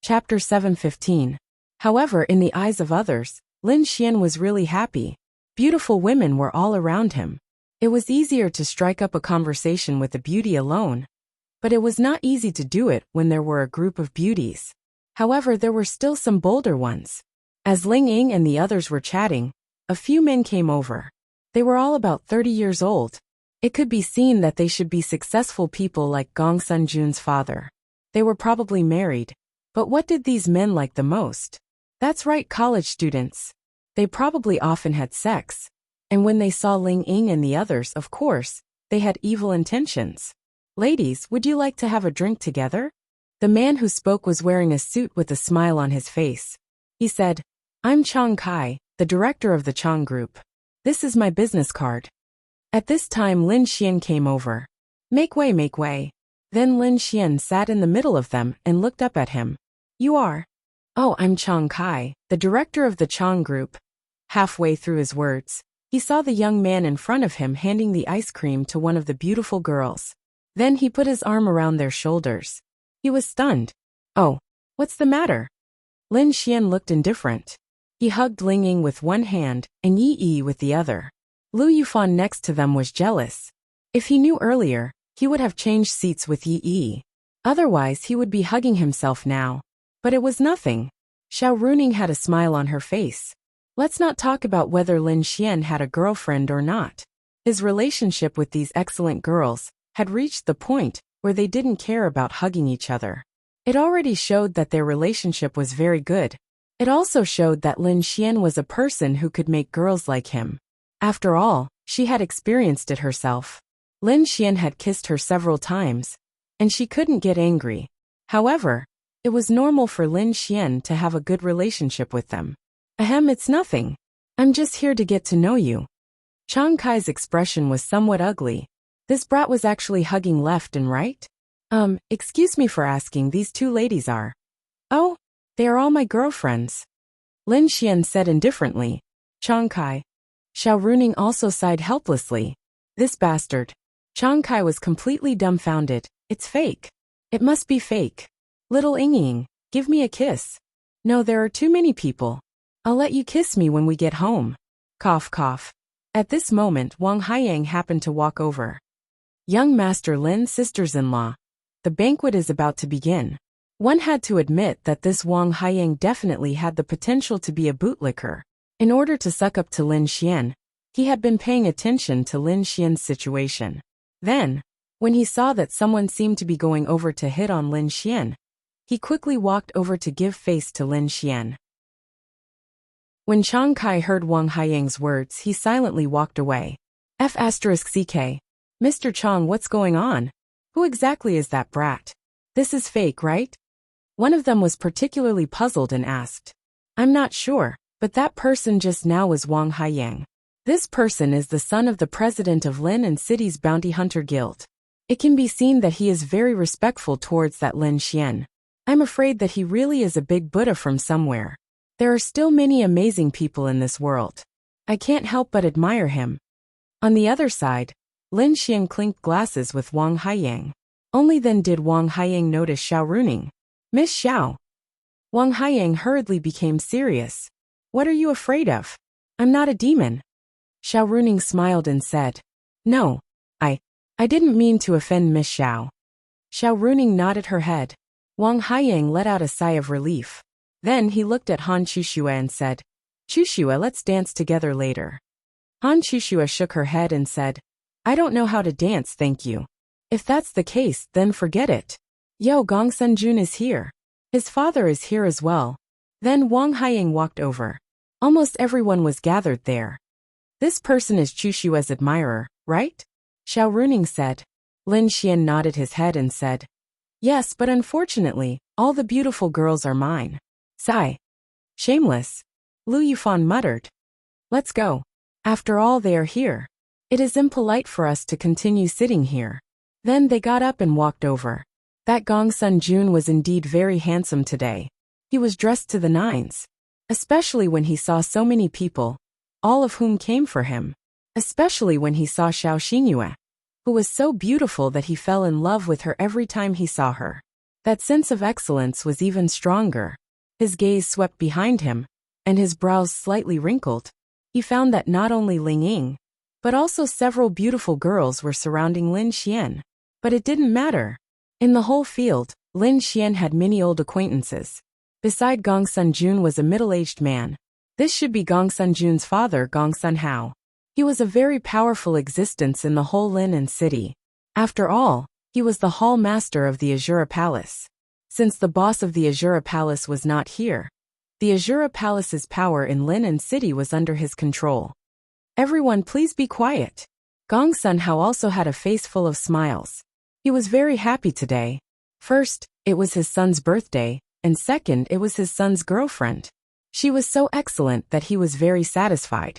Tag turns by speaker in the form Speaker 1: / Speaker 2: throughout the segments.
Speaker 1: Chapter 7:15. However, in the eyes of others, Lin Xian was really happy. Beautiful women were all around him. It was easier to strike up a conversation with a beauty alone, but it was not easy to do it when there were a group of beauties. However, there were still some bolder ones. As Ling Ying and the others were chatting, a few men came over. They were all about 30 years old. It could be seen that they should be successful people like Gong Sunjun's father. They were probably married. But what did these men like the most? That's right, college students. They probably often had sex. And when they saw Ling Ying and the others, of course, they had evil intentions. Ladies, would you like to have a drink together? The man who spoke was wearing a suit with a smile on his face. He said, I'm Chang Kai, the director of the Chang Group. This is my business card. At this time Lin Xian came over. Make way, make way. Then Lin Xian sat in the middle of them and looked up at him. You are? Oh, I'm Chang Kai, the director of the Chang Group. Halfway through his words, he saw the young man in front of him handing the ice cream to one of the beautiful girls. Then he put his arm around their shoulders. He was stunned. Oh, what's the matter? Lin Xian looked indifferent. He hugged Ling Ying with one hand and Yi Yi with the other. Lu Yufan next to them was jealous. If he knew earlier, he would have changed seats with Yi Yi. Otherwise he would be hugging himself now. But it was nothing. Xiao Runing had a smile on her face. Let's not talk about whether Lin Xian had a girlfriend or not. His relationship with these excellent girls had reached the point where they didn't care about hugging each other. It already showed that their relationship was very good. It also showed that Lin Xian was a person who could make girls like him. After all, she had experienced it herself. Lin Xian had kissed her several times, and she couldn't get angry. However, it was normal for Lin Xian to have a good relationship with them. Ahem, it's nothing. I'm just here to get to know you. Chang Kai's expression was somewhat ugly. This brat was actually hugging left and right? Excuse me for asking, these two ladies are. Oh, they are all my girlfriends. Lin Xian said indifferently. Chang Kai. Xiao Runing also sighed helplessly. This bastard. Chang Kai was completely dumbfounded. It's fake. It must be fake. Little Ying, give me a kiss. No, there are too many people. I'll let you kiss me when we get home. Cough, cough. At this moment, Wang Haiyang happened to walk over. Young Master Lin, sisters-in-law. The banquet is about to begin. One had to admit that this Wang Haiyang definitely had the potential to be a bootlicker. In order to suck up to Lin Xian, he had been paying attention to Lin Xian's situation. Then, when he saw that someone seemed to be going over to hit on Lin Xian, he quickly walked over to give face to Lin Xian. When Chang Kai heard Wang Haiyang's words, he silently walked away. F***ck. Mr. Chang, what's going on? Who exactly is that brat? This is fake, right? One of them was particularly puzzled and asked. I'm not sure, but that person just now was Wang Haiyang. This person is the son of the president of Lin and City's Bounty Hunter Guild. It can be seen that he is very respectful towards that Lin Xian. I'm afraid that he really is a big Buddha from somewhere. There are still many amazing people in this world. I can't help but admire him. On the other side, Lin Xian clinked glasses with Wang Haiyang. Only then did Wang Haiyang notice Xiao Runing. Miss Xiao. Wang Haiyang hurriedly became serious. What are you afraid of? I'm not a demon. Xiao Runing smiled and said. No, I didn't mean to offend Miss Xiao. Xiao Runing nodded her head. Wang Haiyang let out a sigh of relief. Then he looked at Han Chushua and said, Chushua, let's dance together later. Han Chushua shook her head and said, I don't know how to dance, thank you. If that's the case, then forget it. Yo, Gong Sunjun is here. His father is here as well. Then Wang Haiyang walked over. Almost everyone was gathered there. This person is Chushua's admirer, right? Xiao Runing said. Lin Xian nodded his head and said, Yes, but unfortunately, all the beautiful girls are mine. Sigh. Shameless. Lu Yufan muttered. Let's go. After all, they are here. It is impolite for us to continue sitting here. Then they got up and walked over. That Gong Sun Jun was indeed very handsome today. He was dressed to the nines. Especially when he saw so many people, all of whom came for him. Especially when he saw Xiao Xingyue, who was so beautiful that he fell in love with her every time he saw her. That sense of excellence was even stronger. His gaze swept behind him, and his brows slightly wrinkled. He found that not only Ling Ying, but also several beautiful girls were surrounding Lin Xian. But it didn't matter. In the whole field, Lin Xian had many old acquaintances. Beside Gong Sunjun was a middle-aged man. This should be Gong Sunjun's father, Gong Sunhao. He was a very powerful existence in the whole Lin city. After all, he was the hall master of the Azura Palace. Since the boss of the Azura Palace was not here, the Azura Palace's power in Lin city was under his control. Everyone please be quiet. Gong Sunhao also had a face full of smiles. He was very happy today. First, it was his son's birthday, and second, it was his son's girlfriend. She was so excellent that he was very satisfied.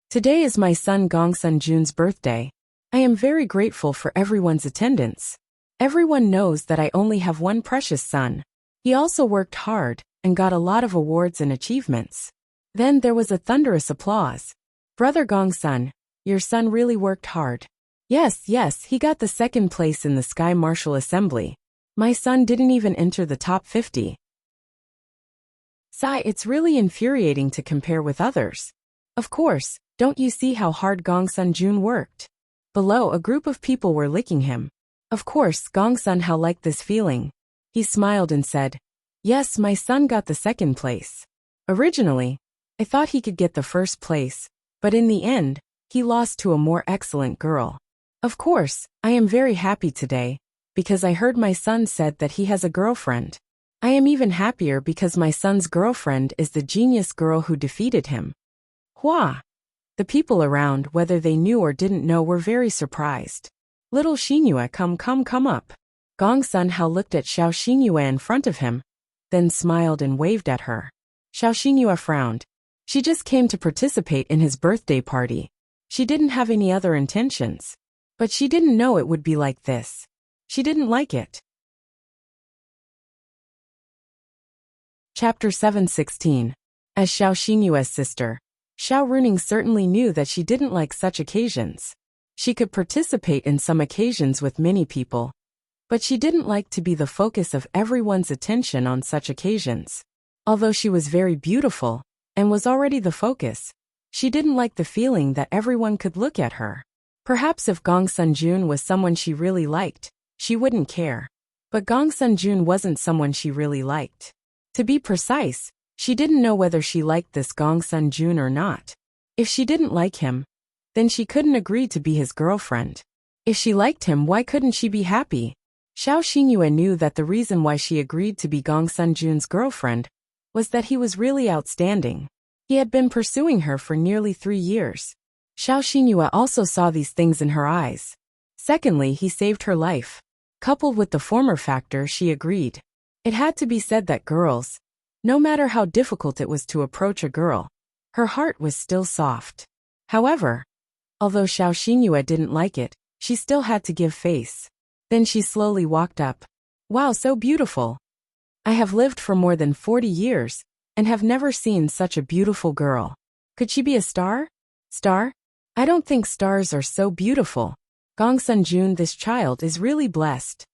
Speaker 1: Today is my son Gong Sunjun's birthday. I am very grateful for everyone's attendance. Everyone knows that I only have one precious son. He also worked hard and got a lot of awards and achievements. Then there was a thunderous applause. Brother Gong Sun, your son really worked hard. Yes, he got the second place in the Sky Martial Assembly. My son didn't even enter the top 50. Sigh, it's really infuriating to compare with others. Of course, don't you see how hard Gong Sunjun worked? Below, a group of people were licking him. Of course, Gong Sunhao liked this feeling. He smiled and said, yes, my son got the second place. Originally, I thought he could get the first place, but in the end, he lost to a more excellent girl. Of course, I am very happy today, because I heard my son said that he has a girlfriend. I am even happier because my son's girlfriend is the genius girl who defeated him. Hua! The people around, whether they knew or didn't know, were very surprised. Little Xinyue, come up. Gong Sunhao looked at Xiao Xinyue in front of him, then smiled and waved at her. Xiao Xinyue frowned. She just came to participate in his birthday party. She didn't have any other intentions. But she didn't know it would be like this. She didn't like it. Chapter 7:16. As Xiao Xinyue's sister, Xiao Runing certainly knew that she didn't like such occasions. She could participate in some occasions with many people, but she didn't like to be the focus of everyone's attention on such occasions. Although she was very beautiful and was already the focus, she didn't like the feeling that everyone could look at her. Perhaps if Gong Sunjun was someone she really liked, she wouldn't care. But Gong Sunjun wasn't someone she really liked. To be precise, she didn't know whether she liked this Gong Sunjun or not. If she didn't like him, then she couldn't agree to be his girlfriend. If she liked him, why couldn't she be happy? Xiao Xinyue knew that the reason why she agreed to be Gong Sunjun's girlfriend was that he was really outstanding. He had been pursuing her for nearly 3 years. Xiao Xinyue also saw these things in her eyes. Secondly, he saved her life. Coupled with the former factor, she agreed. It had to be said that girls, no matter how difficult it was to approach a girl, her heart was still soft. However, although Xiao Xinyue didn't like it, she still had to give face. Then she slowly walked up. Wow, so beautiful. I have lived for more than 40 years, and have never seen such a beautiful girl. Could she be a star? Star? I don't think stars are so beautiful. Gong Sunjun, this child is really blessed.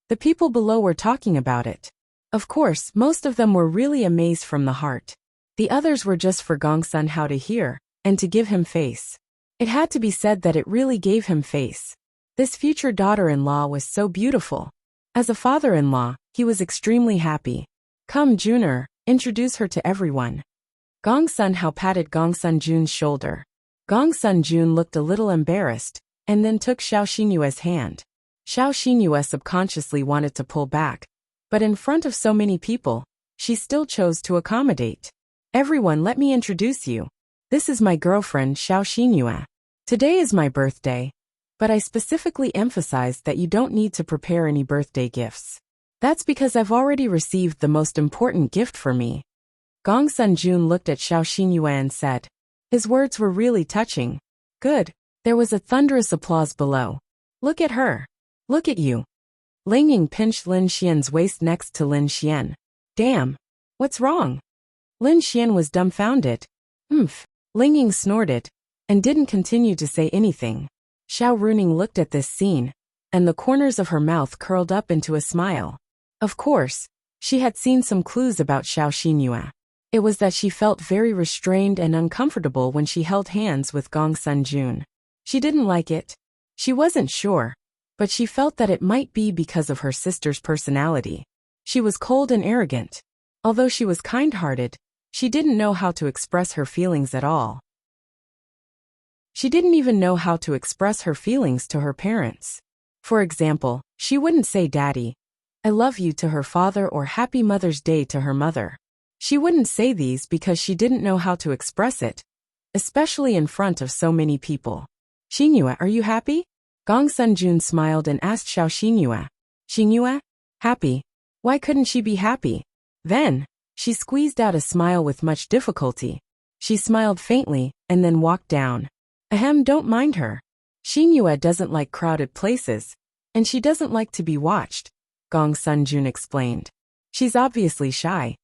Speaker 1: The people below were talking about it. Of course, most of them were really amazed from the heart. The others were just for Gong Sunhao to hear, and to give him face. It had to be said that it really gave him face. This future daughter-in-law was so beautiful. As a father-in-law, he was extremely happy. Come, Juner, introduce her to everyone. Gong Sunhao patted Gong Sunjun's shoulder. Gong Sunjun looked a little embarrassed, and then took Xiao Xinyue's hand. Xiao Xinyue subconsciously wanted to pull back, but in front of so many people, she still chose to accommodate. Everyone, let me introduce you. This is my girlfriend Xiao Xinyue. Today is my birthday, but I specifically emphasized that you don't need to prepare any birthday gifts. That's because I've already received the most important gift for me. Gong Sunjun looked at Xiao Xinyue and said. His words were really touching. Good. There was a thunderous applause below. Look at her. Look at you. Ling Ying pinched Lin Xian's waist next to Lin Xian. Damn. What's wrong? Lin Xian was dumbfounded. Ling Ying snorted, and didn't continue to say anything. Xiao Runing looked at this scene, and the corners of her mouth curled up into a smile. Of course, she had seen some clues about Xiao Xinhua. It was that she felt very restrained and uncomfortable when she held hands with Gong Sunjun. She didn't like it. She wasn't sure, but she felt that it might be because of her sister's personality. She was cold and arrogant. Although she was kind-hearted, she didn't know how to express her feelings at all. She didn't even know how to express her feelings to her parents. For example, she wouldn't say "Daddy, I love you" to her father or "Happy Mother's Day" to her mother. She wouldn't say these because she didn't know how to express it, especially in front of so many people. "Xinhua, are you happy?" Gong Sunjun smiled and asked Xiao Xinhua. "Xinhua? Happy? Why couldn't she be happy?" Then, she squeezed out a smile with much difficulty. She smiled faintly, and then walked down. Ahem, don't mind her. Xinhua doesn't like crowded places, and she doesn't like to be watched, Gong Sunjun explained. She's obviously shy.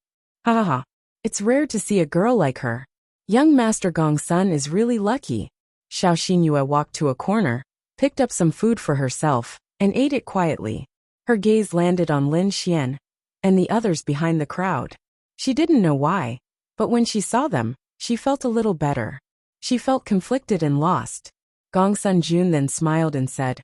Speaker 1: Ha ha ha. It's rare to see a girl like her. Young Master Gong Sun is really lucky. Xiao Xinhua walked to a corner, picked up some food for herself, and ate it quietly. Her gaze landed on Lin Xian and the others behind the crowd. She didn't know why, but when she saw them, she felt a little better. She felt conflicted and lost. Gong Sunjun then smiled and said,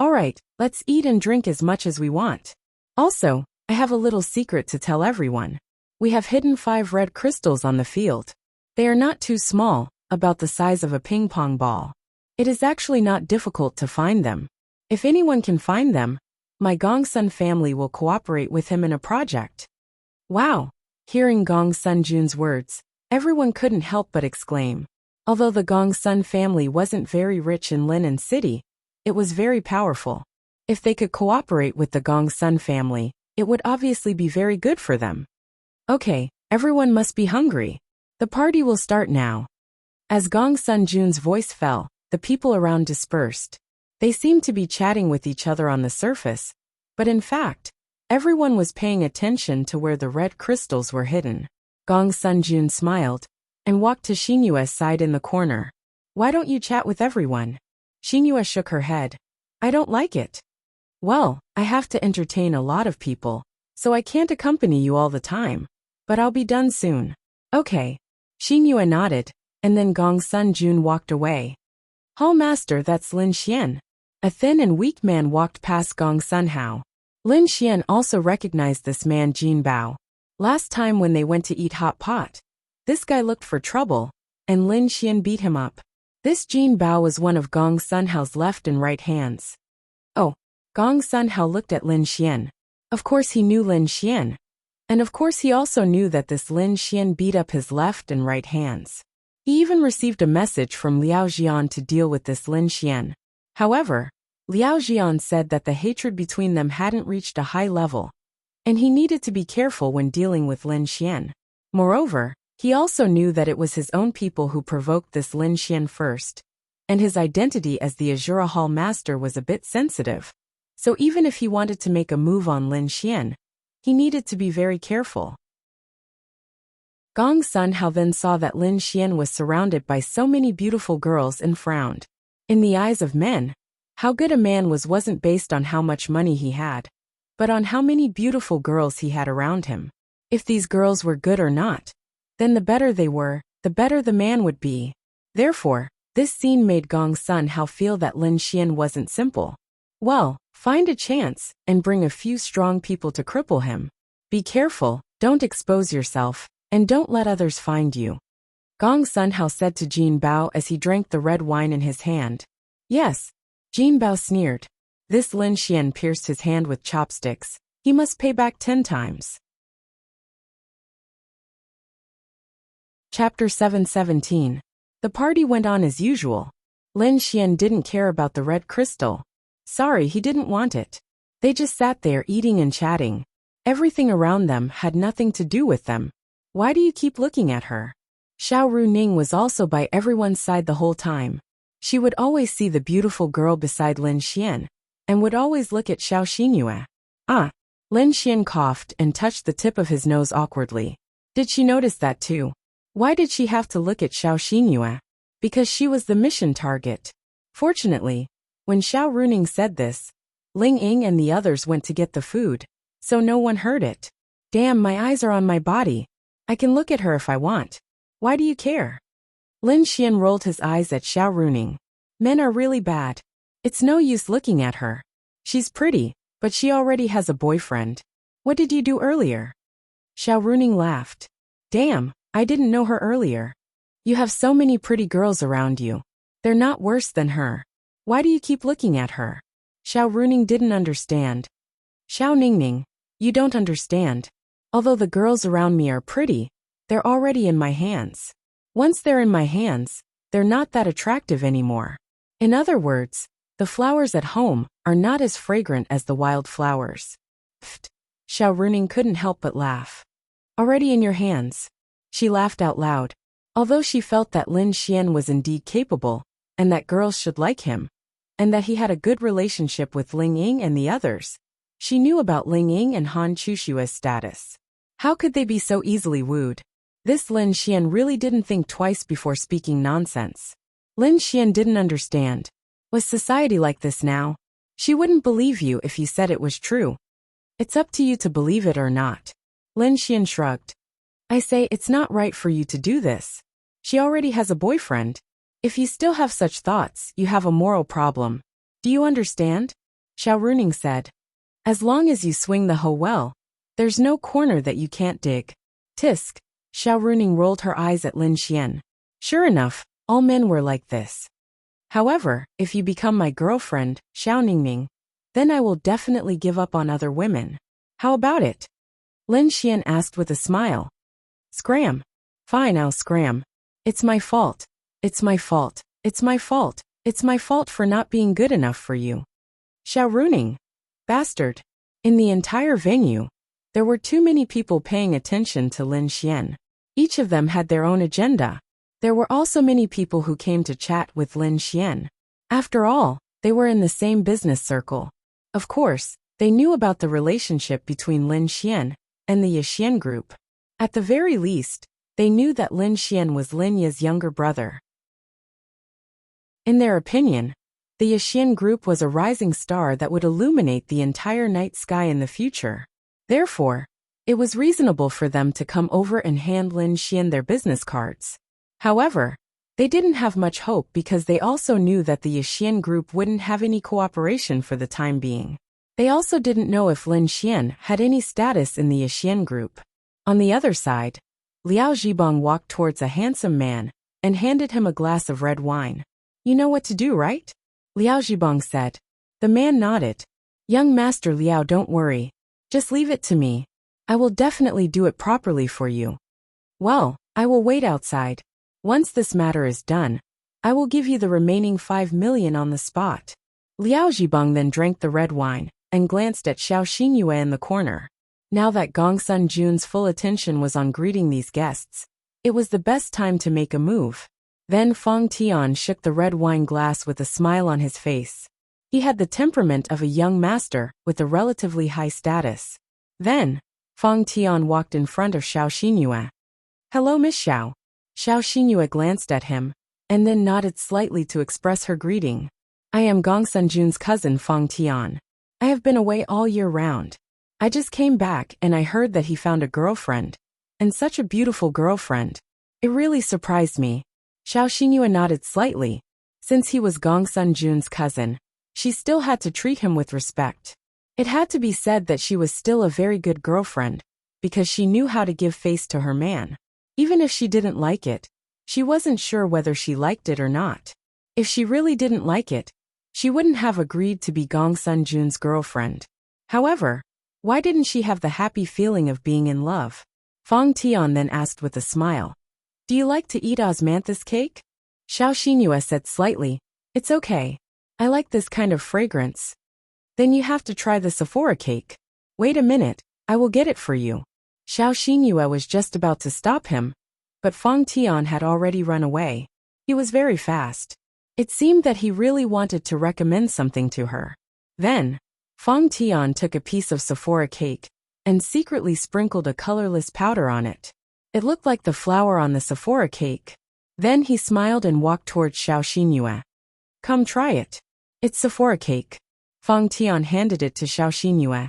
Speaker 1: "All right, let's eat and drink as much as we want. Also, I have a little secret to tell everyone. We have hidden 5 red crystals on the field. They are not too small, about the size of a ping-pong ball. It is actually not difficult to find them. If anyone can find them, my Gong Sun family will cooperate with him in a project." Wow! Hearing Gong Sunjun's words, everyone couldn't help but exclaim. Although the Gong Sun family wasn't very rich in Linen City, it was very powerful. If they could cooperate with the Gong Sun family, it would obviously be very good for them. Okay, everyone must be hungry. The party will start now. As Gong Sunjun's voice fell, the people around dispersed. They seemed to be chatting with each other on the surface, but in fact, everyone was paying attention to where the red crystals were hidden. Gong Sunjun smiled and walked to Xinyue's side in the corner. "Why don't you chat with everyone?" Xinyue shook her head. "I don't like it." "Well, I have to entertain a lot of people, so I can't accompany you all the time. But I'll be done soon." "Okay." Xinyue nodded, and then Gong Sunjun walked away. "Hall Master, that's Lin Xian." A thin and weak man walked past Gong Sunhao. Lin Xian also recognized this man Jin Bao. Last time when they went to eat hot pot, this guy looked for trouble, and Lin Xian beat him up. This Jin Bao was one of Gong Sunhao's left and right hands. Oh, Gong Sunhao looked at Lin Xian. Of course he knew Lin Xian. And of course he also knew that this Lin Xian beat up his left and right hands. He even received a message from Liao Jian to deal with this Lin Xian. However, Liao Jian said that the hatred between them hadn't reached a high level, and he needed to be careful when dealing with Lin Xian. Moreover, he also knew that it was his own people who provoked this Lin Xian first, and his identity as the Azura Hall Master was a bit sensitive. So even if he wanted to make a move on Lin Xian, he needed to be very careful. Gong Sunhao then saw that Lin Xian was surrounded by so many beautiful girls and frowned. In the eyes of men, how good a man wasn't based on how much money he had, but on how many beautiful girls he had around him. If these girls were good or not, then the better they were, the better the man would be. Therefore, this scene made Gong Sunhao feel that Lin Xian wasn't simple. Well, find a chance and bring a few strong people to cripple him. Be careful, don't expose yourself, and don't let others find you. Gong Sunhao said to Jin Bao as he drank the red wine in his hand. Yes. Jin Bao sneered. This Lin Xian pierced his hand with chopsticks. He must pay back 10 times. Chapter 717. The party went on as usual. Lin Xian didn't care about the red crystal. Sorry, he didn't want it. They just sat there eating and chatting. Everything around them had nothing to do with them. Why do you keep looking at her? Xiao Runing was also by everyone's side the whole time. She would always see the beautiful girl beside Lin Xian, and would always look at Xiao Xinhua. Ah! Lin Xian coughed and touched the tip of his nose awkwardly. Did she notice that too? Why did she have to look at Xiao Xinhua? Because she was the mission target. Fortunately, when Xiao Runing said this, Ling Ying and the others went to get the food, so no one heard it. Damn, my eyes are on my body. I can look at her if I want. Why do you care? Lin Xian rolled his eyes at Xiao Runing. Men are really bad. It's no use looking at her. She's pretty, but she already has a boyfriend. What did you do earlier? Xiao Runing laughed. Damn, I didn't know her earlier. You have so many pretty girls around you. They're not worse than her. Why do you keep looking at her? Xiao Runing didn't understand. Xiao Ningning, you don't understand. Although the girls around me are pretty, they're already in my hands. Once they're in my hands, they're not that attractive anymore. In other words, the flowers at home are not as fragrant as the wild flowers. Pfft. Xiao Runing couldn't help but laugh. Already in your hands. She laughed out loud. Although she felt that Lin Xian was indeed capable, and that girls should like him, and that he had a good relationship with Ling Ying and the others, she knew about Ling Ying and Han Chushua's status. How could they be so easily wooed? This Lin Xian really didn't think twice before speaking nonsense. Lin Xian didn't understand. Was society like this now? She wouldn't believe you if you said it was true. It's up to you to believe it or not. Lin Xian shrugged. I say it's not right for you to do this. She already has a boyfriend. If you still have such thoughts, you have a moral problem. Do you understand? Xiao Runing said. As long as you swing the hoe well, there's no corner that you can't dig. Tisk. Xiao Runing rolled her eyes at Lin Xian. Sure enough, all men were like this. However, if you become my girlfriend, Xiao Ningning, then I will definitely give up on other women. How about it? Lin Xian asked with a smile. Scram. Fine, I'll scram. It's my fault. It's my fault. It's my fault. It's my fault for not being good enough for you. Xiao Runing. Bastard. In the entire venue, there were too many people paying attention to Lin Xian. Each of them had their own agenda. There were also many people who came to chat with Lin Xian. After all, they were in the same business circle. Of course, they knew about the relationship between Lin Xian and the Yixian group. At the very least, they knew that Lin Xian was Lin Ye's younger brother. In their opinion, the Yixian group was a rising star that would illuminate the entire night sky in the future. Therefore, it was reasonable for them to come over and hand Lin Xian their business cards. However, they didn't have much hope because they also knew that the Yixian group wouldn't have any cooperation for the time being. They also didn't know if Lin Xian had any status in the Yixian group. On the other side, Liao Zhibong walked towards a handsome man and handed him a glass of red wine. You know what to do, right? Liao Zhibong said. The man nodded. Young Master Liao, don't worry. Just leave it to me. I will definitely do it properly for you. Well, I will wait outside. Once this matter is done, I will give you the remaining 5 million on the spot. Liao Zhibong then drank the red wine and glanced at Xiao Xinyue in the corner. Now that Gongsun Jun's full attention was on greeting these guests, it was the best time to make a move. Then Fong Tian shook the red wine glass with a smile on his face. He had the temperament of a young master with a relatively high status. Then, Fong Tian walked in front of Xiao Xinyue. Hello, Miss Xiao. Xiao Xinyue glanced at him, and then nodded slightly to express her greeting. I am Gongsun Jun's cousin Fong Tian. I have been away all year round. I just came back and I heard that he found a girlfriend. And such a beautiful girlfriend. It really surprised me. Xiao Xinyue nodded slightly. Since he was Gongsun Jun's cousin, she still had to treat him with respect. It had to be said that she was still a very good girlfriend, because she knew how to give face to her man. Even if she didn't like it, she wasn't sure whether she liked it or not. If she really didn't like it, she wouldn't have agreed to be Gongsun Jun's girlfriend. However, why didn't she have the happy feeling of being in love? Fong Tian then asked with a smile. Do you like to eat osmanthus cake? Xiao Xinyue said slightly. It's okay. I like this kind of fragrance. Then you have to try the Sephora cake. Wait a minute, I will get it for you. Xiao Xinyue was just about to stop him, but Fong Tian had already run away. He was very fast. It seemed that he really wanted to recommend something to her. Then, Fong Tian took a piece of Sephora cake and secretly sprinkled a colorless powder on it. It looked like the flour on the Sephora cake. Then he smiled and walked towards Xiao Xinyue. Come try it. It's Sephora cake. Fong Tian handed it to Xiao Xinyue.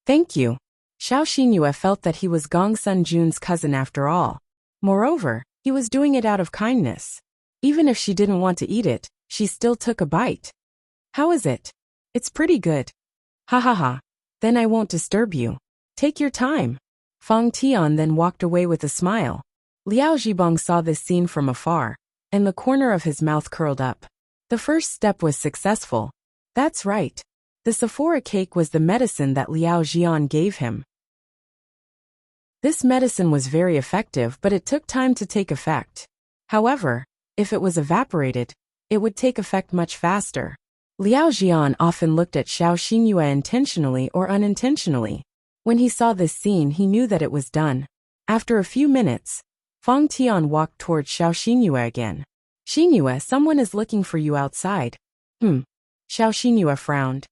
Speaker 1: Thank you. Xiao Xingyue felt that he was Gong Sun Jun's cousin after all. Moreover, he was doing it out of kindness. Even if she didn't want to eat it, she still took a bite. How is it? It's pretty good. Ha ha ha. Then I won't disturb you. Take your time. Fang Tian then walked away with a smile. Liao Zhibong saw this scene from afar, and the corner of his mouth curled up. The first step was successful. That's right. The Sephora cake was the medicine that Liao Jian gave him. This medicine was very effective, but it took time to take effect. However, if it was evaporated, it would take effect much faster. Liao Jian often looked at Xiao Xingyue intentionally or unintentionally. When he saw this scene, he knew that it was done. After a few minutes, Fang Tian walked towards Xiao Xingyue again. Xingyue, someone is looking for you outside. Xiao Xingyue frowned.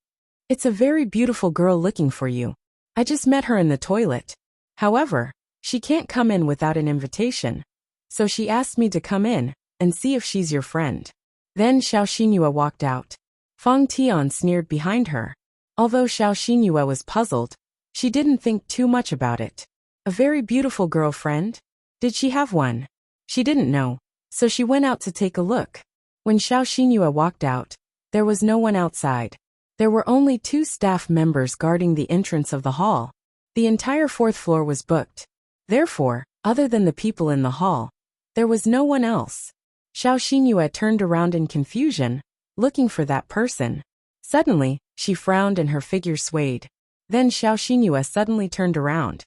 Speaker 1: It's a very beautiful girl looking for you. I just met her in the toilet. However, she can't come in without an invitation. So she asked me to come in and see if she's your friend. Then Xiao Xingyue walked out. Fang Tian sneered behind her. Although Xiao Xingyue was puzzled, she didn't think too much about it. A very beautiful girlfriend? Did she have one? She didn't know, so she went out to take a look. When Xiao Xingyue walked out, there was no one outside. There were only 2 staff members guarding the entrance of the hall. The entire 4th floor was booked. Therefore, other than the people in the hall, there was no one else. Xiao Xingyue turned around in confusion, looking for that person. Suddenly, she frowned and her figure swayed. Then Xiao Xingyue suddenly turned around.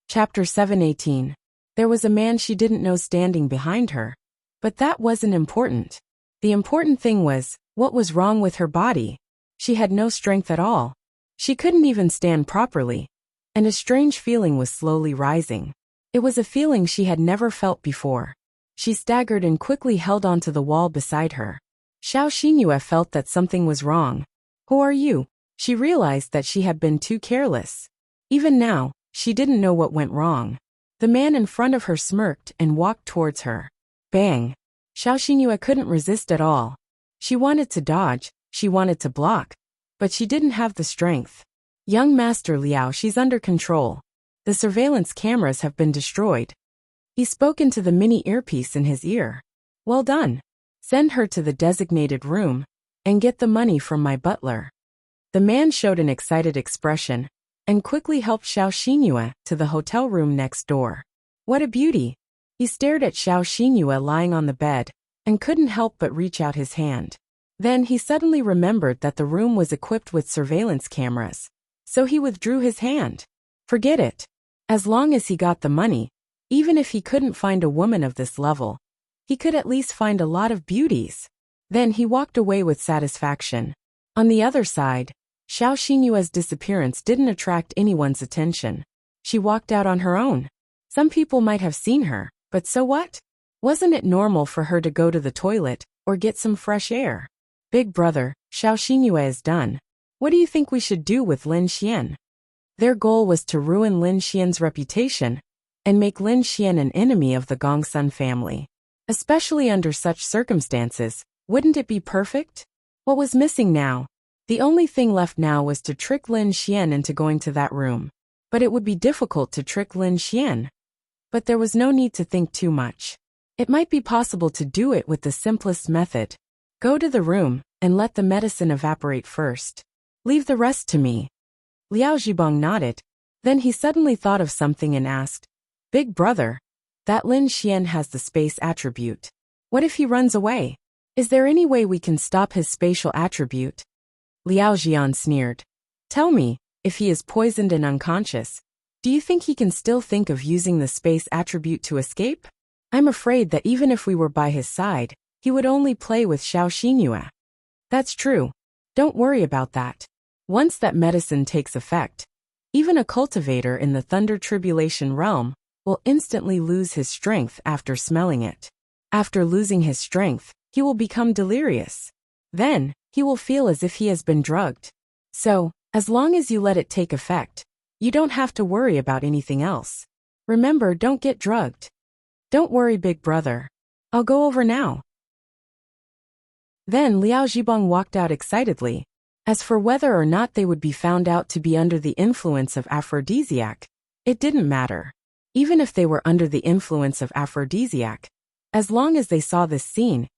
Speaker 1: Chapter 7:18. There was a man she didn't know standing behind her. But that wasn't important. The important thing was, what was wrong with her body? She had no strength at all. She couldn't even stand properly. And a strange feeling was slowly rising. It was a feeling she had never felt before. She staggered and quickly held onto the wall beside her. Xiao Xingyue felt that something was wrong. Who are you? She realized that she had been too careless. Even now, she didn't know what went wrong. The man in front of her smirked and walked towards her. Bang! Xiao Xingyue couldn't resist at all. She wanted to dodge, she wanted to block, but she didn't have the strength. Young Master Liao, she's under control. The surveillance cameras have been destroyed. He spoke into the mini earpiece in his ear. Well done. Send her to the designated room, and get the money from my butler. The man showed an excited expression, and quickly helped Xiao Xingyue to the hotel room next door. What a beauty! He stared at Xiao Xingyue lying on the bed, and couldn't help but reach out his hand. Then he suddenly remembered that the room was equipped with surveillance cameras. So he withdrew his hand. Forget it. As long as he got the money, even if he couldn't find a woman of this level, he could at least find a lot of beauties. Then he walked away with satisfaction. On the other side, Xiao Xingyue's disappearance didn't attract anyone's attention. She walked out on her own. Some people might have seen her, but so what? Wasn't it normal for her to go to the toilet or get some fresh air? Big brother, Xiao Xingyue is done. What do you think we should do with Lin Xian? Their goal was to ruin Lin Xian's reputation and make Lin Xian an enemy of the Gongsun family. Especially under such circumstances, wouldn't it be perfect? What was missing now? The only thing left now was to trick Lin Xian into going to that room. But it would be difficult to trick Lin Xian. But there was no need to think too much. It might be possible to do it with the simplest method. Go to the room and let the medicine evaporate first. Leave the rest to me. Liao Zhibong nodded. Then he suddenly thought of something and asked, Big brother, that Lin Xian has the space attribute. What if he runs away? Is there any way we can stop his spatial attribute? Liao Jian sneered. Tell me, if he is poisoned and unconscious, do you think he can still think of using the space attribute to escape? I'm afraid that even if we were by his side, he would only play with Xiao Xingyue. That's true. Don't worry about that. Once that medicine takes effect, even a cultivator in the Thunder Tribulation realm will instantly lose his strength after smelling it. After losing his strength, he will become delirious. Then, he will feel as if he has been drugged. So, as long as you let it take effect, you don't have to worry about anything else. Remember, don't get drugged. Don't worry, big brother. I'll go over now. Then Liao Zhibong walked out excitedly. As for whether or not they would be found out to be under the influence of aphrodisiac, it didn't matter. Even if they were under the influence of aphrodisiac, as long as they saw this scene,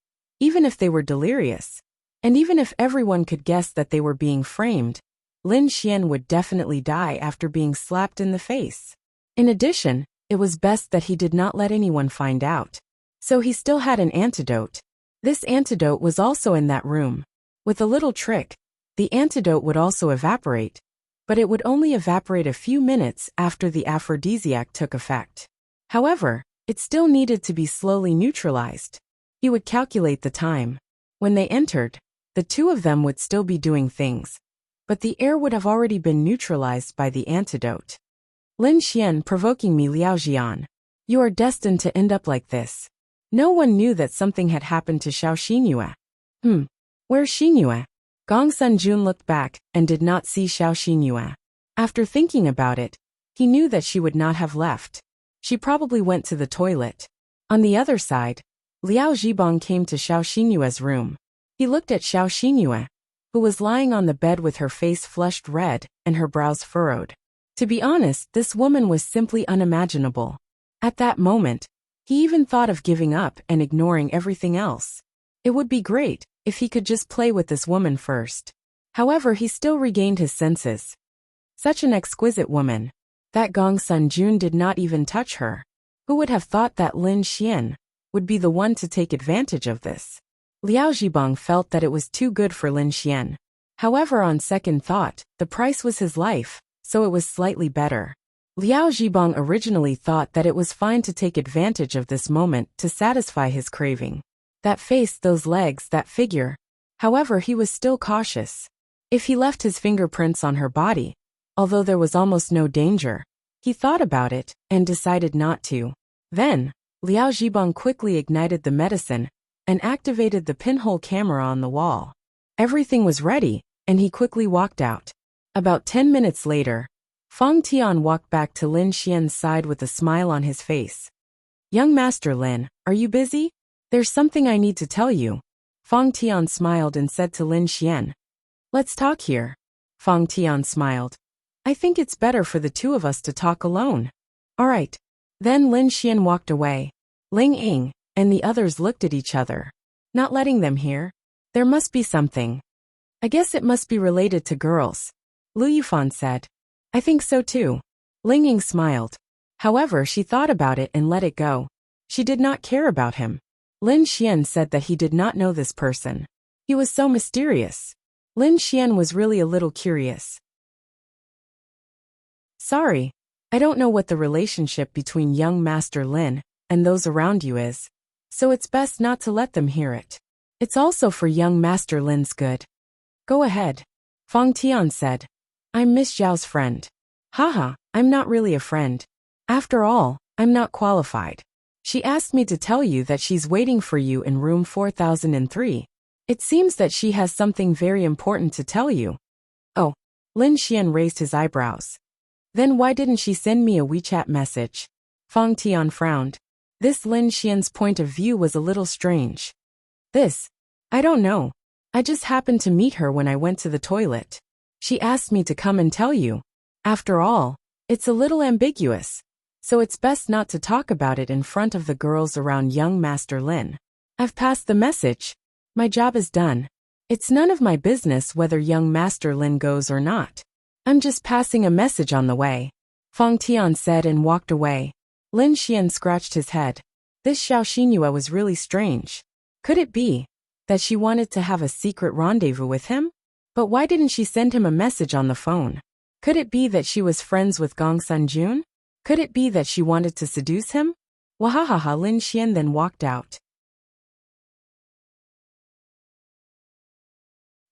Speaker 1: even if they were delirious, and even if everyone could guess that they were being framed, Lin Xian would definitely die after being slapped in the face. In addition, it was best that he did not let anyone find out. So he still had an antidote. This antidote was also in that room. With a little trick, the antidote would also evaporate, but it would only evaporate a few minutes after the aphrodisiac took effect. However, it still needed to be slowly neutralized. He would calculate the time. When they entered, the two of them would still be doing things, but the air would have already been neutralized by the antidote. Lin Xian provoking me, Liao Jian. You are destined to end up like this. No one knew that something had happened to Xiao Xinyue. Where's Xinyue? Gong Sunjun looked back and did not see Xiao Xinyue. After thinking about it, he knew that she would not have left. She probably went to the toilet. On the other side, Liao Zhibong came to Xiao Xinyue's room. He looked at Xiao Xinyue, who was lying on the bed with her face flushed red and her brows furrowed. To be honest, this woman was simply unimaginable. At that moment, he even thought of giving up and ignoring everything else. It would be great if he could just play with this woman first. However, he still regained his senses. Such an exquisite woman. That Gong Sunjun did not even touch her. Who would have thought that Lin Xian would be the one to take advantage of this? Liao Zhibong felt that it was too good for Lin Xian. However, on second thought, the price was his life, so it was slightly better. Liao Zhibong originally thought that it was fine to take advantage of this moment to satisfy his craving. That face, those legs, that figure. However, he was still cautious. If he left his fingerprints on her body, although there was almost no danger, he thought about it and decided not to. Then, Liao Zhibong quickly ignited the medicine and activated the pinhole camera on the wall. Everything was ready, and he quickly walked out. About 10 minutes later, Feng Tian walked back to Lin Xian's side with a smile on his face. Young Master Lin, are you busy? There's something I need to tell you. Feng Tian smiled and said to Lin Xian. Let's talk here. Feng Tian smiled. I think it's better for the two of us to talk alone. All right. Then Lin Xian walked away. Ling Ying and the others looked at each other, not letting them hear. There must be something. I guess it must be related to girls. Lu Yufan said. I think so too. Ling Ying smiled. However, she thought about it and let it go. She did not care about him. Lin Xian said that he did not know this person. He was so mysterious. Lin Xian was really a little curious. Sorry, I don't know what the relationship between young Master Lin and those around you is, so it's best not to let them hear it. It's also for young Master Lin's good. Go ahead. Feng Tian said. I'm Miss Zhao's friend. Haha, I'm not really a friend. After all, I'm not qualified. She asked me to tell you that she's waiting for you in room 4003. It seems that she has something very important to tell you. Oh, Lin Xian raised his eyebrows. Then why didn't she send me a WeChat message? Feng Tian frowned. This Lin Xian's point of view was a little strange. I don't know. I just happened to meet her when I went to the toilet. She asked me to come and tell you. After all, it's a little ambiguous, so it's best not to talk about it in front of the girls around young Master Lin. I've passed the message. My job is done. It's none of my business whether young Master Lin goes or not. I'm just passing a message on the way. Feng Tian said and walked away. Lin Xian scratched his head. This Xiao Xinyue was really strange. Could it be that she wanted to have a secret rendezvous with him? But why didn't she send him a message on the phone? Could it be that she was friends with Gong Sunjun? Could it be that she wanted to seduce him? Wahahaha. Lin Xian then walked out.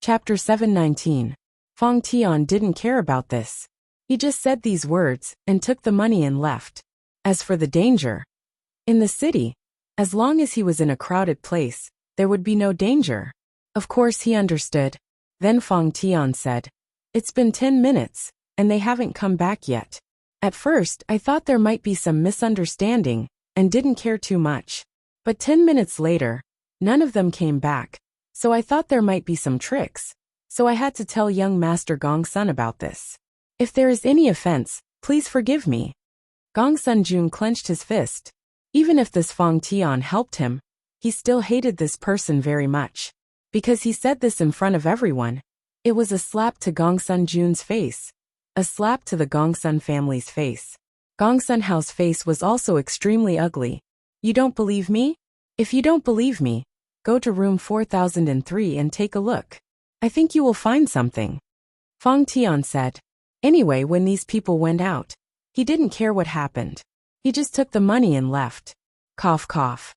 Speaker 1: Chapter 719. Feng Tian didn't care about this. He just said these words and took the money and left. As for the danger, in the city, as long as he was in a crowded place, there would be no danger. Of course he understood. Then Feng Tian said, It's been 10 minutes, and they haven't come back yet. At first, I thought there might be some misunderstanding, and didn't care too much. But 10 minutes later, none of them came back, so I thought there might be some tricks. so I had to tell young Master Gongsun about this. If there is any offense, please forgive me. Gongsun Jun clenched his fist. Even if this Fong Tian helped him, he still hated this person very much. Because he said this in front of everyone. It was a slap to Gongsun Jun's face. A slap to the Gongsun family's face. Gongsun Hao's face was also extremely ugly. You don't believe me? If you don't believe me, go to room 4003 and take a look. I think you will find something. Fong Tian said. Anyway, when these people went out, he didn't care what happened. He just took the money and left. Cough cough.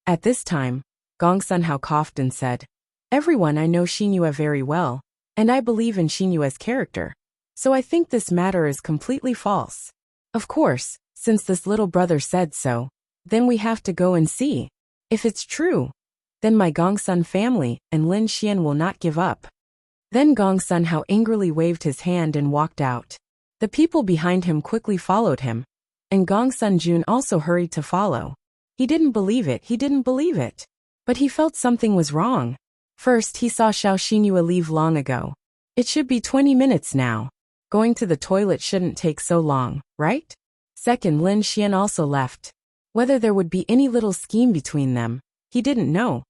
Speaker 1: At this time, Gongsun Hao coughed and said, Everyone, I know Xinyue very well, and I believe in Xinyue's character. So I think this matter is completely false. Of course, since this little brother said so, then we have to go and see. If it's true, then my Gongsun family and Lin Xian will not give up. Then Gongsun Hao angrily waved his hand and walked out. The people behind him quickly followed him, and Gongsun Jun also hurried to follow. He didn't believe it. But he felt something was wrong. First, he saw Xiao Xinyue leave long ago. It should be 20 minutes now. Going to the toilet shouldn't take so long, right? Second, Lin Xian also left. Whether there would be any little scheme between them, he didn't know.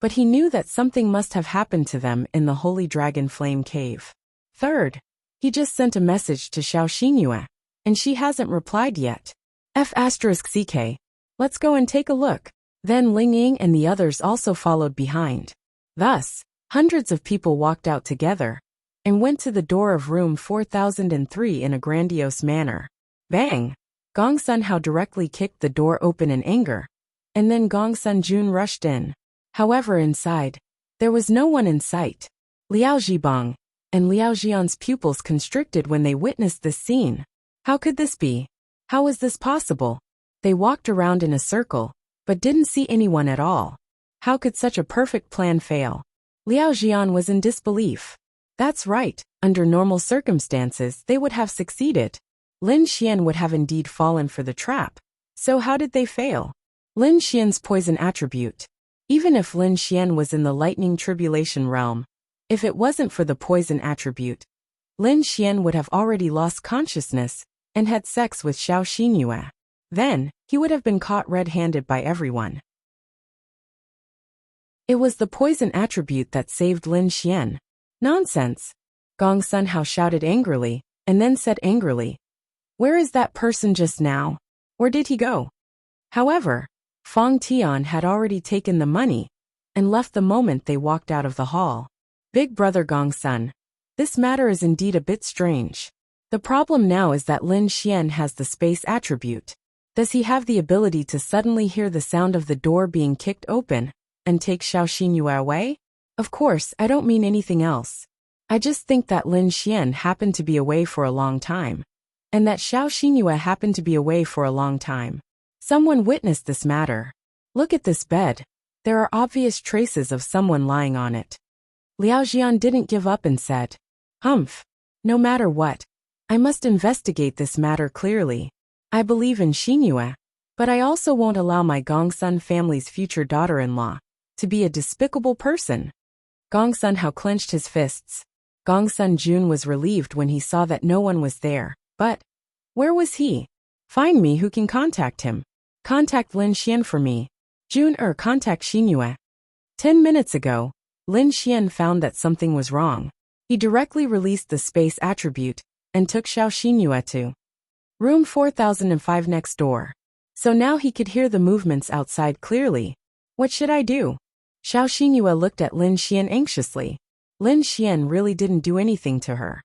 Speaker 1: But he knew that something must have happened to them in the Holy Dragon Flame Cave. Third, he just sent a message to Xiao Xinyue, and she hasn't replied yet. F***CK. Let's go and take a look. Then Ling Ying and the others also followed behind. Thus, hundreds of people walked out together and went to the door of room 4003 in a grandiose manner. Bang! Gongsun Hao directly kicked the door open in anger, and then Gongsun Jun rushed in. However, inside, there was no one in sight. Liao Zhibang and Liao Jian's pupils constricted when they witnessed this scene. How could this be? How was this possible? They walked around in a circle, but didn't see anyone at all. How could such a perfect plan fail? Liao Jian was in disbelief. That's right, under normal circumstances they would have succeeded. Lin Xian would have indeed fallen for the trap. So how did they fail? Lin Xian's poison attribute. Even if Lin Xian was in the lightning tribulation realm, if it wasn't for the poison attribute, Lin Xian would have already lost consciousness and had sex with Xiao Xinyue. Then, he would have been caught red-handed by everyone. It was the poison attribute that saved Lin Xian. Nonsense! Gongsun Hao shouted angrily, and then said angrily, Where is that person just now? Where did he go? However, Fong Tian had already taken the money and left the moment they walked out of the hall. Big brother Gongsun, this matter is indeed a bit strange. The problem now is that Lin Xian has the space attribute. Does he have the ability to suddenly hear the sound of the door being kicked open and take Xiao Xinyue away? Of course, I don't mean anything else. I just think that Lin Xian happened to be away for a long time, and that Xiao Xinyue happened to be away for a long time. Someone witnessed this matter. Look at this bed. There are obvious traces of someone lying on it. Liao Jian didn't give up and said, Humph. No matter what, I must investigate this matter clearly. I believe in Xinyue, but I also won't allow my Gongsun family's future daughter-in-law to be a despicable person. Gongsun Hao clenched his fists. Gongsun Jun was relieved when he saw that no one was there, but where was he? Find me who can contact him. Contact Lin Xian for me. Contact Xinyue. 10 minutes ago, Lin Xian found that something was wrong. He directly released the space attribute and took Xiao Xinyue to room 4005 next door. So now he could hear the movements outside clearly. What should I do? Xiao Xinyue looked at Lin Xian anxiously. Lin Xian really didn't do anything to her.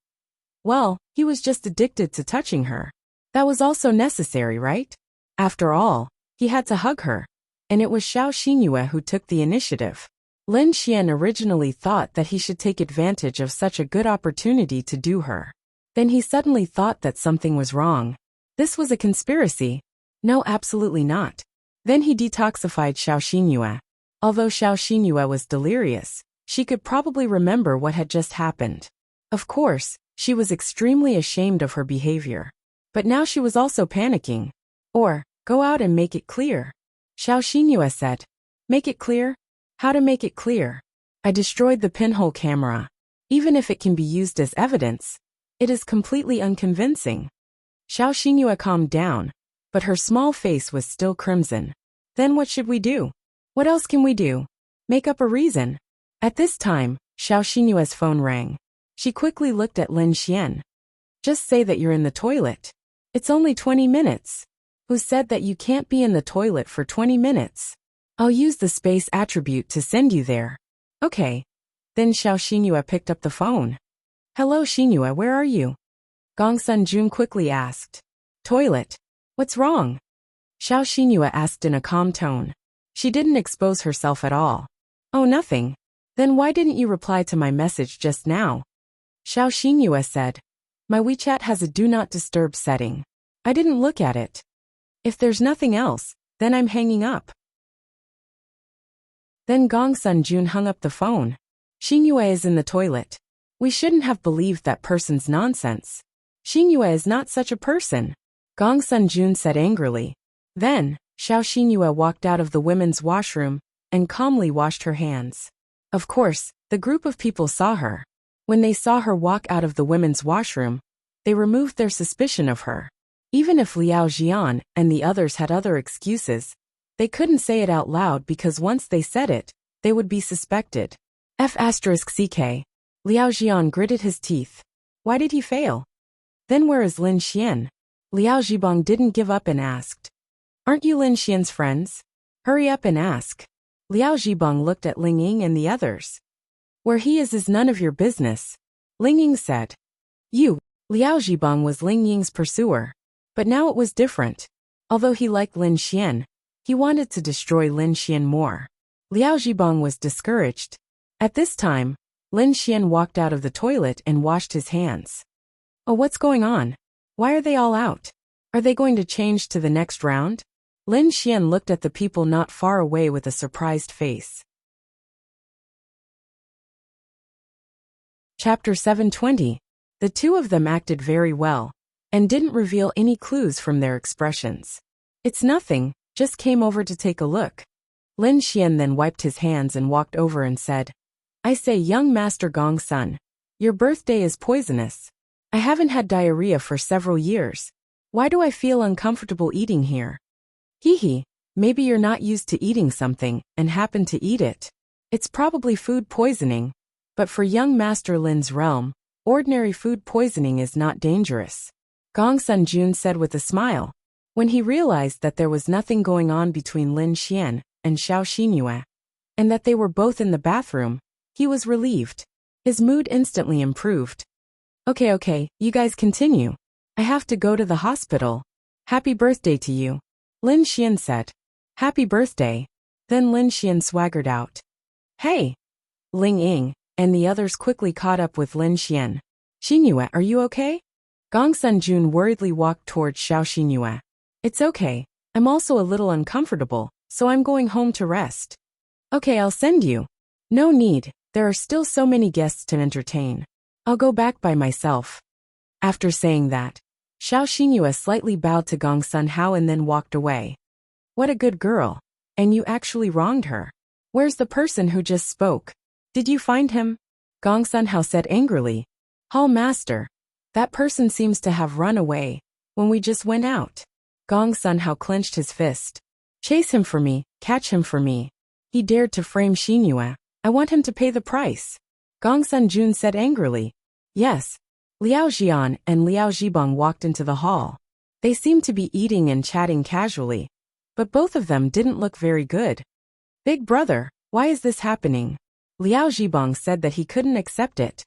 Speaker 1: Well, he was just addicted to touching her. That was also necessary, right? After all, he had to hug her. And it was Xiao Xinyue who took the initiative. Lin Xian originally thought that he should take advantage of such a good opportunity to do her. Then he suddenly thought that something was wrong. This was a conspiracy. No, absolutely not. Then he detoxified Xiao Xinyue. Although Xiao Xinyue was delirious, she could probably remember what had just happened. Of course, she was extremely ashamed of her behavior. But now she was also panicking. Or, go out and make it clear. Xiao Xinyue said. Make it clear? How to make it clear? I destroyed the pinhole camera. Even if it can be used as evidence, it is completely unconvincing. Xiao Xingyue calmed down, but her small face was still crimson. Then what should we do? What else can we do? Make up a reason. At this time, Xiao Xingyue's phone rang. She quickly looked at Lin Xian. Just say that you're in the toilet. It's only 20 minutes. Who said that you can't be in the toilet for 20 minutes? I'll use the space attribute to send you there. Okay. Then Xiao Xingyue picked up the phone. Hello Xingyue, where are you? Gong Sun-jun quickly asked. Toilet. What's wrong? Xiao Xingyue asked in a calm tone. She didn't expose herself at all. Oh, nothing. Then why didn't you reply to my message just now? Xiao Xingyue said. My WeChat has a do not disturb setting. I didn't look at it. If there's nothing else, then I'm hanging up. Then Gong Sun-jun hung up the phone. Xingyue is in the toilet. We shouldn't have believed that person's nonsense. Xingyue is not such a person. Gong Sun-jun said angrily. Then, Xiao Xingyue walked out of the women's washroom and calmly washed her hands. Of course, the group of people saw her. When they saw her walk out of the women's washroom, they removed their suspicion of her. Even if Liao Jian and the others had other excuses, they couldn't say it out loud because once they said it, they would be suspected. F***ck. Liao Jian gritted his teeth. Why did he fail? Then where is Lin Xian? Liao Zhibang didn't give up and asked. Aren't you Lin Xian's friends? Hurry up and ask. Liao Zhibang looked at Ling Ying and the others. Where he is none of your business. Ling Ying said. Liao Zhibang was Ling Ying's pursuer. But now it was different. Although he liked Lin Xian, he wanted to destroy Lin Xian more. Liao Zhibang was discouraged. At this time, Lin Xian walked out of the toilet and washed his hands. Oh, what's going on? Why are they all out? Are they going to change to the next round? Lin Xian looked at the people not far away with a surprised face. Chapter 720. The two of them acted very well, and didn't reveal any clues from their expressions. It's nothing, just came over to take a look. Lin Xian then wiped his hands and walked over and said, I say young Master Gong Sun, your birthday is poisonous. I haven't had diarrhea for several years. Why do I feel uncomfortable eating here? Hee, maybe you're not used to eating something and happen to eat it. It's probably food poisoning, but for young Master Lin's realm, ordinary food poisoning is not dangerous. Gong Sun-jun said with a smile. When he realized that there was nothing going on between Lin Xian and Xiao Xingyue, and that they were both in the bathroom, he was relieved. His mood instantly improved. Okay, you guys continue. I have to go to the hospital. Happy birthday to you. Lin Xian said. Happy birthday. Then Lin Xian swaggered out. Hey! Ling Ying and the others quickly caught up with Lin Xian. Xingyue, are you okay? Gong Sun-jun worriedly walked towards Xiao Xingyue. It's okay. I'm also a little uncomfortable, so I'm going home to rest. Okay, I'll send you. No need, there are still so many guests to entertain. I'll go back by myself. After saying that, Xiao Xingyue slightly bowed to Gong Sun-hao and then walked away. What a good girl. And you actually wronged her. Where's the person who just spoke? Did you find him? Gong Sun-hao said angrily. Hall master. That person seems to have run away when we just went out. Gong Sun-hao clenched his fist. Chase him for me, catch him for me. He dared to frame Xingyue. I want him to pay the price. Gong Sun-jun said angrily. Yes. Liao Jian and Liao Zhibang walked into the hall. They seemed to be eating and chatting casually, but both of them didn't look very good. Big brother, why is this happening? Liao Zhibang said that he couldn't accept it.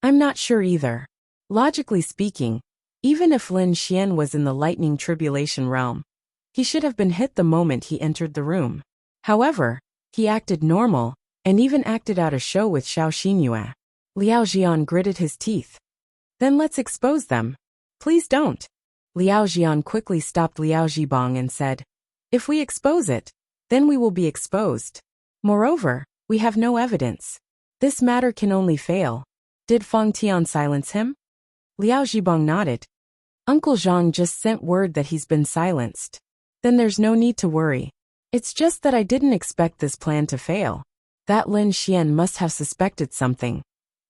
Speaker 1: I'm not sure either. Logically speaking, even if Lin Xian was in the lightning tribulation realm, he should have been hit the moment he entered the room. However, he acted normal, and even acted out a show with Xiao Xingyue. Liao Jian gritted his teeth. Then let's expose them. Please don't. Liao Jian quickly stopped Liao Zhibang and said, if we expose it, then we will be exposed. Moreover, we have no evidence. This matter can only fail. Did Feng Tian silence him? Liao Zhibang nodded. Uncle Zhang just sent word that he's been silenced. Then there's no need to worry. It's just that I didn't expect this plan to fail. That Lin Xian must have suspected something.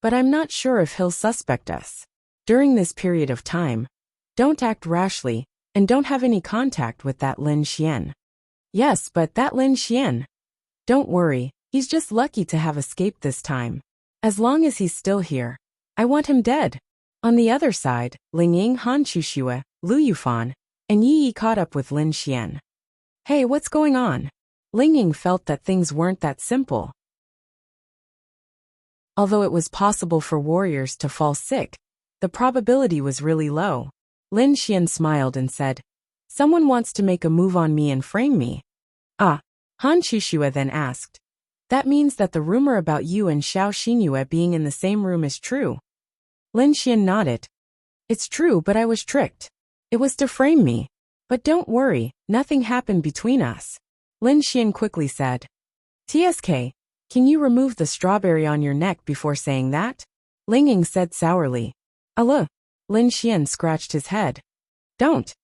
Speaker 1: but I'm not sure if he'll suspect us. During this period of time, don't act rashly, and don't have any contact with that Lin Xian. Yes, but that Lin Xian. Don't worry, he's just lucky to have escaped this time. As long as he's still here, I want him dead. On the other side, Ling Ying, Han Chuxue, Lu Yufan, and Yi Yi caught up with Lin Xian. Hey, what's going on? Ling Ying felt that things weren't that simple. Although it was possible for warriors to fall sick, the probability was really low. Lin Xian smiled and said, Someone wants to make a move on me and frame me. Ah, Han Chuxue then asked. That means that the rumor about you and Xiao Xinyue being in the same room is true. Lin Xian nodded. It's true, but I was tricked. It was to frame me. But don't worry, nothing happened between us. Lin Xian quickly said. TSK, can you remove the strawberry on your neck before saying that? Ling Ying said sourly. Lin Xian scratched his head. Don't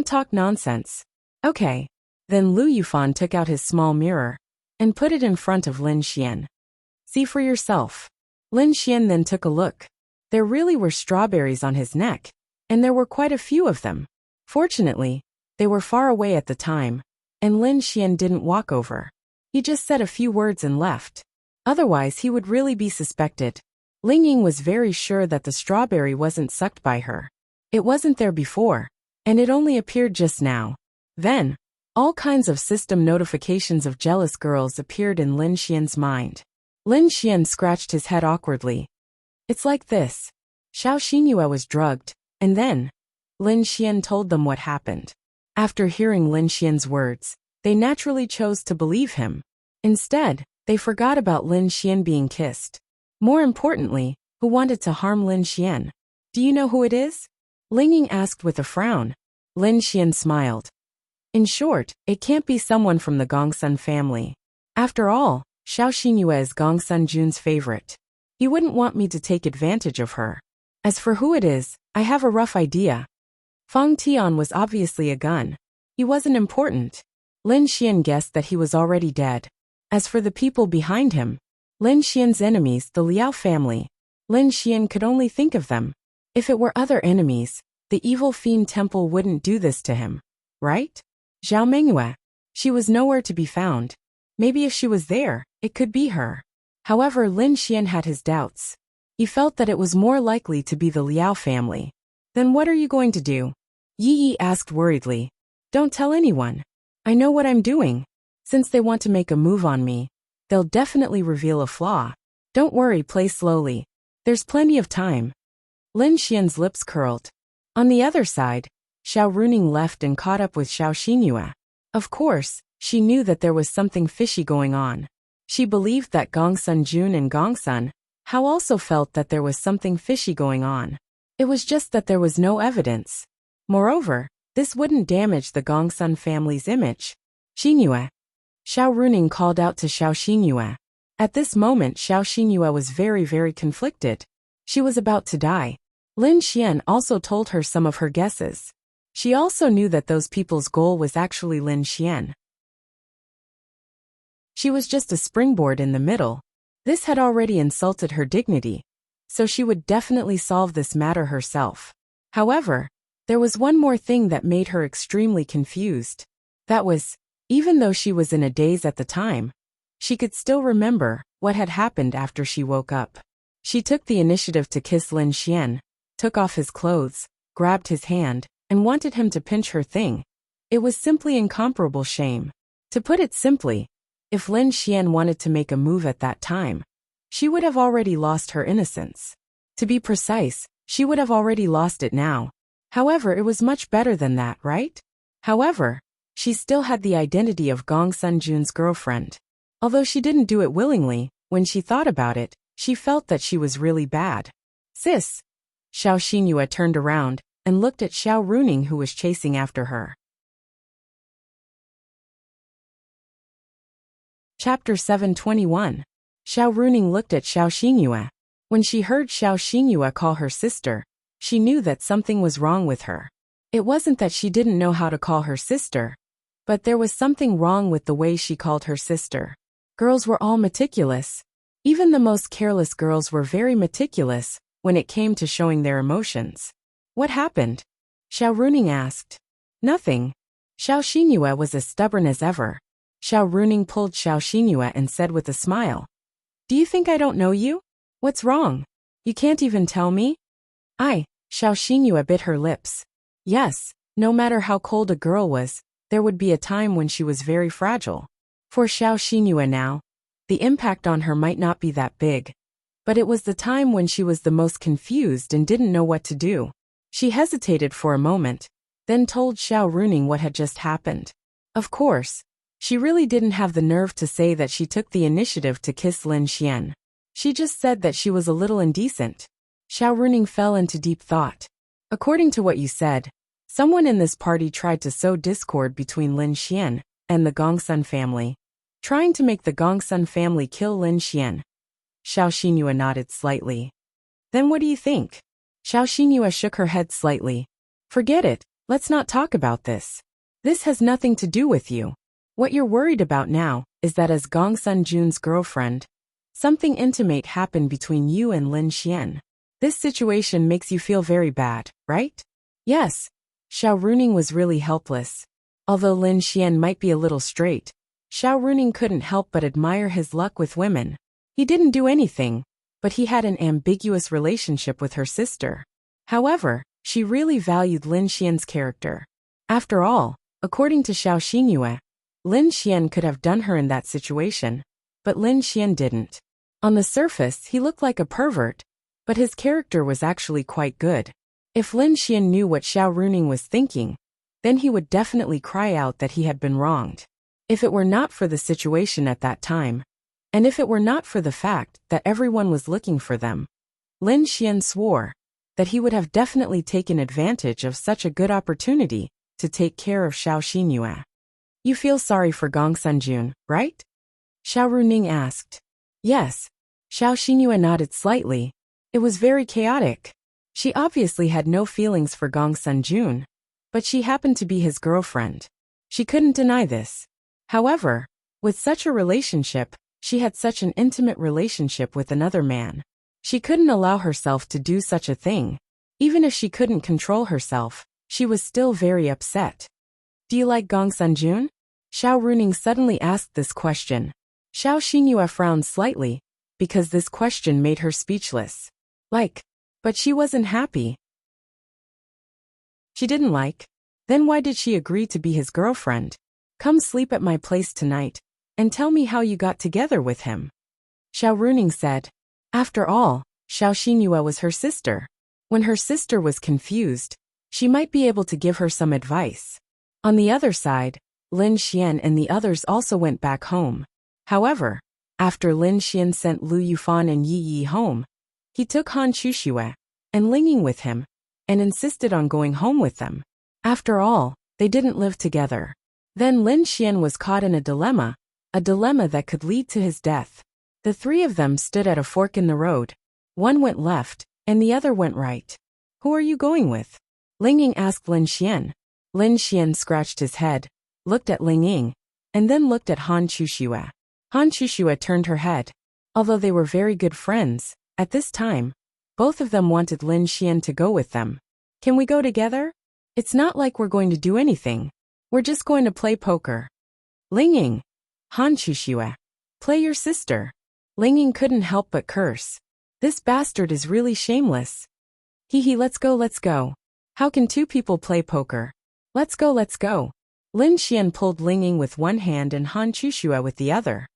Speaker 1: talk nonsense. Okay. Then Lu Yufan took out his small mirror and put it in front of Lin Xian. See for yourself. Lin Xian then took a look. There really were strawberries on his neck, and there were quite a few of them. Fortunately, they were far away at the time, and Lin Xian didn't walk over. He just said a few words and left. Otherwise, he would really be suspected. Ling Ying was very sure that the strawberry wasn't sucked by her. It wasn't there before, and it only appeared just now. Then, all kinds of system notifications of jealous girls appeared in Lin Xian's mind. Lin Xian scratched his head awkwardly. It's like this. Xiao Xinyue was drugged, and then Lin Xian told them what happened. After hearing Lin Xian's words, they naturally chose to believe him. Instead, they forgot about Lin Xian being kissed. More importantly, who wanted to harm Lin Xian? Do you know who it is? Ling Ying asked with a frown. Lin Xian smiled. In short, it can't be someone from the Gongsun family. After all, Xiao Xinyue is Gongsun Jun's favorite. He wouldn't want me to take advantage of her. As for who it is, I have a rough idea. Fang Tian was obviously a gun. He wasn't important. Lin Xian guessed that he was already dead. As for the people behind him, Lin Xian's enemies, the Liao family, Lin Xian could only think of them. If it were other enemies, the evil fiend temple wouldn't do this to him, right? Zhao Mengyue. She was nowhere to be found. Maybe if she was there, it could be her. However, Lin Xian had his doubts. He felt that it was more likely to be the Liao family. Then what are you going to do? Yi Yi asked worriedly. Don't tell anyone. I know what I'm doing. Since they want to make a move on me, they'll definitely reveal a flaw. Don't worry, play slowly. There's plenty of time. Lin Xian's lips curled. On the other side, Xiao Runing left and caught up with Xiao Xinyue. Of course, she knew that there was something fishy going on. She believed that Gongsun Jun and Gongsun Hao also felt that there was something fishy going on. It was just that there was no evidence. Moreover, this wouldn't damage the Gongsun family's image. Xinyue. Xiao Runing called out to Xiao Xinyue. At this moment, Xiao Xinyue was very conflicted. She was about to die. Lin Xian also told her some of her guesses. She also knew that those people's goal was actually Lin Xian. She was just a springboard in the middle. This had already insulted her dignity, so she would definitely solve this matter herself. However, there was one more thing that made her extremely confused. That was, even though she was in a daze at the time, she could still remember what had happened after she woke up. She took the initiative to kiss Lin Xian, took off his clothes, grabbed his hand, and wanted him to pinch her thing. It was simply incomparable shame. To put it simply, if Lin Xian wanted to make a move at that time, she would have already lost her innocence. To be precise, she would have already lost it now. However, it was much better than that, right? However, she still had the identity of Gongsun Jun's girlfriend. Although she didn't do it willingly, when she thought about it, she felt that she was really bad. Sis! Xiao Xinyue turned around and looked at Xiao Runing, who was chasing after her. Chapter 721. Xiao Runing looked at Xiao Xinyue. When she heard Xiao Xinyue call her sister, she knew that something was wrong with her. It wasn't that she didn't know how to call her sister, but there was something wrong with the way she called her sister. Girls were all meticulous. Even the most careless girls were very meticulous when it came to showing their emotions. What happened? Xiao Runing asked. Nothing. Xiao Xingyue was as stubborn as ever. Xiao Runing pulled Xiao Xingyue and said with a smile. Do you think I don't know you? What's wrong? You can't even tell me? Xiao Xingyue bit her lips. Yes, no matter how cold a girl was, there would be a time when she was very fragile. For Xiao Xingyue now, the impact on her might not be that big. But it was the time when she was the most confused and didn't know what to do. She hesitated for a moment, then told Xiao Runing what had just happened. Of course, she really didn't have the nerve to say that she took the initiative to kiss Lin Xian. She just said that she was a little indecent. Xiao Runing fell into deep thought. According to what you said, someone in this party tried to sow discord between Lin Xian and the Gongsun family, trying to make the Gongsun family kill Lin Xian. Xiao Xingyue nodded slightly. Then what do you think? Xiao Xingyue shook her head slightly. Forget it, let's not talk about this. This has nothing to do with you. What you're worried about now is that as Gongsun Jun's girlfriend, something intimate happened between you and Lin Xian. This situation makes you feel very bad, right? Yes. Xiao Runing was really helpless. Although Lin Xian might be a little straight, Xiao Runing couldn't help but admire his luck with women. He didn't do anything, but he had an ambiguous relationship with her sister. However, she really valued Lin Xian's character. After all, according to Xiao Xingyue, Lin Xian could have done her in that situation, but Lin Xian didn't. On the surface, he looked like a pervert, but his character was actually quite good. If Lin Xian knew what Xiao Runing was thinking, then he would definitely cry out that he had been wronged. If it were not for the situation at that time, and if it were not for the fact that everyone was looking for them, Lin Xian swore that he would have definitely taken advantage of such a good opportunity to take care of Xiao Xingyue. You feel sorry for Gongsun Jun, right? Xiao Runing asked. Yes. Xiao Xingyue nodded slightly. It was very chaotic. She obviously had no feelings for Gongsun Jun, but she happened to be his girlfriend. She couldn't deny this. However, with such a relationship, she had such an intimate relationship with another man. She couldn't allow herself to do such a thing. Even if she couldn't control herself, she was still very upset. Do you like Gongsun Jun? Xiao Runing suddenly asked this question. Xiao Xingyue frowned slightly, because this question made her speechless. But she wasn't happy. She didn't like. Then why did she agree to be his girlfriend? Come sleep at my place tonight, and tell me how you got together with him. Xiao Runing said. After all, Xiao Xingyue was her sister. When her sister was confused, she might be able to give her some advice. On the other side, Lin Xian and the others also went back home. However, after Lin Xian sent Lu Yufan and Yi Yi home, he took Han Chuxue and Ling Ying with him, and insisted on going home with them. After all, they didn't live together. Then Lin Xian was caught in a dilemma that could lead to his death. The three of them stood at a fork in the road. One went left, and the other went right. Who are you going with? Ling Ying asked Lin Xian. Lin Xian scratched his head, looked at Ling Ying, and then looked at Han Chuxue. Han Chuxue turned her head. Although they were very good friends, at this time, both of them wanted Lin Xian to go with them. Can we go together? It's not like we're going to do anything. We're just going to play poker. Ling Ying. Han Chuxue. Play your sister. Ling Ying couldn't help but curse. This bastard is really shameless. Hee, let's go. How can two people play poker? Let's go. Lin Xian pulled Ling Ying with one hand and Han Chuxue with the other.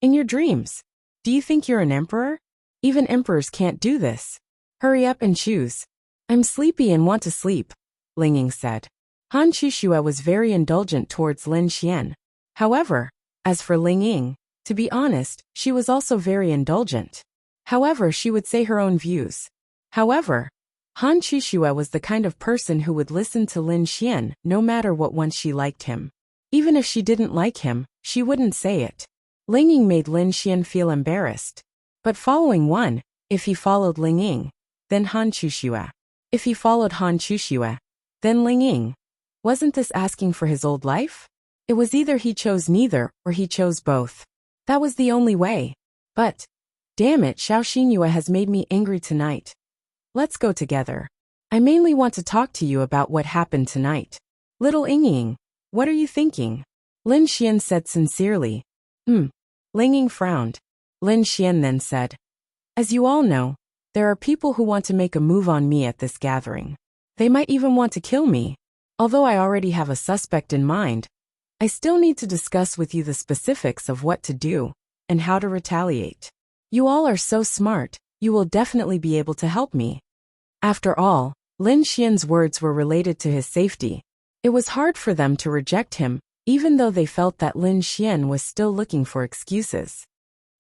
Speaker 1: In your dreams. Do you think you're an emperor? Even emperors can't do this. Hurry up and choose. I'm sleepy and want to sleep, Ling Ying said. Han Chuxue was very indulgent towards Lin Xian. However, as for Ling Ying, to be honest, she was also very indulgent. However, she would say her own views. However, Han Chuxue was the kind of person who would listen to Lin Xian no matter what. Once she liked him. Even if she didn't like him, she wouldn't say it. Ling Ying made Lin Xian feel embarrassed. But following one, if he followed Ling Ying, then Han Chuxue. If he followed Han Chuxue, then Ling Ying. Wasn't this asking for his old life? It was either he chose neither or he chose both. That was the only way. But Damn it, Xiao Xingyue has made me angry tonight. Let's go together. I mainly want to talk to you about what happened tonight. Little Yingying, what are you thinking? Lin Xian said sincerely. Ling Ying frowned. Lin Xian then said, as you all know, there are people who want to make a move on me at this gathering. They might even want to kill me. Although I already have a suspect in mind, I still need to discuss with you the specifics of what to do and how to retaliate. You all are so smart, you will definitely be able to help me. After all, Lin Xian's words were related to his safety. It was hard for them to reject him, even though they felt that Lin Xian was still looking for excuses.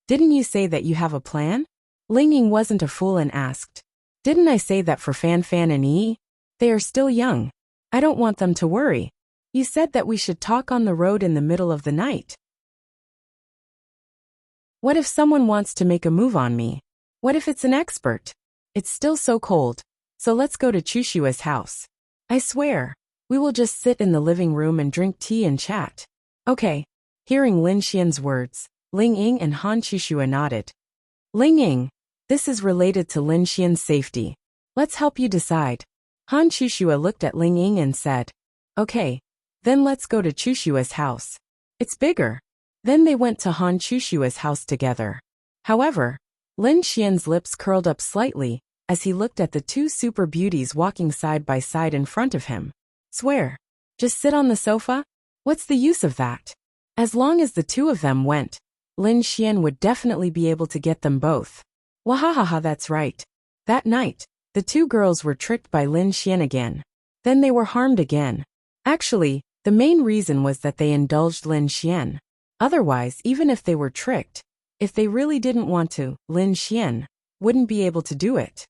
Speaker 1: Didn't you say that you have a plan? Ling Ying wasn't a fool and asked. Didn't I say that for Fan Fan and Yi? They are still young. I don't want them to worry. You said that we should talk on the road in the middle of the night. What if someone wants to make a move on me? What if it's an expert? It's still so cold, so let's go to Chushua's house. I swear, we will just sit in the living room and drink tea and chat. Okay. Hearing Lin Xian's words, Ling Ying and Han Chushua nodded. Ling Ying, this is related to Lin Xian's safety. Let's help you decide. Han Chushua looked at Ling Ying and said, okay, then let's go to Chushua's house. It's bigger. Then they went to Han Chushua's house together. However, Lin Xian's lips curled up slightly as he looked at the two super beauties walking side by side in front of him. Swear. Just sit on the sofa? What's the use of that? As long as the two of them went, Lin Xian would definitely be able to get them both. Wahahaha, that's right. That night, the two girls were tricked by Lin Xian again. Then they were harmed again. Actually, the main reason was that they indulged Lin Xian. Otherwise, even if they were tricked, if they really didn't want to, Lin Xian wouldn't be able to do it.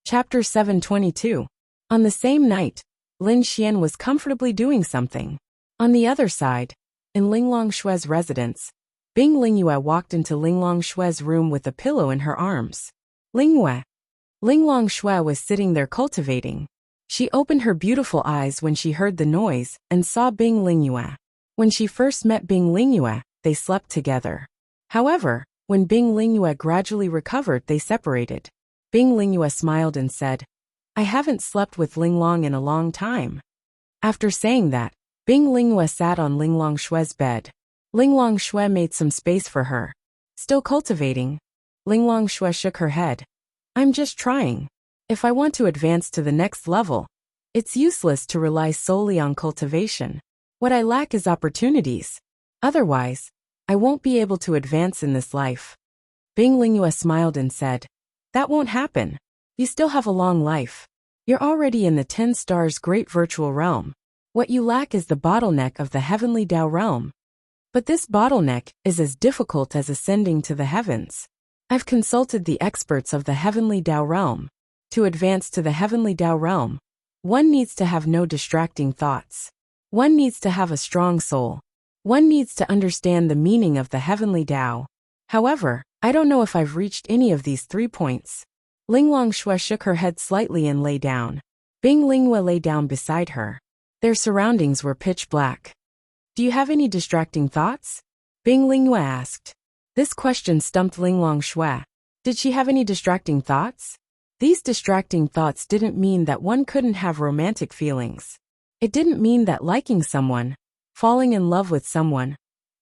Speaker 1: Chapter 722. On the same night, Lin Xian was comfortably doing something. On the other side, in Linglong Shue's residence, Bing Lingyue walked into Linglong Shue's room with a pillow in her arms. Lingyue. Linglong Shue was sitting there cultivating. She opened her beautiful eyes when she heard the noise and saw Bing Lingyue. When she first met Bing Lingyue, they slept together. However, when Bing Lingyue gradually recovered, they separated. Bing Lingyue smiled and said, I haven't slept with Linglong in a long time. After saying that, Bing Lingyue sat on Linglong Shue's bed. Linglong Shue made some space for her. Still cultivating. Linglong Shue shook her head. I'm just trying. If I want to advance to the next level, it's useless to rely solely on cultivation. What I lack is opportunities. Otherwise, I won't be able to advance in this life. Bing Lingyue smiled and said, that won't happen. You still have a long life. You're already in the 10 stars great virtual realm. What you lack is the bottleneck of the heavenly Tao realm. But this bottleneck is as difficult as ascending to the heavens. I've consulted the experts of the heavenly Tao realm. To advance to the heavenly Tao realm, one needs to have no distracting thoughts. One needs to have a strong soul. One needs to understand the meaning of the heavenly Tao. However, I don't know if I've reached any of these 3 points. Linglong Shue shook her head slightly and lay down. Bing Lingyue lay down beside her. Their surroundings were pitch black. Do you have any distracting thoughts? Bing Lingyue asked. This question stumped Linglong Shue. Did she have any distracting thoughts? These distracting thoughts didn't mean that one couldn't have romantic feelings. It didn't mean that liking someone, falling in love with someone,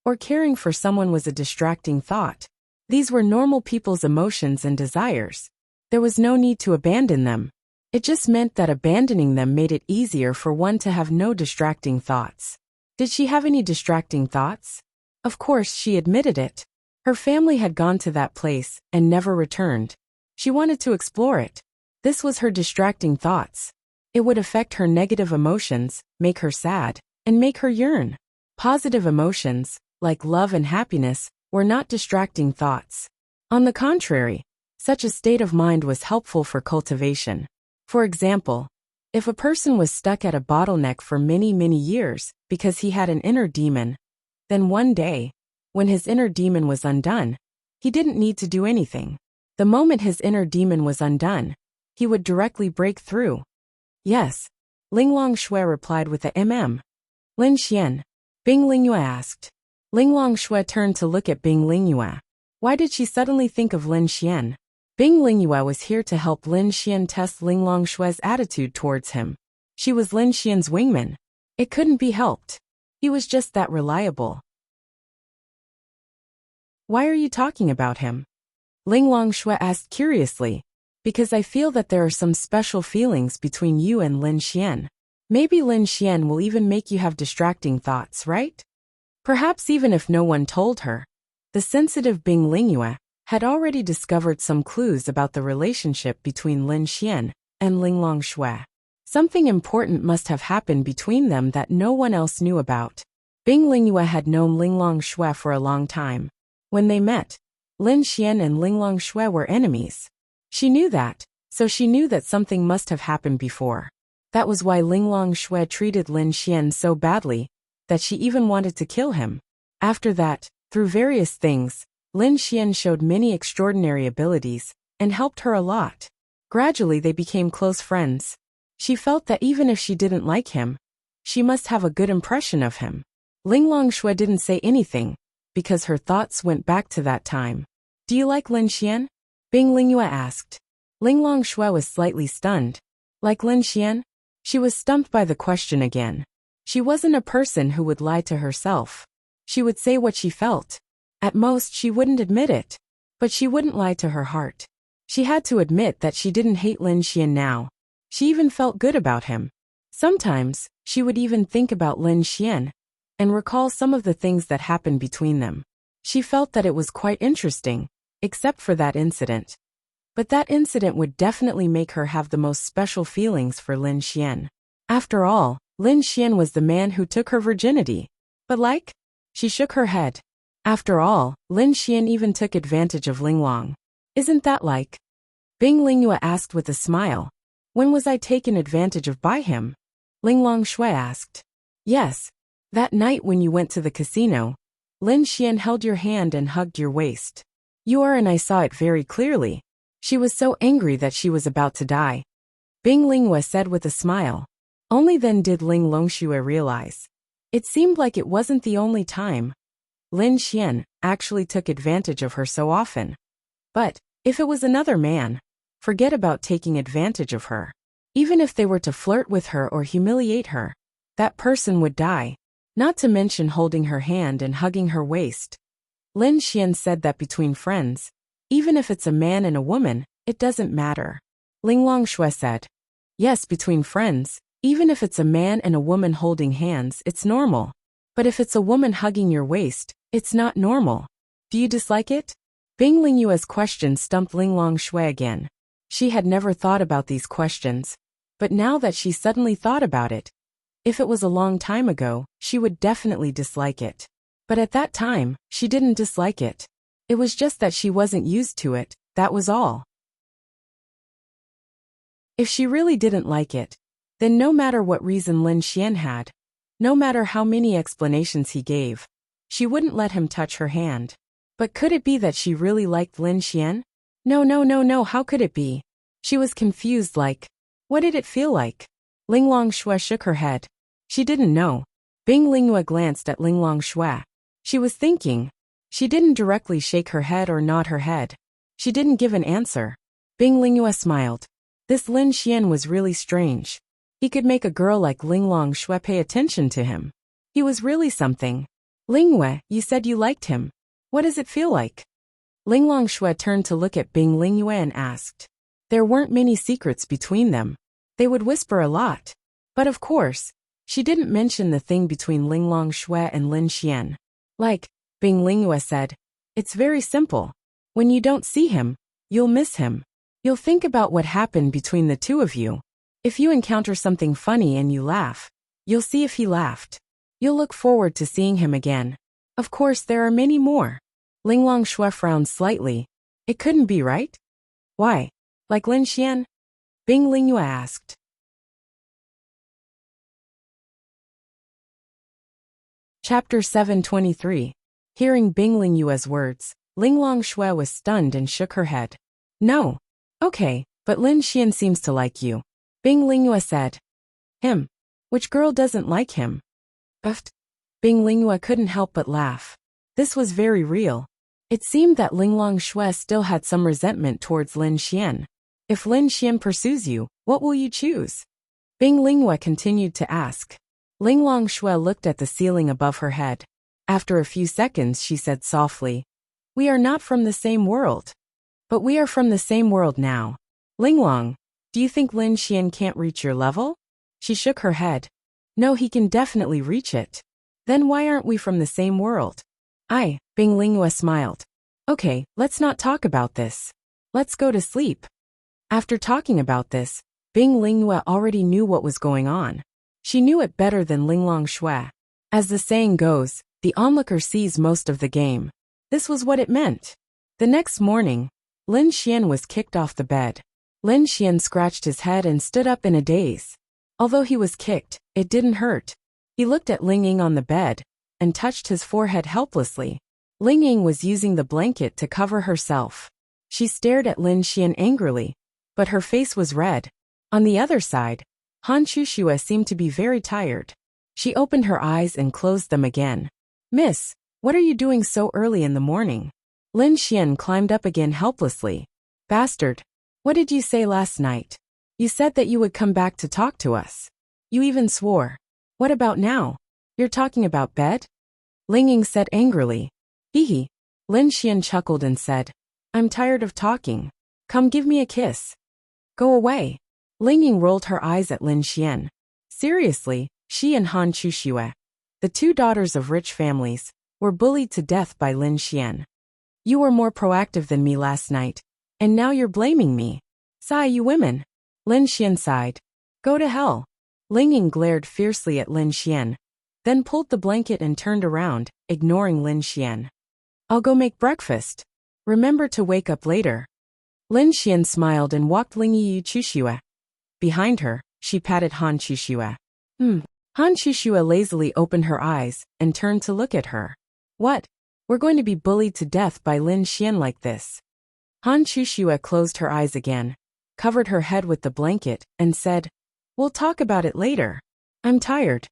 Speaker 1: or caring for someone was a distracting thought. These were normal people's emotions and desires. There was no need to abandon them. It just meant that abandoning them made it easier for one to have no distracting thoughts. Did she have any distracting thoughts? Of course, she admitted it. Her family had gone to that place and never returned. She wanted to explore it. This was her distracting thoughts. It would affect her negative emotions, make her sad, and make her yearn. Positive emotions, like love and happiness, were not distracting thoughts. On the contrary, such a state of mind was helpful for cultivation. For example, if a person was stuck at a bottleneck for many years because he had an inner demon, then one day, when his inner demon was undone, he didn't need to do anything. The moment his inner demon was undone, he would directly break through. Yes, Linglong Shue replied with a Lin Xian. Bing Lingyue asked. Ling Longshui turned to look at Bing Lingyue. Why did she suddenly think of Lin Xian? Bing Lingyue was here to help Lin Xian test Ling Longshui's attitude towards him. She was Lin Xian's wingman. It couldn't be helped. He was just that reliable. Why are you talking about him? Ling Longshui asked curiously. Because I feel that there are some special feelings between you and Lin Xian. Maybe Lin Xian will even make you have distracting thoughts, right? Perhaps even if no one told her. The sensitive Bing Lingyue had already discovered some clues about the relationship between Lin Xian and Ling Longshui. Something important must have happened between them that no one else knew about. Bing Lingyue had known Ling Longshui for a long time. When they met, Lin Xian and Ling Longshui were enemies. She knew that, so she knew that something must have happened before. That was why Ling Longshui treated Lin Xian so badly that she even wanted to kill him. After that, through various things, Lin Xian showed many extraordinary abilities and helped her a lot. Gradually they became close friends. She felt that even if she didn't like him, she must have a good impression of him. Ling Longshui didn't say anything, because her thoughts went back to that time. Do you like Lin Xian? Bing Lingyue asked. Ling Longshui was slightly stunned. Like Lin Xian? She was stumped by the question again. She wasn't a person who would lie to herself. She would say what she felt. At most she wouldn't admit it. But she wouldn't lie to her heart. She had to admit that she didn't hate Lin Xian now. She even felt good about him. Sometimes, she would even think about Lin Xian and recall some of the things that happened between them. She felt that it was quite interesting, except for that incident. But that incident would definitely make her have the most special feelings for Lin Xian. After all, Lin Xian was the man who took her virginity. But like? She shook her head. After all, Lin Xian even took advantage of Ling Long. Isn't that like? Bing Lingyue asked with a smile. When was I taken advantage of by him? Ling Longshui asked. Yes. That night when you went to the casino, Lin Xian held your hand and hugged your waist. You are, and I saw it very clearly. She was so angry that she was about to die. Bing Lingyue said with a smile. Only then did Ling Longshui realize. It seemed like it wasn't the only time Lin Xian actually took advantage of her so often. But, if it was another man, forget about taking advantage of her. Even if they were to flirt with her or humiliate her, that person would die. Not to mention holding her hand and hugging her waist. Lin Xian said that between friends, even if it's a man and a woman, it doesn't matter. Ling Longshui said. Yes, between friends, even if it's a man and a woman holding hands, it's normal. But if it's a woman hugging your waist, it's not normal. Do you dislike it? Bing Lingyue's question stumped Ling Longshui again. She had never thought about these questions. But now that she suddenly thought about it, if it was a long time ago, she would definitely dislike it. But at that time, she didn't dislike it. It was just that she wasn't used to it, that was all. If she really didn't like it, then no matter what reason Lin Xian had, no matter how many explanations he gave, she wouldn't let him touch her hand. But could it be that she really liked Lin Xian? No, how could it be? She was confused like, what did it feel like? Ling Longshui shook her head. She didn't know. Bing Lingyue glanced at Ling Longshui. She was thinking. She didn't directly shake her head or nod her head. She didn't give an answer. Bing Lingyue smiled. This Lin Xian was really strange. He could make a girl like Ling Longshui pay attention to him. He was really something. Lingyue, you said you liked him. What does it feel like? Ling Longshui turned to look at Bing Lingyue and asked. There weren't many secrets between them. They would whisper a lot. But of course, she didn't mention the thing between Ling Longshui and Lin Xian. Like, Bing Lingyue said, it's very simple. When you don't see him, you'll miss him. You'll think about what happened between the two of you. If you encounter something funny and you laugh, you'll see if he laughed. You'll look forward to seeing him again. Of course, there are many more. Ling Longshui frowned slightly. It couldn't be, right? Why? Like Lin Xian? Bing Lingyue asked. Chapter 723. Hearing Bing Lingyue's words, Ling Longshui was stunned and shook her head. No. Okay, but Lin Xian seems to like you. Bing Lingyue said. Him? Which girl doesn't like him? Bing Lingyue couldn't help but laugh. This was very real. It seemed that Linglong Shui still had some resentment towards Lin Xian. If Lin Xian pursues you, what will you choose? Bing Linghua continued to ask. Linglong Shui looked at the ceiling above her head. After a few seconds she said softly, "We are not from the same world. But we are from the same world now. Linglong, do you think Lin Xian can't reach your level?" She shook her head. "No, he can definitely reach it." "Then why aren't we from the same world?" Bing Linghua smiled. "Okay, let's not talk about this. Let's go to sleep." After talking about this, Bing Linghua already knew what was going on. She knew it better than Linglong Shui. As the saying goes, the onlooker sees most of the game. This was what it meant. The next morning, Lin Xian was kicked off the bed. Lin Xian scratched his head and stood up in a daze. Although he was kicked, it didn't hurt. He looked at Ling Ying on the bed and touched his forehead helplessly. Ling Ying was using the blanket to cover herself. She stared at Lin Xian angrily, but her face was red. On the other side, Han Chushue seemed to be very tired. She opened her eyes and closed them again. "Miss, what are you doing so early in the morning?" Lin Xian climbed up again helplessly. "Bastard, what did you say last night? You said that you would come back to talk to us. You even swore. What about now? You're talking about bed?" Ling Ying said angrily. "Hee." Lin Xian chuckled and said, "I'm tired of talking. Come give me a kiss." "Go away." Ling Ying rolled her eyes at Lin Xian. Seriously, she and Han Chushue, the two daughters of rich families, were bullied to death by Lin Xian. "You were more proactive than me last night, and now you're blaming me. Sigh, you women." Lin Xian sighed. "Go to hell." Ling Ying glared fiercely at Lin Xian, then pulled the blanket and turned around, ignoring Lin Xian. "I'll go make breakfast. Remember to wake up later." Lin Xian smiled and walked Ling Yu Chushue. Behind her, she patted Han Chushue. Han Chushue lazily opened her eyes and turned to look at her. "What? We're going to be bullied to death by Lin Xian like this?" Han Chushue closed her eyes again, covered her head with the blanket, and said, "We'll talk about it later. I'm tired."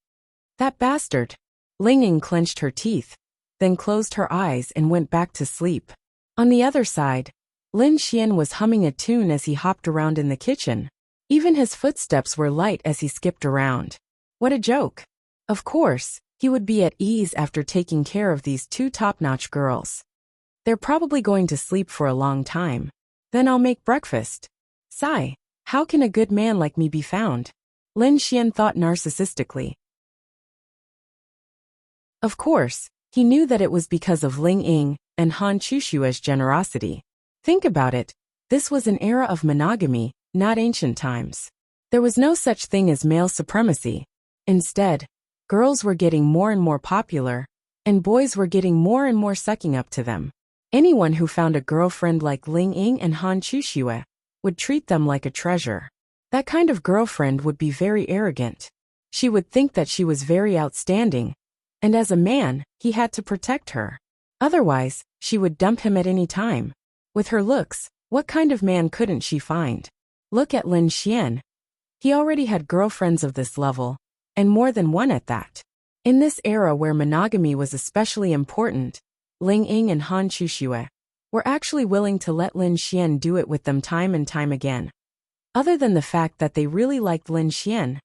Speaker 1: "That bastard." Ling Ying clenched her teeth, then closed her eyes and went back to sleep. On the other side, Lin Xian was humming a tune as he hopped around in the kitchen. Even his footsteps were light as he skipped around. What a joke. Of course, he would be at ease after taking care of these two top-notch girls. They're probably going to sleep for a long time. Then I'll make breakfast. Sigh, how can a good man like me be found? Lin Xian thought narcissistically. Of course, he knew that it was because of Ling Ying and Han Chushue's generosity. Think about it, this was an era of monogamy, not ancient times. There was no such thing as male supremacy. Instead, girls were getting more and more popular, and boys were getting more and more sucking up to them. Anyone who found a girlfriend like Ling Ying and Han Chushue would treat them like a treasure. That kind of girlfriend would be very arrogant. She would think that she was very outstanding, and as a man, he had to protect her. Otherwise, she would dump him at any time. With her looks, what kind of man couldn't she find? Look at Lin Xian. He already had girlfriends of this level, and more than one at that. In this era where monogamy was especially important, Ling Ying and Han Chushue were actually willing to let Lin Xian do it with them time and time again. Other than the fact that they really liked Lin Xian,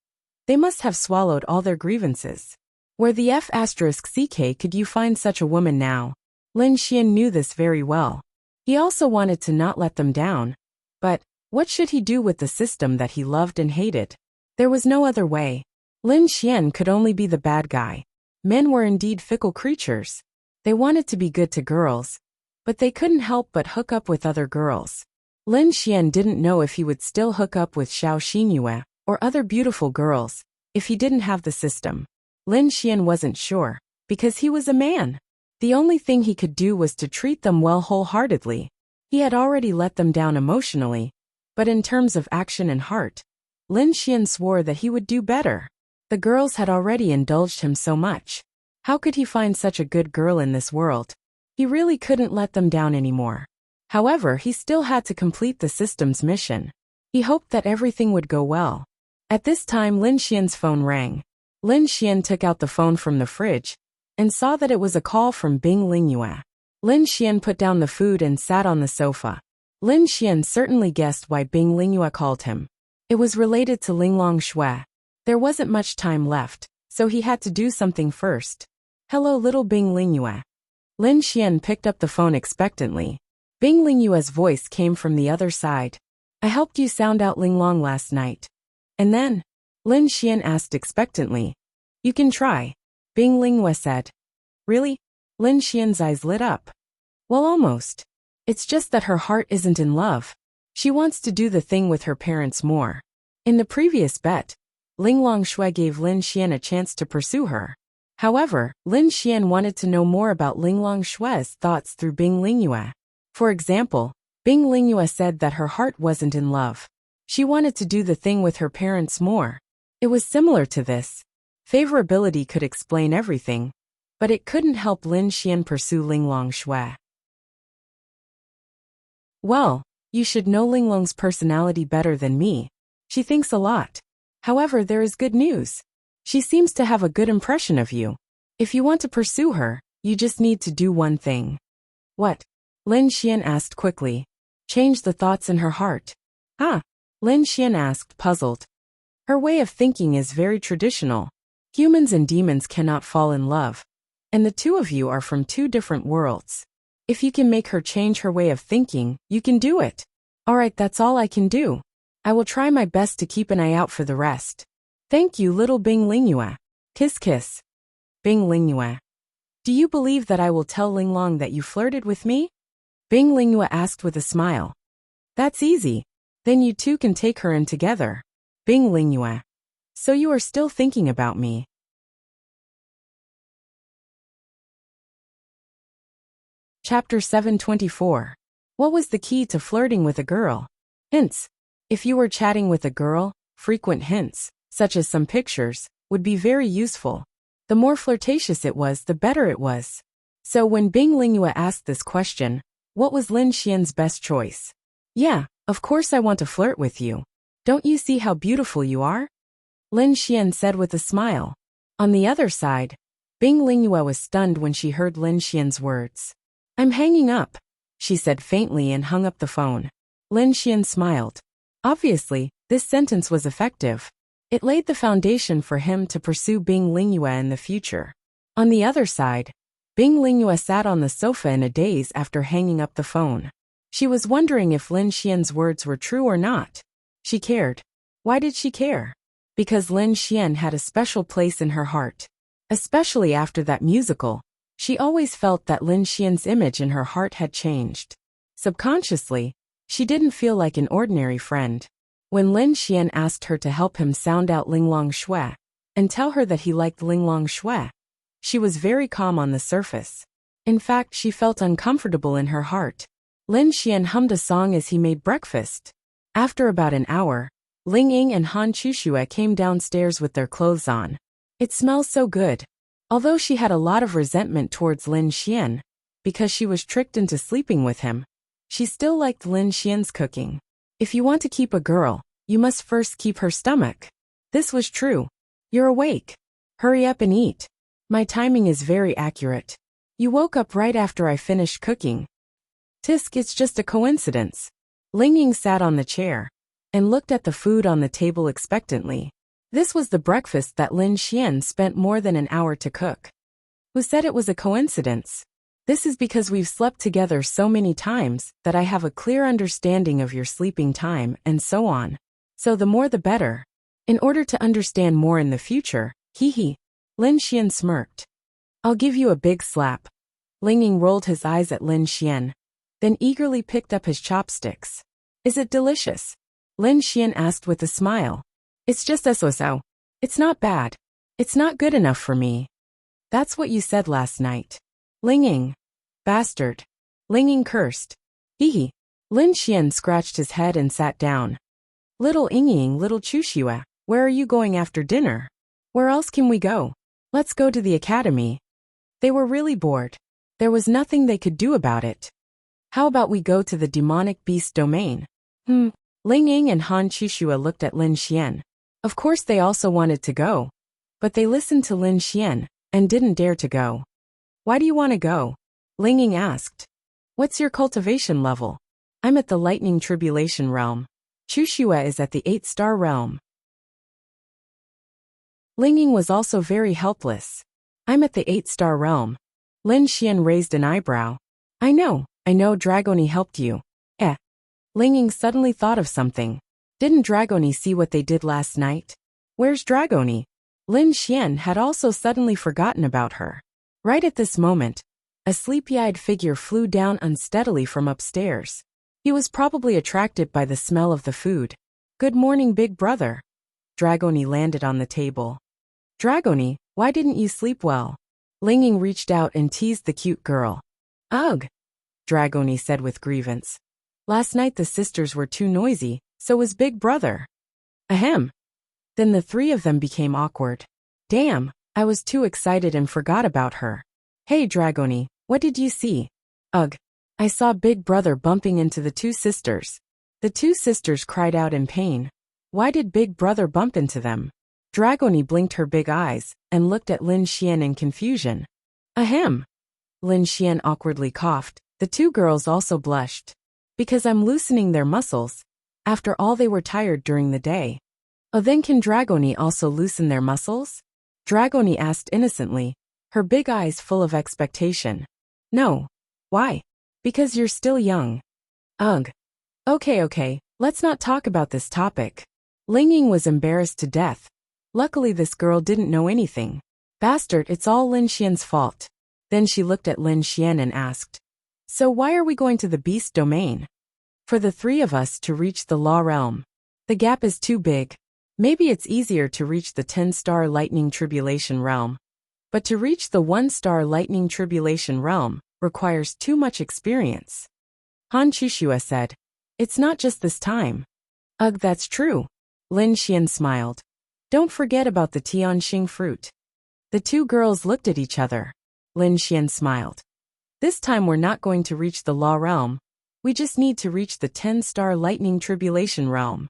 Speaker 1: they must have swallowed all their grievances. Where the F***ck could you find such a woman now? Lin Xian knew this very well. He also wanted to not let them down. But what should he do with the system that he loved and hated? There was no other way. Lin Xian could only be the bad guy. Men were indeed fickle creatures. They wanted to be good to girls, but they couldn't help but hook up with other girls. Lin Xian didn't know if he would still hook up with Xiao Xinyue or other beautiful girls if he didn't have the system. Lin Xian wasn't sure, because he was a man. The only thing he could do was to treat them well wholeheartedly. He had already let them down emotionally, but in terms of action and heart, Lin Xian swore that he would do better. The girls had already indulged him so much. How could he find such a good girl in this world? He really couldn't let them down anymore. However, he still had to complete the system's mission. He hoped that everything would go well. At this time, Lin Xian's phone rang. Lin Xian took out the phone from the fridge and saw that it was a call from Bing Lingyue. Lin Xian put down the food and sat on the sofa. Lin Xian certainly guessed why Bing Lingyue called him. It was related to Linglong Shui. There wasn't much time left, so he had to do something first. Hello, little Bing Lingyue. Lin Xian picked up the phone expectantly. Bing Lingyue's voice came from the other side. I helped you sound out Linglong last night. And then? Lin Xian asked expectantly. You can try. Bing Lingyue said. Really? Lin Xian's eyes lit up. Well, almost. It's just that her heart isn't in love. She wants to do the thing with her parents more. In the previous bet, Linglong Shui gave Lin Xian a chance to pursue her. However, Lin Xian wanted to know more about Linglong Shui's thoughts through Bing Lingyue. For example, Bing Lingyue said that her heart wasn't in love. She wanted to do the thing with her parents more. It was similar to this. Favorability could explain everything, but it couldn't help Lin Xian pursue Linglong Shui. Well, you should know Linglong's personality better than me. She thinks a lot. However, there is good news. She seems to have a good impression of you. If you want to pursue her, you just need to do one thing. What? Lin Xian asked quickly. Change the thoughts in her heart. Ah, Lin Xian asked, puzzled. Her way of thinking is very traditional. Humans and demons cannot fall in love. And the two of you are from two different worlds. If you can make her change her way of thinking, you can do it. Alright, that's all I can do. I will try my best to keep an eye out for the rest. Thank you, little Bing Lingyue. Kiss kiss. Bing Lingyue. Do you believe that I will tell Linglong that you flirted with me? Bing Lingyue asked with a smile. That's easy. Then you two can take her in together. Bing Lingyue. So you are still thinking about me. Chapter 724. What was the key to flirting with a girl? Hints. If you were chatting with a girl, frequent hints, such as some pictures, would be very useful. The more flirtatious it was, the better it was. So when Bing Lingyue asked this question, what was Lin Xian's best choice? Yeah, of course I want to flirt with you. Don't you see how beautiful you are? Lin Xian said with a smile. On the other side, Bing Lingyue was stunned when she heard Lin Xian's words. I'm hanging up, she said faintly and hung up the phone. Lin Xian smiled. Obviously, this sentence was effective. It laid the foundation for him to pursue Bing Lingyue in the future. On the other side, Bing Lingyue sat on the sofa in a daze after hanging up the phone. She was wondering if Lin Xian's words were true or not. She cared. Why did she care? Because Lin Xian had a special place in her heart. Especially after that musical, she always felt that Lin Xian's image in her heart had changed. Subconsciously, she didn't feel like an ordinary friend. When Lin Xian asked her to help him sound out Linglong Shui and tell her that he liked Linglong Shui, she was very calm on the surface. In fact, she felt uncomfortable in her heart. Lin Xian hummed a song as he made breakfast. After about an hour, Ling Ying and Han Chushue came downstairs with their clothes on. It smells so good. Although she had a lot of resentment towards Lin Xian, because she was tricked into sleeping with him, she still liked Lin Xian's cooking. If you want to keep a girl, you must first keep her stomach. This was true. You're awake. Hurry up and eat. My timing is very accurate. You woke up right after I finished cooking. Tisk, it's just a coincidence. Ling Ying sat on the chair and looked at the food on the table expectantly. This was the breakfast that Lin Xian spent more than an hour to cook. Who said it was a coincidence? This is because we've slept together so many times that I have a clear understanding of your sleeping time and so on. So the more the better. In order to understand more in the future, hee. Lin Xian smirked. I'll give you a big slap. Ling Ying rolled his eyes at Lin Xian, then eagerly picked up his chopsticks. Is it delicious? Lin Xian asked with a smile. It's just so. It's not bad. It's not good enough for me. That's what you said last night. Ling Ying. Bastard. Ling Ying cursed. Hee. Lin Xian scratched his head and sat down. Little Ying, little Chushue, where are you going after dinner? Where else can we go? Let's go to the academy. They were really bored. There was nothing they could do about it. How about we go to the demonic beast domain? Ling Ying and Han Chushue looked at Lin Xian. Of course they also wanted to go. But they listened to Lin Xian and didn't dare to go. Why do you want to go? Ling Ying asked. What's your cultivation level? I'm at the lightning tribulation realm. Chushue is at the 8-star realm. Ling Ying was also very helpless. I'm at the 8-star realm. Lin Xian raised an eyebrow. I know Dragoni helped you. Ling Ying suddenly thought of something. Didn't Dragoni see what they did last night? Where's Dragoni? Lin Xian had also suddenly forgotten about her. Right at this moment, a sleepy-eyed figure flew down unsteadily from upstairs. He was probably attracted by the smell of the food. Good morning, big brother. Dragoni landed on the table. Dragoni, why didn't you sleep well? Ling Ying reached out and teased the cute girl. Ugh, Dragoni said with grievance. Last night the sisters were too noisy, so was big brother. Ahem. Then the three of them became awkward. Damn, I was too excited and forgot about her. Hey Dragoni, what did you see? Ugh, I saw big brother bumping into the two sisters. The two sisters cried out in pain. Why did big brother bump into them? Dragoni blinked her big eyes and looked at Lin Xian in confusion. Ahem. Lin Xian awkwardly coughed. The two girls also blushed. Because I'm loosening their muscles. After all, they were tired during the day. Oh, then can Dragoni also loosen their muscles? Dragoni asked innocently, her big eyes full of expectation. No. Why? Because you're still young. Ugh. Okay, let's not talk about this topic. Ling Ying was embarrassed to death. Luckily this girl didn't know anything. Bastard, it's all Lin Xian's fault. Then she looked at Lin Xian and asked. So why are we going to the beast domain? For the three of us to reach the law realm. The gap is too big. Maybe it's easier to reach the 10-star lightning tribulation realm. But to reach the 1-star lightning tribulation realm requires too much experience. Han Chushue said. It's not just this time. Ugh, that's true. Lin Xian smiled. Don't forget about the Tianxing fruit. The two girls looked at each other. Lin Xian smiled. This time we're not going to reach the law realm. We just need to reach the 10-star lightning tribulation realm.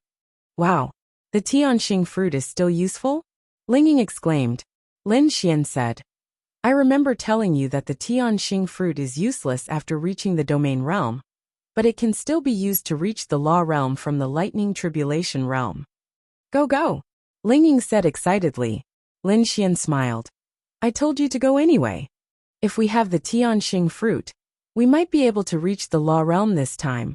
Speaker 1: Wow. The Tianxing fruit is still useful? Ling Ying exclaimed. Lin Xian said. I remember telling you that the Tianxing fruit is useless after reaching the domain realm, but it can still be used to reach the law realm from the lightning tribulation realm. Go! Ling Ying said excitedly. Lin Xian smiled. I told you to go anyway. If we have the Tianxing fruit, we might be able to reach the law realm this time.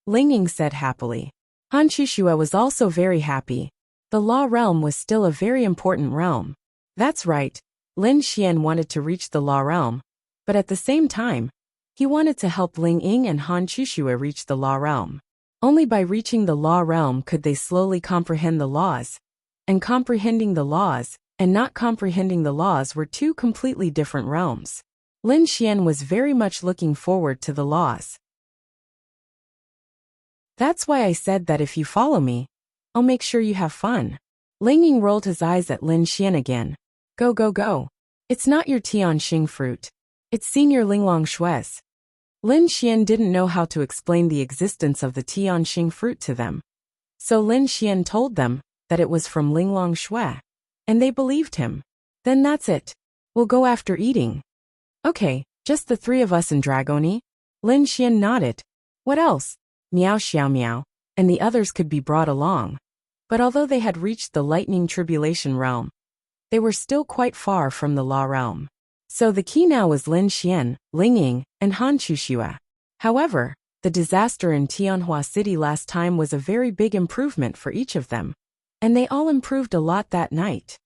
Speaker 1: Ling Ying said happily. Han Chushue was also very happy. The law realm was still a very important realm. That's right. Lin Xian wanted to reach the law realm, but at the same time, he wanted to help Ling Ying and Han Chushue reach the law realm. Only by reaching the law realm could they slowly comprehend the laws. And comprehending the laws and not comprehending the laws were two completely different realms. Lin Xian was very much looking forward to the laws. That's why I said that if you follow me, I'll make sure you have fun. Ling Ying rolled his eyes at Lin Xian again. Go. It's not your Tianxing fruit. It's Senior Linglong Shue's. Lin Xian didn't know how to explain the existence of the Tianxing fruit to them. So Lin Xian told them that it was from Linglong Shue. And they believed him. Then that's it. We'll go after eating. Okay, just the three of us and Dragoni? Lin Xian nodded. What else? Meow Xiao Meow, and the others could be brought along. But although they had reached the lightning tribulation realm, they were still quite far from the law realm. So the key now was Lin Xian, Ling Ying, and Han Chushue. However, the disaster in Tianhua City last time was a very big improvement for each of them. And they all improved a lot that night.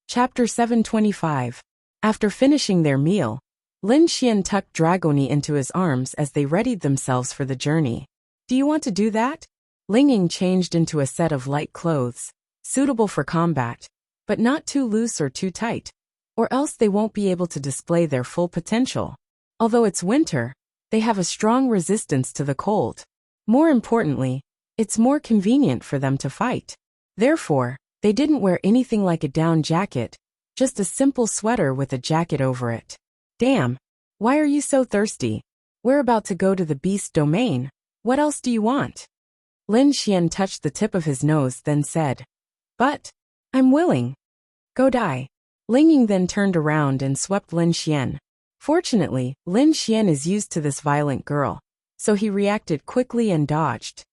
Speaker 1: Chapter 725. After finishing their meal, Lin Xian tucked Dragoni into his arms as they readied themselves for the journey. Do you want to do that? Ling Ying changed into a set of light clothes, suitable for combat, but not too loose or too tight, or else they won't be able to display their full potential. Although it's winter, they have a strong resistance to the cold. More importantly, it's more convenient for them to fight. Therefore, they didn't wear anything like a down jacket, just a simple sweater with a jacket over it. Damn, why are you so thirsty? We're about to go to the beast domain. What else do you want? Lin Xian touched the tip of his nose then said. But, I'm willing. Go die. Ling Ying then turned around and swept Lin Xian. Fortunately, Lin Xian is used to this violent girl, so he reacted quickly and dodged.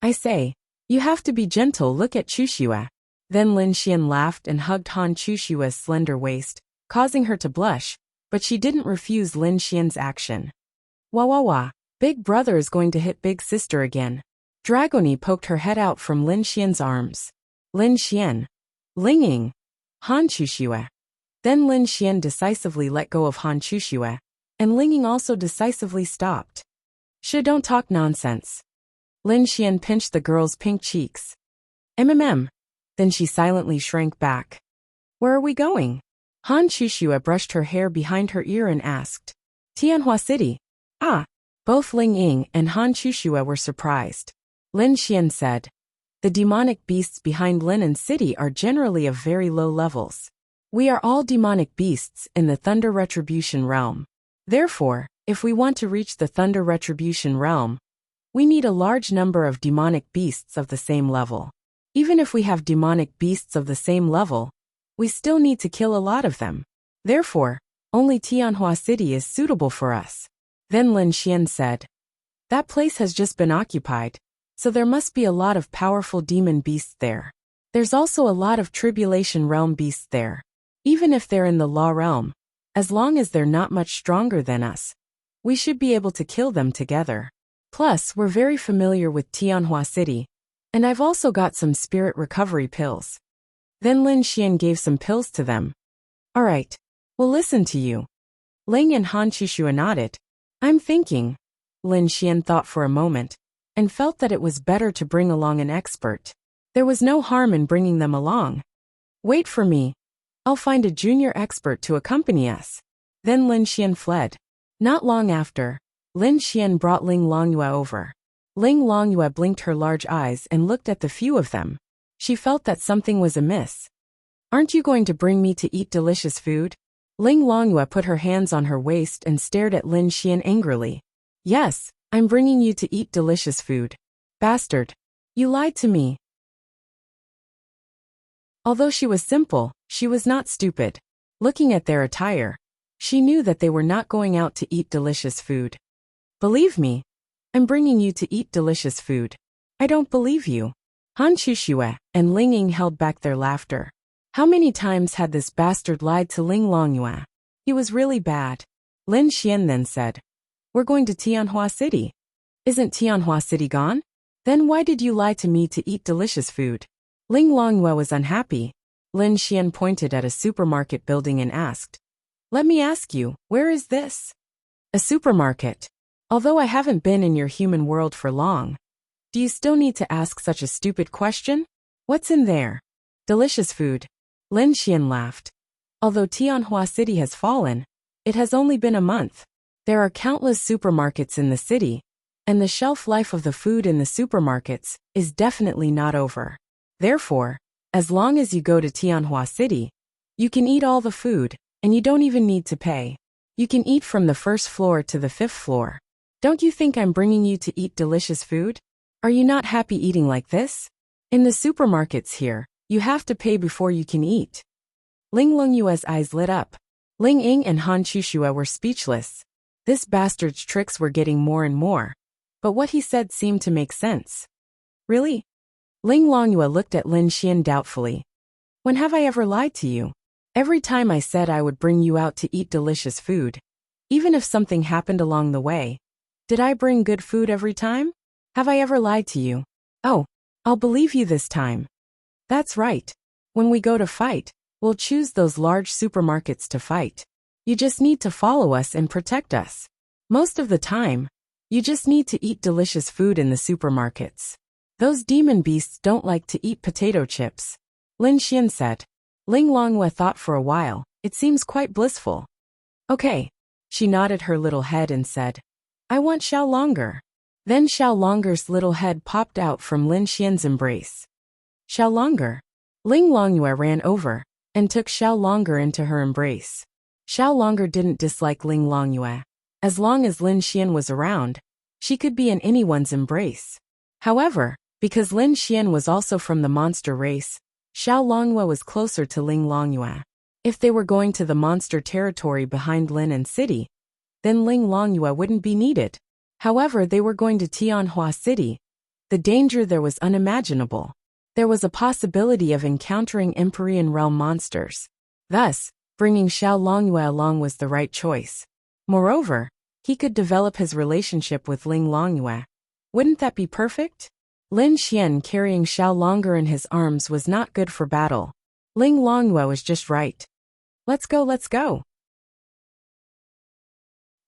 Speaker 1: I say, you have to be gentle, look at Chuxue. Then Lin Xian laughed and hugged Han Chuxue's slender waist, causing her to blush, but she didn't refuse Lin Xian's action. Wah wah wah, big brother is going to hit big sister again. Dragoni poked her head out from Lin Xian's arms. Lin Xian. Ling Ying. Han Chuxue. Then Lin Xian decisively let go of Han Chuxue, and Ling Ying also decisively stopped. Don't talk nonsense. Lin Xian pinched the girl's pink cheeks. MMM. Then she silently shrank back. Where are we going? Han Chuxue brushed her hair behind her ear and asked. Tianhua City. Ah. Both Ling Ying and Han Chuxue were surprised. Lin Xian said. The demonic beasts behind Linen City are generally of very low levels. We are all demonic beasts in the Thunder Retribution realm. Therefore, if we want to reach the Thunder Retribution realm, we need a large number of demonic beasts of the same level. Even if we have demonic beasts of the same level, we still need to kill a lot of them. Therefore, only Tianhua City is suitable for us. Then Lin Xian said. That place has just been occupied, so there must be a lot of powerful demon beasts there. There's also a lot of Tribulation Realm beasts there. Even if they're in the Law Realm, as long as they're not much stronger than us, we should be able to kill them together. Plus, we're very familiar with Tianhua City, and I've also got some spirit recovery pills. Then Lin Xian gave some pills to them. Alright, we'll listen to you. Ling and Han Chuxue nodded. I'm thinking. Lin Xian thought for a moment, and felt that it was better to bring along an expert. There was no harm in bringing them along. Wait for me. I'll find a junior expert to accompany us. Then Lin Xian fled. Not long after, Lin Xian brought Ling Longyue over. Ling Longyue blinked her large eyes and looked at the few of them. She felt that something was amiss. Aren't you going to bring me to eat delicious food? Ling Longyue put her hands on her waist and stared at Lin Xian angrily. Yes, I'm bringing you to eat delicious food. Bastard. You lied to me. Although she was simple, she was not stupid. Looking at their attire, she knew that they were not going out to eat delicious food. Believe me. I'm bringing you to eat delicious food. I don't believe you. Han Chuxue and Ling Ying held back their laughter. How many times had this bastard lied to Ling Longyue? He was really bad. Lin Xian then said, We're going to Tianhua City. Isn't Tianhua City gone? Then why did you lie to me to eat delicious food? Ling Longyue was unhappy. Lin Xian pointed at a supermarket building and asked, Let me ask you, where is this? A supermarket. Although I haven't been in your human world for long, do you still need to ask such a stupid question? What's in there? Delicious food. Lin Xian laughed. Although Tianhua City has fallen, it has only been a month. There are countless supermarkets in the city, and the shelf life of the food in the supermarkets is definitely not over. Therefore, as long as you go to Tianhua City, you can eat all the food, and you don't even need to pay. You can eat from the first floor to the 5th floor. Don't you think I'm bringing you to eat delicious food? Are you not happy eating like this? In the supermarkets here, you have to pay before you can eat. Ling Longyue's eyes lit up. Ling Ying and Han Chuxue were speechless. This bastard's tricks were getting more and more, but what he said seemed to make sense. Really? Ling Longyue looked at Lin Xian doubtfully. When have I ever lied to you? Every time I said I would bring you out to eat delicious food, even if something happened along the way. Did I bring good food every time? Have I ever lied to you? Oh, I'll believe you this time. That's right. When we go to fight, we'll choose those large supermarkets to fight. You just need to follow us and protect us. Most of the time, you just need to eat delicious food in the supermarkets. Those demon beasts don't like to eat potato chips. Lin Xian said. Ling Longyue thought for a while. It seems quite blissful. Okay. She nodded her little head and said, I want Xiao Longer. Then Xiao Longer's little head popped out from Lin Xian's embrace. Xiao Longer. Ling Longyue ran over and took Xiao Longer into her embrace. Xiao Longer didn't dislike Ling Longyue. As long as Lin Xian was around, she could be in anyone's embrace. However, because Lin Xian was also from the monster race, Xiao Longyue was closer to Ling Longyue. If they were going to the monster territory behind Lin and City, then Ling Longyue wouldn't be needed. However, they were going to Tianhua City. The danger there was unimaginable. There was a possibility of encountering Empyrean realm monsters. Thus, bringing Xiao Longyue along was the right choice. Moreover, he could develop his relationship with Ling Longyue. Wouldn't that be perfect? Lin Xian carrying Xiao Longyue in his arms was not good for battle. Ling Longyue was just right. Let's go, let's go.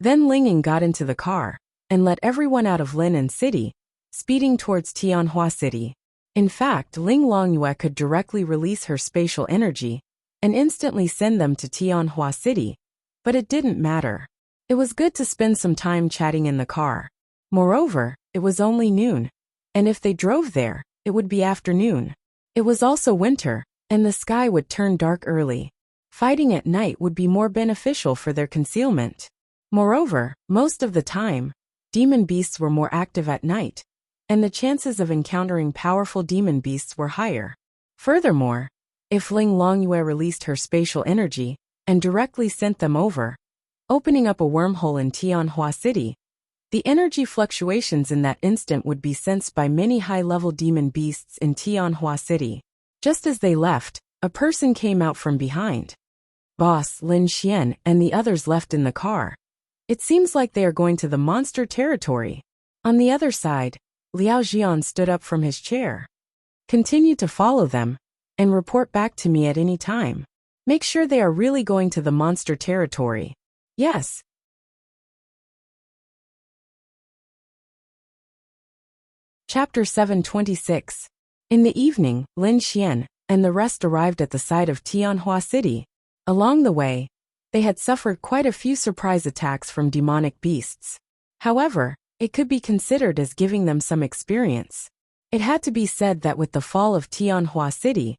Speaker 1: Then Ling Ying got into the car and let everyone out of Lin and City, speeding towards Tianhua City. In fact, Ling Longyue could directly release her spatial energy and instantly send them to Tianhua City, but it didn't matter. It was good to spend some time chatting in the car. Moreover, it was only noon, and if they drove there, it would be afternoon. It was also winter, and the sky would turn dark early. Fighting at night would be more beneficial for their concealment. Moreover, most of the time, demon beasts were more active at night, and the chances of encountering powerful demon beasts were higher. Furthermore, if Ling Longyue released her spatial energy and directly sent them over, opening up a wormhole in Tianhua City, the energy fluctuations in that instant would be sensed by many high-level demon beasts in Tianhua City. Just as they left, a person came out from behind. Boss Lin Xian and the others left in the car. It seems like they are going to the monster territory. On the other side, Liao Jian stood up from his chair. Continue to follow them and report back to me at any time. Make sure they are really going to the monster territory. Yes. Chapter 726. In the evening, Lin Xian and the rest arrived at the site of Tianhua City. Along the way, they had suffered quite a few surprise attacks from demonic beasts. However, it could be considered as giving them some experience. It had to be said that with the fall of Tianhua City,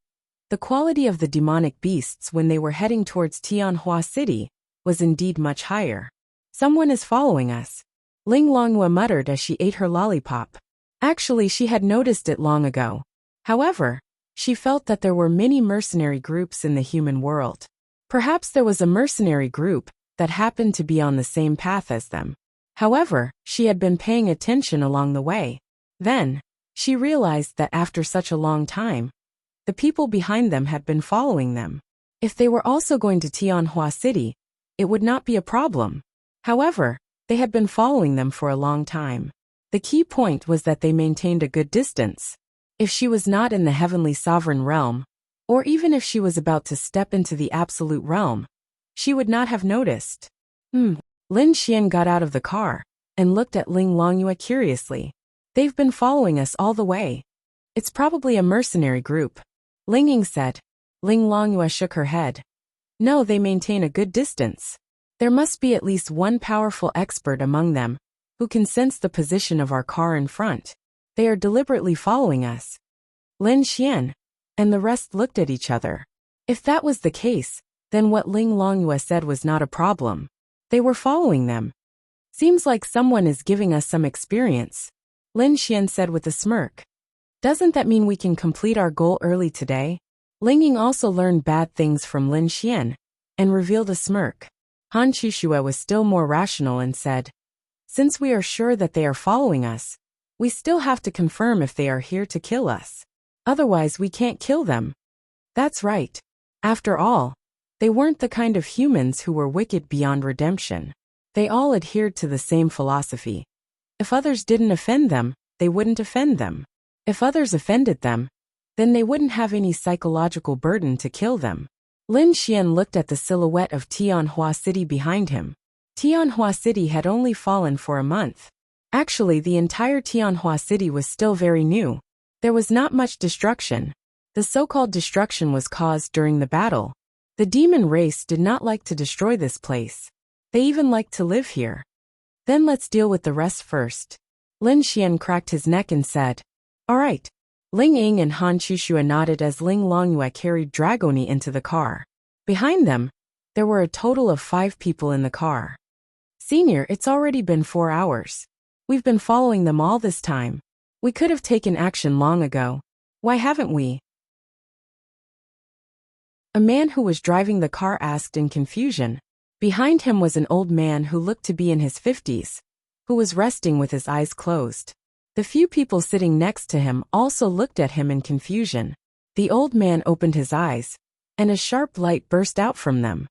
Speaker 1: the quality of the demonic beasts when they were heading towards Tianhua City was indeed much higher. Someone is following us, Ling Longyue muttered as she ate her lollipop. Actually, she had noticed it long ago. However, she felt that there were many mercenary groups in the human world. Perhaps there was a mercenary group that happened to be on the same path as them. However, she had been paying attention along the way. Then, she realized that after such a long time, the people behind them had been following them. If they were also going to Tianhua City, it would not be a problem. However, they had been following them for a long time. The key point was that they maintained a good distance. If she was not in the heavenly sovereign realm, or even if she was about to step into the absolute realm, she would not have noticed. Lin Xian got out of the car and looked at Ling Longyue curiously. They've been following us all the way. It's probably a mercenary group, Ling Ying said. Ling Longyue shook her head. No, they maintain a good distance. There must be at least one powerful expert among them who can sense the position of our car in front. They are deliberately following us. Lin Xian and the rest looked at each other. If that was the case, then what Ling Longyue said was not a problem. They were following them. Seems like someone is giving us some experience, Lin Xian said with a smirk. Doesn't that mean we can complete our goal early today? Ling Ying also learned bad things from Lin Xian and revealed a smirk. Han Chushue was still more rational and said, since we are sure that they are following us, we still have to confirm if they are here to kill us. Otherwise we can't kill them. That's right. After all, they weren't the kind of humans who were wicked beyond redemption. They all adhered to the same philosophy. If others didn't offend them, they wouldn't offend them. If others offended them, then they wouldn't have any psychological burden to kill them. Lin Xian looked at the silhouette of Tianhua City behind him. Tianhua City had only fallen for a month. Actually, the entire Tianhua City was still very new. There was not much destruction. The so-called destruction was caused during the battle. The demon race did not like to destroy this place. They even liked to live here. Then let's deal with the rest first. Lin Xian cracked his neck and said, all right. Ling Ying and Han Chushue nodded as Ling Longyue carried Dragoni into the car. Behind them, there were a total of 5 people in the car. Senior, it's already been 4 hours. We've been following them all this time. We could have taken action long ago. Why haven't we? A man who was driving the car asked in confusion. Behind him was an old man who looked to be in his 50s, who was resting with his eyes closed. The few people sitting next to him also looked at him in confusion. The old man opened his eyes, and a sharp light burst out from them.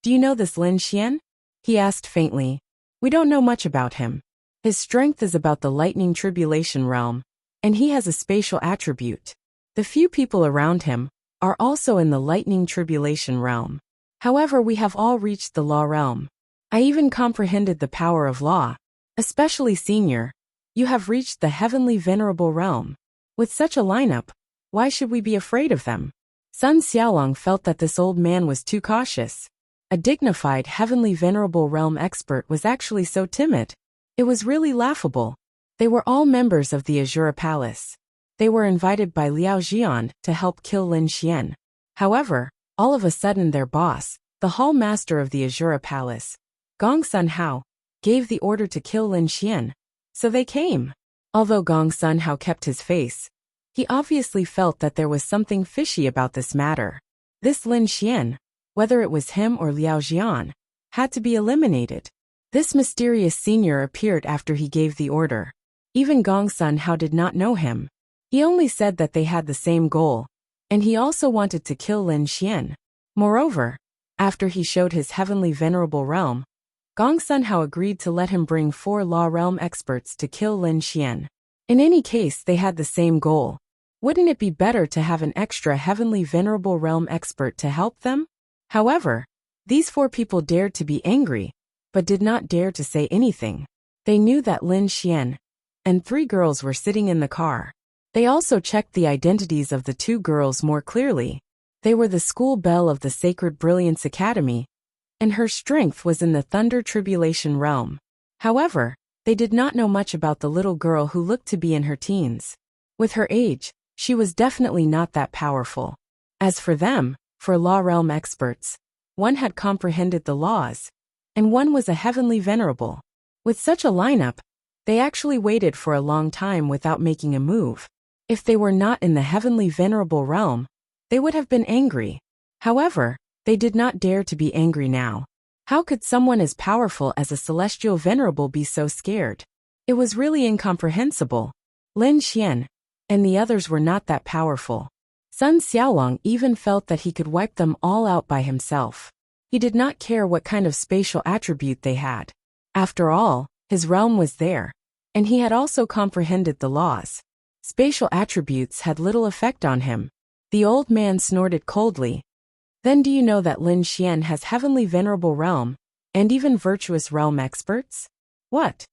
Speaker 1: "Do you know this Lin Xian?" he asked faintly. "We don't know much about him. His strength is about the lightning tribulation realm, and he has a spatial attribute. The few people around him are also in the lightning tribulation realm. However, we have all reached the law realm. I even comprehended the power of law. Especially Senior, you have reached the heavenly venerable realm. With such a lineup, why should we be afraid of them?" Sun Xiaolong felt that this old man was too cautious. A dignified heavenly venerable realm expert was actually so timid. It was really laughable. They were all members of the Azura Palace. They were invited by Liao Jian to help kill Lin Xian. However, all of a sudden their boss, the hall master of the Azura Palace, Gong Sun Hao, gave the order to kill Lin Xian. So they came. Although Gong Sun Hao kept his face, he obviously felt that there was something fishy about this matter. This Lin Xian, whether it was him or Liao Jian, had to be eliminated. This mysterious senior appeared after he gave the order. Even Gong Sun Hao did not know him. He only said that they had the same goal, and he also wanted to kill Lin Xian. Moreover, after he showed his heavenly venerable realm, Gong Sun Hao agreed to let him bring 4 law realm experts to kill Lin Xian. In any case, they had the same goal. Wouldn't it be better to have an extra heavenly venerable realm expert to help them? However, these 4 people dared to be angry, but did not dare to say anything. They knew that Lin Xian and 3 girls were sitting in the car. They also checked the identities of the 2 girls more clearly. They were the school belle of the Sacred Brilliance Academy, and her strength was in the Thunder Tribulation realm. However, they did not know much about the little girl who looked to be in her teens. With her age, she was definitely not that powerful. As for them, for law realm experts, one had comprehended the laws, and one was a heavenly venerable. With such a lineup, they actually waited for a long time without making a move. If they were not in the heavenly venerable realm, they would have been angry. However, they did not dare to be angry now. How could someone as powerful as a celestial venerable be so scared? It was really incomprehensible. Lin Xian and the others were not that powerful. Sun Xiaolong even felt that he could wipe them all out by himself. He did not care what kind of spatial attribute they had. After all, his realm was there, and he had also comprehended the laws. Spatial attributes had little effect on him. The old man snorted coldly. "Then do you know that Lin Xian has heavenly venerable realm, and even virtuous realm experts?" "What?"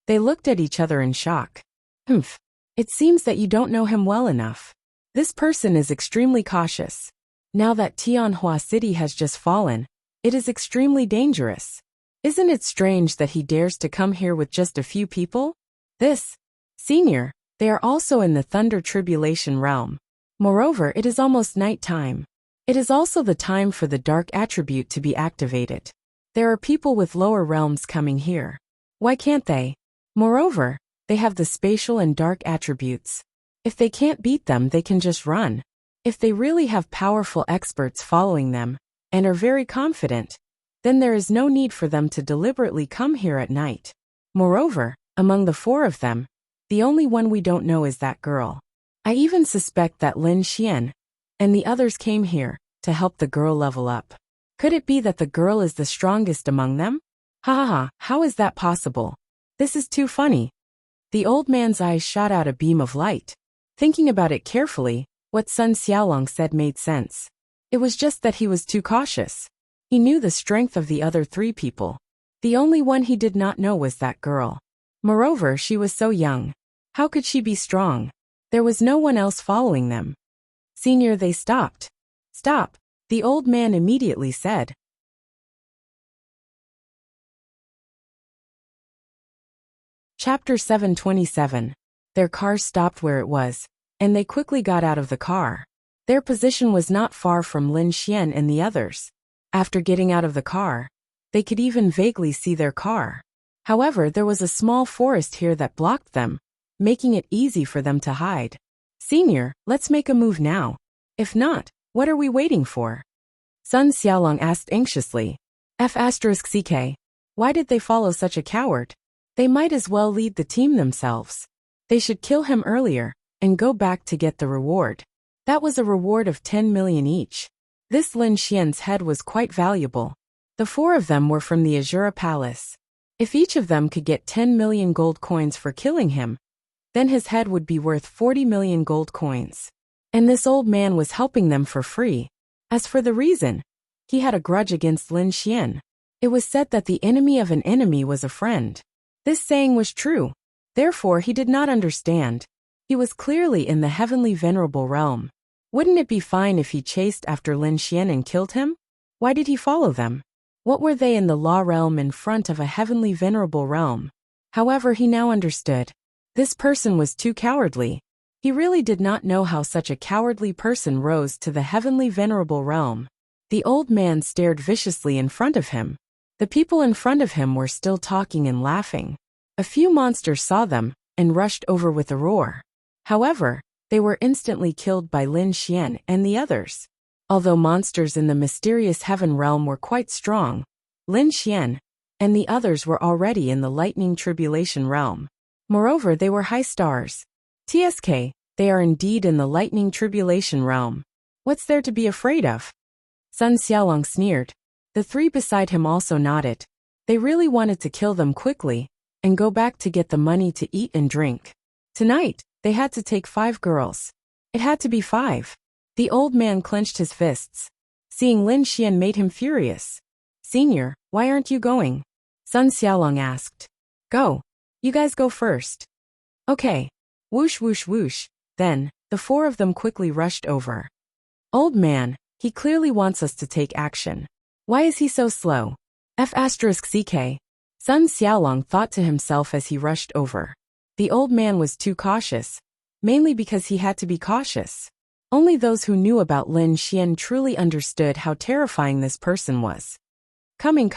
Speaker 1: They looked at each other in shock. "Humph. It seems that you don't know him well enough. This person is extremely cautious. Now that Tianhua City has just fallen, it is extremely dangerous. Isn't it strange that he dares to come here with just a few people? This Senior, they are also in the Thunder Tribulation realm. Moreover, it is almost night time. It is also the time for the dark attribute to be activated. There are people with lower realms coming here. Why can't they? Moreover, they have the spatial and dark attributes. If they can't beat them, they can just run. If they really have powerful experts following them, and are very confident, then there is no need for them to deliberately come here at night. Moreover, among the 4 of them, the only one we don't know is that girl. I even suspect that Lin Xian and the others came here to help the girl level up. Could it be that the girl is the strongest among them? Ha ha ha, how is that possible? This is too funny." The old man's eyes shot out a beam of light. Thinking about it carefully, what Sun Xiaolong said made sense. It was just that he was too cautious. He knew the strength of the other 3 people. The only one he did not know was that girl. Moreover, she was so young. How could she be strong? There was no one else following them. "Senior," they stopped. "Stop," the old man immediately said. Chapter 727. Their car stopped where it was, and they quickly got out of the car. Their position was not far from Lin Xian and the others. After getting out of the car, they could even vaguely see their car. However, there was a small forest here that blocked them, making it easy for them to hide. "Senior, let's make a move now. If not, what are we waiting for? Sun Xiaolong asked anxiously. F***ck. Why did they follow such a coward? They might as well lead the team themselves. They should kill him earlier and go back to get the reward. That was a reward of 10 million each. This Lin Xian's head was quite valuable. The 4 of them were from the Azura Palace. If each of them could get 10 million gold coins for killing him, then his head would be worth 40 million gold coins. And this old man was helping them for free. As for the reason, he had a grudge against Lin Xian. It was said that the enemy of an enemy was a friend. This saying was true. Therefore he did not understand. He was clearly in the heavenly venerable realm. Wouldn't it be fine if he chased after Lin Xian and killed him? Why did he follow them? What were they in the law realm in front of a heavenly venerable realm? However, he now understood. This person was too cowardly. He really did not know how such a cowardly person rose to the heavenly venerable realm. The old man stared viciously in front of him. The people in front of him were still talking and laughing. A few monsters saw them and rushed over with a roar. However, they were instantly killed by Lin Xian and the others. Although monsters in the mysterious heaven realm were quite strong, Lin Xian and the others were already in the lightning tribulation realm. Moreover, they were high stars. TSK, they are indeed in the lightning tribulation realm. What's there to be afraid of? Sun Xiaolong sneered. The 3 beside him also nodded. They really wanted to kill them quickly and go back to get the money to eat and drink. Tonight, they had to take 5 girls. It had to be 5. The old man clenched his fists. Seeing Lin Xian made him furious. Senior, why aren't you going? Sun Xiaolong asked. Go. You guys go first. Okay. Whoosh whoosh whoosh. Then, the 4 of them quickly rushed over. Old man, he clearly wants us to take action. Why is he so slow? F***ck. Sun Xiaolong thought to himself as he rushed over. The old man was too cautious, mainly because he had to be cautious. Only those who knew about Lin Xian truly understood how terrifying this person was. Coming.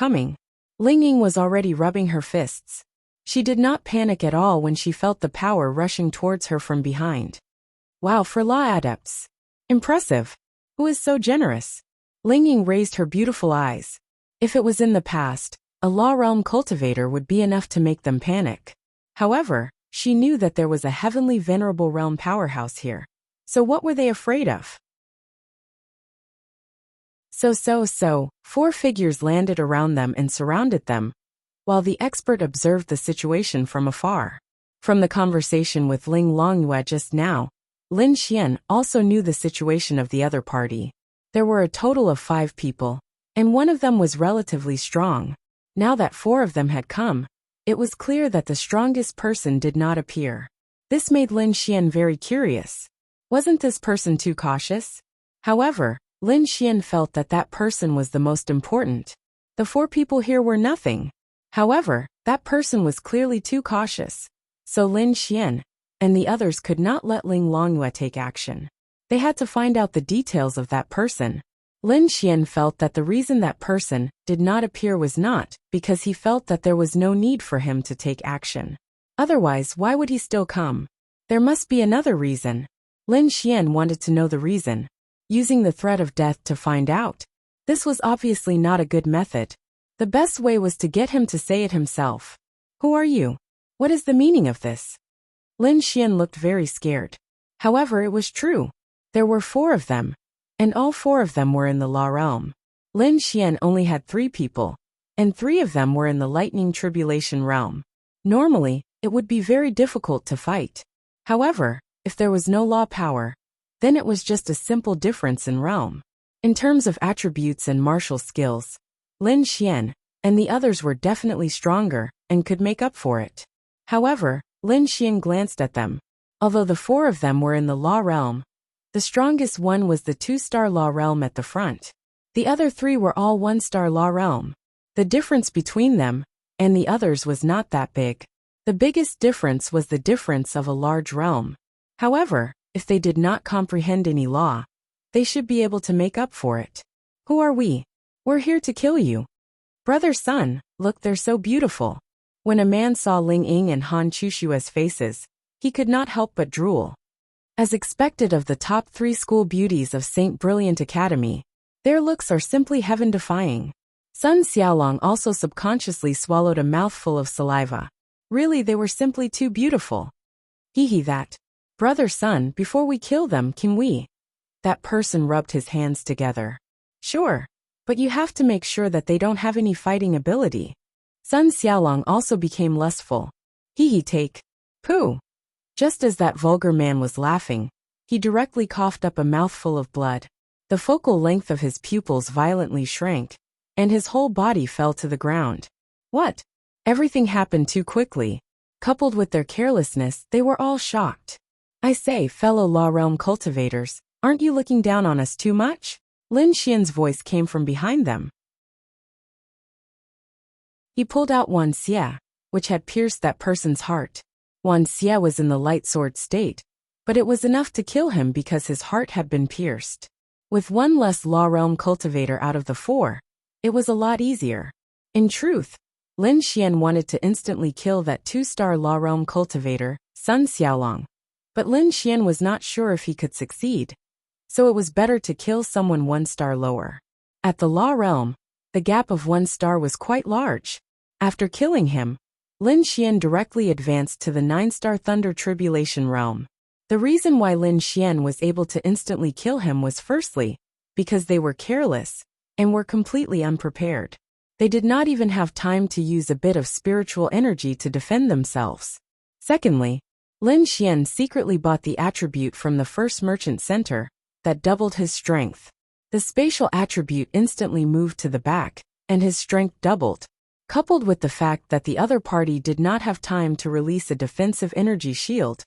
Speaker 1: Ling Ying was already rubbing her fists. She did not panic at all when she felt the power rushing towards her from behind. Wow, for law adepts. Impressive. Who is so generous? Ling Ying raised her beautiful eyes. If it was in the past, a law realm cultivator would be enough to make them panic. However, she knew that there was a heavenly venerable realm powerhouse here. So what were they afraid of? So, 4 figures landed around them and surrounded them, while the expert observed the situation from afar. From the conversation with Ling Longyue just now, Lin Xian also knew the situation of the other party. There were a total of 5 people, and one of them was relatively strong. Now that 4 of them had come, it was clear that the strongest person did not appear. This made Lin Xian very curious. Wasn't this person too cautious? However, Lin Xian felt that that person was the most important. The 4 people here were nothing. However, that person was clearly too cautious. So Lin Xian and the others could not let Ling Longyue take action. They had to find out the details of that person. Lin Xian felt that the reason that person did not appear was not because he felt that there was no need for him to take action. Otherwise, why would he still come? There must be another reason. Lin Xian wanted to know the reason, using the threat of death to find out. This was obviously not a good method. The best way was to get him to say it himself. Who are you? What is the meaning of this? Lin Xian looked very scared. However, it was true. There were 4 of them, and all 4 of them were in the law realm. Lin Xian only had 3 people, and 3 of them were in the lightning tribulation realm. Normally, it would be very difficult to fight. However, if there was no law power, then it was just a simple difference in realm. In terms of attributes and martial skills, Lin Xian and the others were definitely stronger and could make up for it. However, Lin Xian glanced at them. Although the 4 of them were in the law realm, the strongest one was the 2-star law realm at the front. The other 3 were all 1-star law realm. The difference between them and the others was not that big. The biggest difference was the difference of a large realm. However, if they did not comprehend any law, they should be able to make up for it. Who are we? We're here to kill you. Brother Sun, look, they're so beautiful. When a man saw Ling Ying and Han Chushua's faces, he could not help but drool. As expected of the top 3 school beauties of St. Brilliant Academy, their looks are simply heaven-defying. Sun Xiaolong also subconsciously swallowed a mouthful of saliva. Really, they were simply too beautiful. Hee that. Brother Sun, before we kill them, can we? That person rubbed his hands together. Sure. But you have to make sure that they don't have any fighting ability. Sun Xiaolong also became lustful. Take. Pooh. Just as that vulgar man was laughing, he directly coughed up a mouthful of blood. The focal length of his pupils violently shrank, and his whole body fell to the ground. What? Everything happened too quickly. Coupled with their carelessness, they were all shocked. I say, fellow Law Realm cultivators, aren't you looking down on us too much? Lin Xian's voice came from behind them. He pulled out Wan Xie, which had pierced that person's heart. Wan Xie was in the light sword state, but it was enough to kill him because his heart had been pierced. With one less Law Realm cultivator out of the 4, it was a lot easier. In truth, Lin Xian wanted to instantly kill that 2-star Law Realm cultivator, Sun Xiaolong. But Lin Xian was not sure if he could succeed, so it was better to kill someone 1 star lower. At the Law Realm, the gap of 1 star was quite large. After killing him, Lin Xian directly advanced to the 9-star Thunder Tribulation Realm. The reason why Lin Xian was able to instantly kill him was firstly, because they were careless, and were completely unprepared. They did not even have time to use a bit of spiritual energy to defend themselves. Secondly, Lin Xian secretly bought the attribute from the first merchant center, that doubled his strength. The spatial attribute instantly moved to the back, and his strength doubled. Coupled with the fact that the other party did not have time to release a defensive energy shield,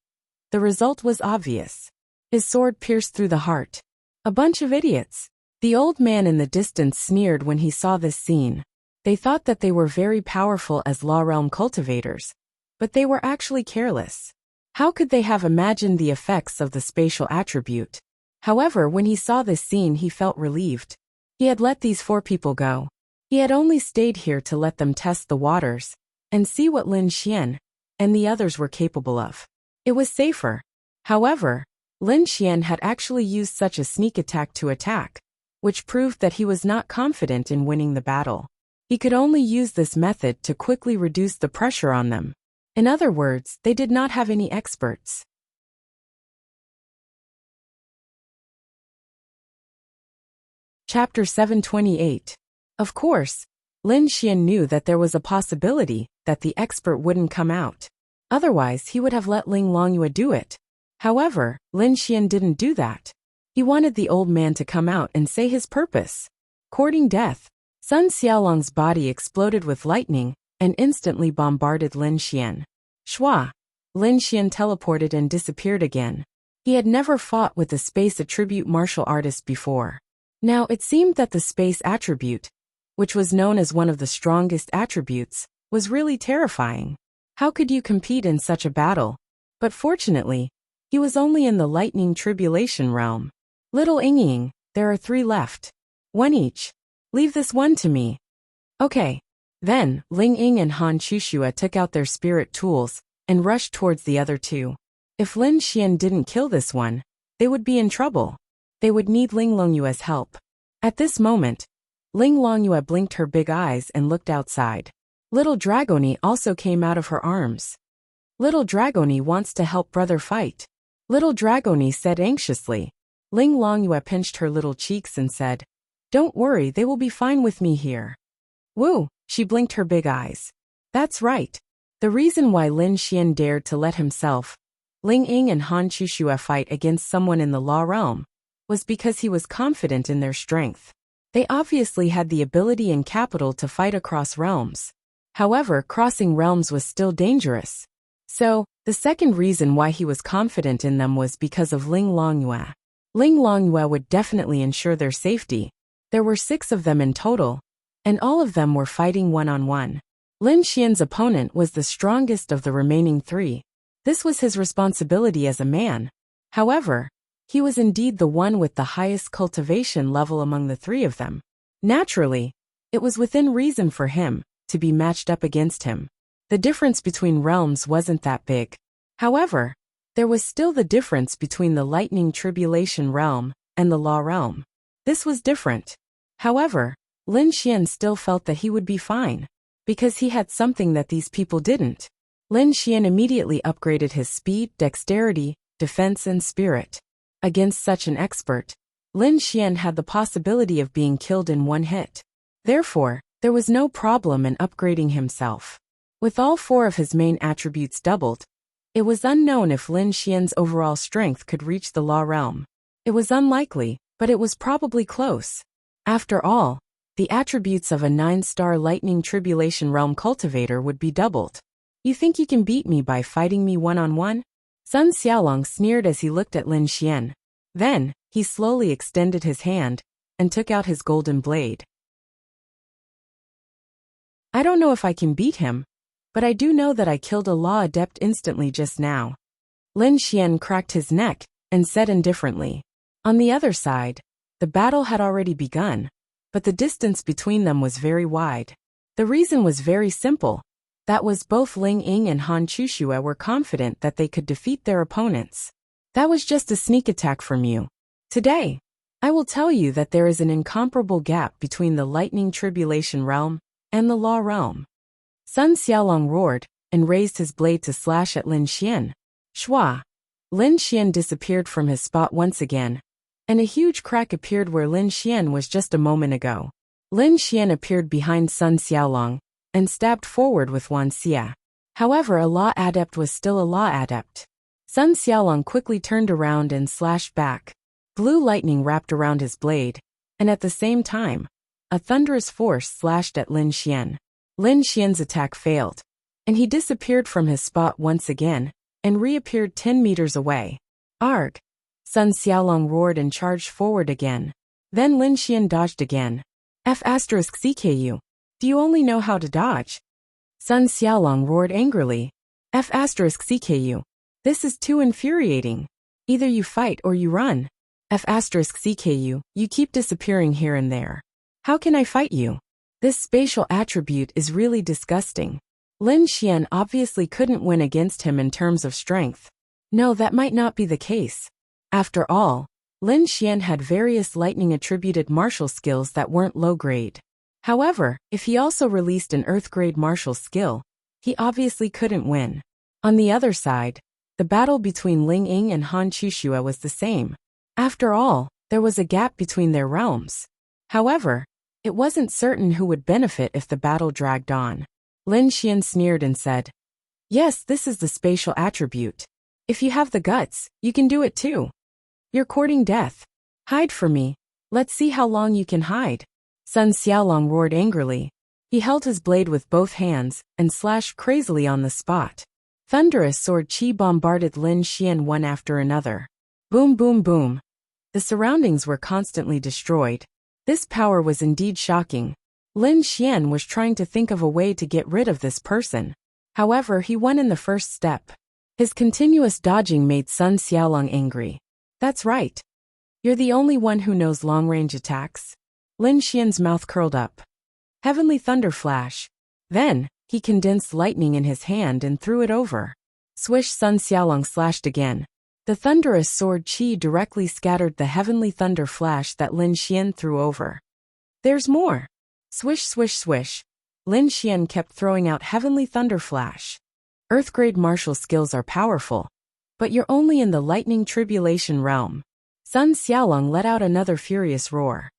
Speaker 1: the result was obvious. His sword pierced through the heart. A bunch of idiots. The old man in the distance sneered when he saw this scene. They thought that they were very powerful as Law Realm cultivators, but they were actually careless. How could they have imagined the effects of the spatial attribute? However, when he saw this scene, he felt relieved. He had let these 4 people go. He had only stayed here to let them test the waters and see what Lin Xian and the others were capable of. It was safer. However, Lin Xian had actually used such a sneak attack to attack, which proved that he was not confident in winning the battle. He could only use this method to quickly reduce the pressure on them. In other words, they did not have any experts. Chapter 728. Of course, Lin Xian knew that there was a possibility that the expert wouldn't come out. Otherwise, he would have let Ling Longyue do it. However, Lin Xian didn't do that. He wanted the old man to come out and say his purpose. Courting death. Sun Xiaolong's body exploded with lightning and instantly bombarded Lin Xian. Shwa! Lin Xian teleported and disappeared again. He had never fought with a space attribute martial artist before. Now it seemed that the space attribute, which was known as one of the strongest attributes, was really terrifying. How could you compete in such a battle? But fortunately, he was only in the lightning tribulation realm. Little Ying, there are 3 left. 1 each. Leave this one to me. Okay. Then, Ling Ying and Han Chushua took out their spirit tools and rushed towards the other 2. If Lin Xian didn't kill this one, they would be in trouble. They would need Ling Longyue's help. At this moment, Ling Longyue blinked her big eyes and looked outside. Little Dragoni also came out of her arms. Little Dragoni wants to help brother fight. Little Dragoni said anxiously. Ling Longyue pinched her little cheeks and said, "Don't worry, they will be fine with me here." Woo, she blinked her big eyes. That's right. The reason why Lin Xian dared to let himself, Ling Ying and Han Chushua fight against someone in the Law Realm was because he was confident in their strength. They obviously had the ability and capital to fight across realms. However, crossing realms was still dangerous. So, the second reason why he was confident in them was because of Ling Longyue. Ling Longyue would definitely ensure their safety. There were 6 of them in total, and all of them were fighting one-on-one. Lin Xian's opponent was the strongest of the remaining 3. This was his responsibility as a man. However, he was indeed the one with the highest cultivation level among the 3 of them. Naturally, it was within reason for him to be matched up against him. The difference between realms wasn't that big. However, there was still the difference between the lightning tribulation realm and the law realm. This was different. However, Lin Xian still felt that he would be fine, because he had something that these people didn't. Lin Xian immediately upgraded his speed, dexterity, defense and spirit. Against such an expert, Lin Xian had the possibility of being killed in one hit. Therefore, there was no problem in upgrading himself. With all 4 of his main attributes doubled, it was unknown if Lin Xian's overall strength could reach the law realm. It was unlikely, but it was probably close. After all, the attributes of a 9-star lightning tribulation realm cultivator would be doubled. You think you can beat me by fighting me one-on-one? Sun Xiaolong sneered as he looked at Lin Xian. Then, he slowly extended his hand and took out his golden blade. I don't know if I can beat him, but I do know that I killed a law adept instantly just now. Lin Xian cracked his neck and said indifferently. On the other side, the battle had already begun, but the distance between them was very wide. The reason was very simple. That was both Ling Ying and Han Chushue were confident that they could defeat their opponents. That was just a sneak attack from you. Today, I will tell you that there is an incomparable gap between the lightning tribulation realm and the law realm. Sun Xiaolong roared and raised his blade to slash at Lin Xian. Shua! Lin Xian disappeared from his spot once again, and a huge crack appeared where Lin Xian was just a moment ago. Lin Xian appeared behind Sun Xiaolong and stabbed forward with Wan Xia. However, a law adept was still a law adept. Sun Xiaolong quickly turned around and slashed back. Blue lightning wrapped around his blade, and at the same time, a thunderous force slashed at Lin Xian. Lin Xian's attack failed, and he disappeared from his spot once again and reappeared 10 meters away. Arg! Sun Xiaolong roared and charged forward again. Then Lin Xian dodged again. F***CKU. Do you only know how to dodge? Sun Xiaolong roared angrily. F***CKU. This is too infuriating. Either you fight or you run. F***CKU, you keep disappearing here and there. How can I fight you? This spatial attribute is really disgusting. Lin Xian obviously couldn't win against him in terms of strength. No, that might not be the case. After all, Lin Xian had various lightning-attributed martial skills that weren't low-grade. However, if he also released an earth-grade martial skill, he obviously couldn't win. On the other side, the battle between Ling Ying and Han Chushue was the same. After all, there was a gap between their realms. However, it wasn't certain who would benefit if the battle dragged on. Lin Xian sneered and said, "Yes, this is the spatial attribute. If you have the guts, you can do it too. You're courting death. Hide from me. Let's see how long you can hide." Sun Xiaolong roared angrily. He held his blade with both hands and slashed crazily on the spot. Thunderous sword chi bombarded Lin Xian one after another. Boom, boom, boom. The surroundings were constantly destroyed. This power was indeed shocking. Lin Xian was trying to think of a way to get rid of this person. However, he won in the first step. His continuous dodging made Sun Xiaolong angry. That's right. You're the only one who knows long-range attacks. Lin Xian's mouth curled up. Heavenly Thunder Flash. Then, he condensed lightning in his hand and threw it over. Swish! Sun Xiaolong slashed again. The thunderous sword chi directly scattered the heavenly thunder flash that Lin Xian threw over. There's more. Swish, swish, swish. Lin Xian kept throwing out heavenly thunder flash. Earth-grade martial skills are powerful, but you're only in the lightning tribulation realm. Sun Xiaolong let out another furious roar.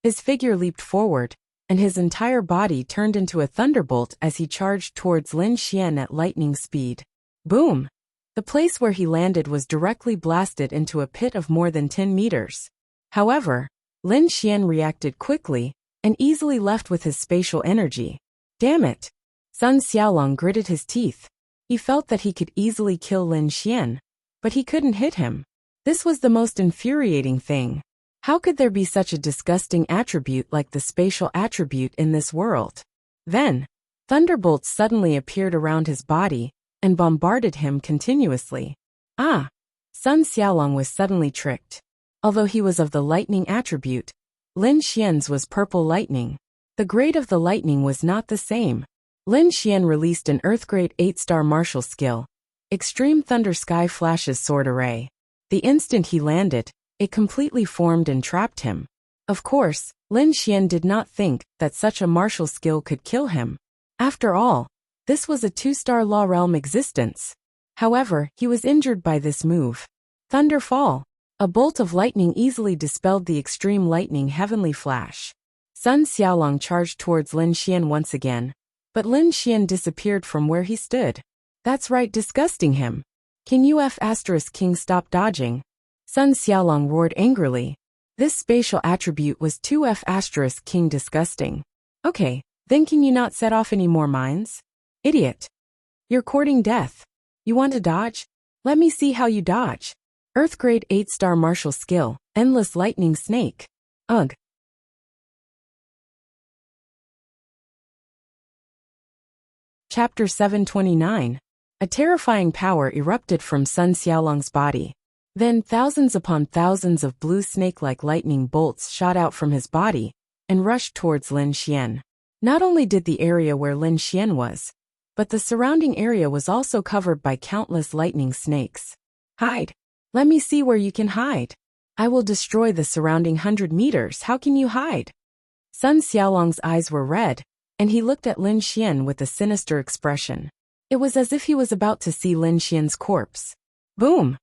Speaker 1: His figure leaped forward, and his entire body turned into a thunderbolt as he charged towards Lin Xian at lightning speed. Boom! The place where he landed was directly blasted into a pit of more than 10 meters. However, Lin Xian reacted quickly and easily left with his spatial energy. Damn it! Sun Xiaolong gritted his teeth. He felt that he could easily kill Lin Xian, but he couldn't hit him. This was the most infuriating thing. How could there be such a disgusting attribute like the spatial attribute in this world? Then, thunderbolts suddenly appeared around his body and bombarded him continuously. Ah! Sun Xiaolong was suddenly tricked. Although he was of the lightning attribute, Lin Xian's was purple lightning. The grade of the lightning was not the same. Lin Xian released an Earth-grade 8-star martial skill, Extreme Thunder Sky Flash's Sword Array. The instant he landed, it completely formed and trapped him. Of course, Lin Xian did not think that such a martial skill could kill him. After all, this was a 2-star Law Realm existence. However, he was injured by this move. Thunderfall. A bolt of lightning easily dispelled the extreme lightning heavenly flash. Sun Xiaolong charged towards Lin Xian once again, but Lin Xian disappeared from where he stood. That's right, disgusting him. Can you King stop dodging? Sun Xiaolong roared angrily. This spatial attribute was too King disgusting. Okay, then can you not set off any more mines? Idiot. You're courting death. You want to dodge? Let me see how you dodge. Earth-grade 8-star martial skill, Endless Lightning Snake. Ugh. Chapter 729. A terrifying power erupted from Sun Xiaolong's body. Then thousands upon thousands of blue snake-like lightning bolts shot out from his body and rushed towards Lin Xian. Not only did the area where Lin Xian was, but the surrounding area was also covered by countless lightning snakes. Hide. Let me see where you can hide. I will destroy the surrounding 100 meters. How can you hide? Sun Xiaolong's eyes were red, and he looked at Lin Xian with a sinister expression. It was as if he was about to see Lin Xian's corpse. Boom!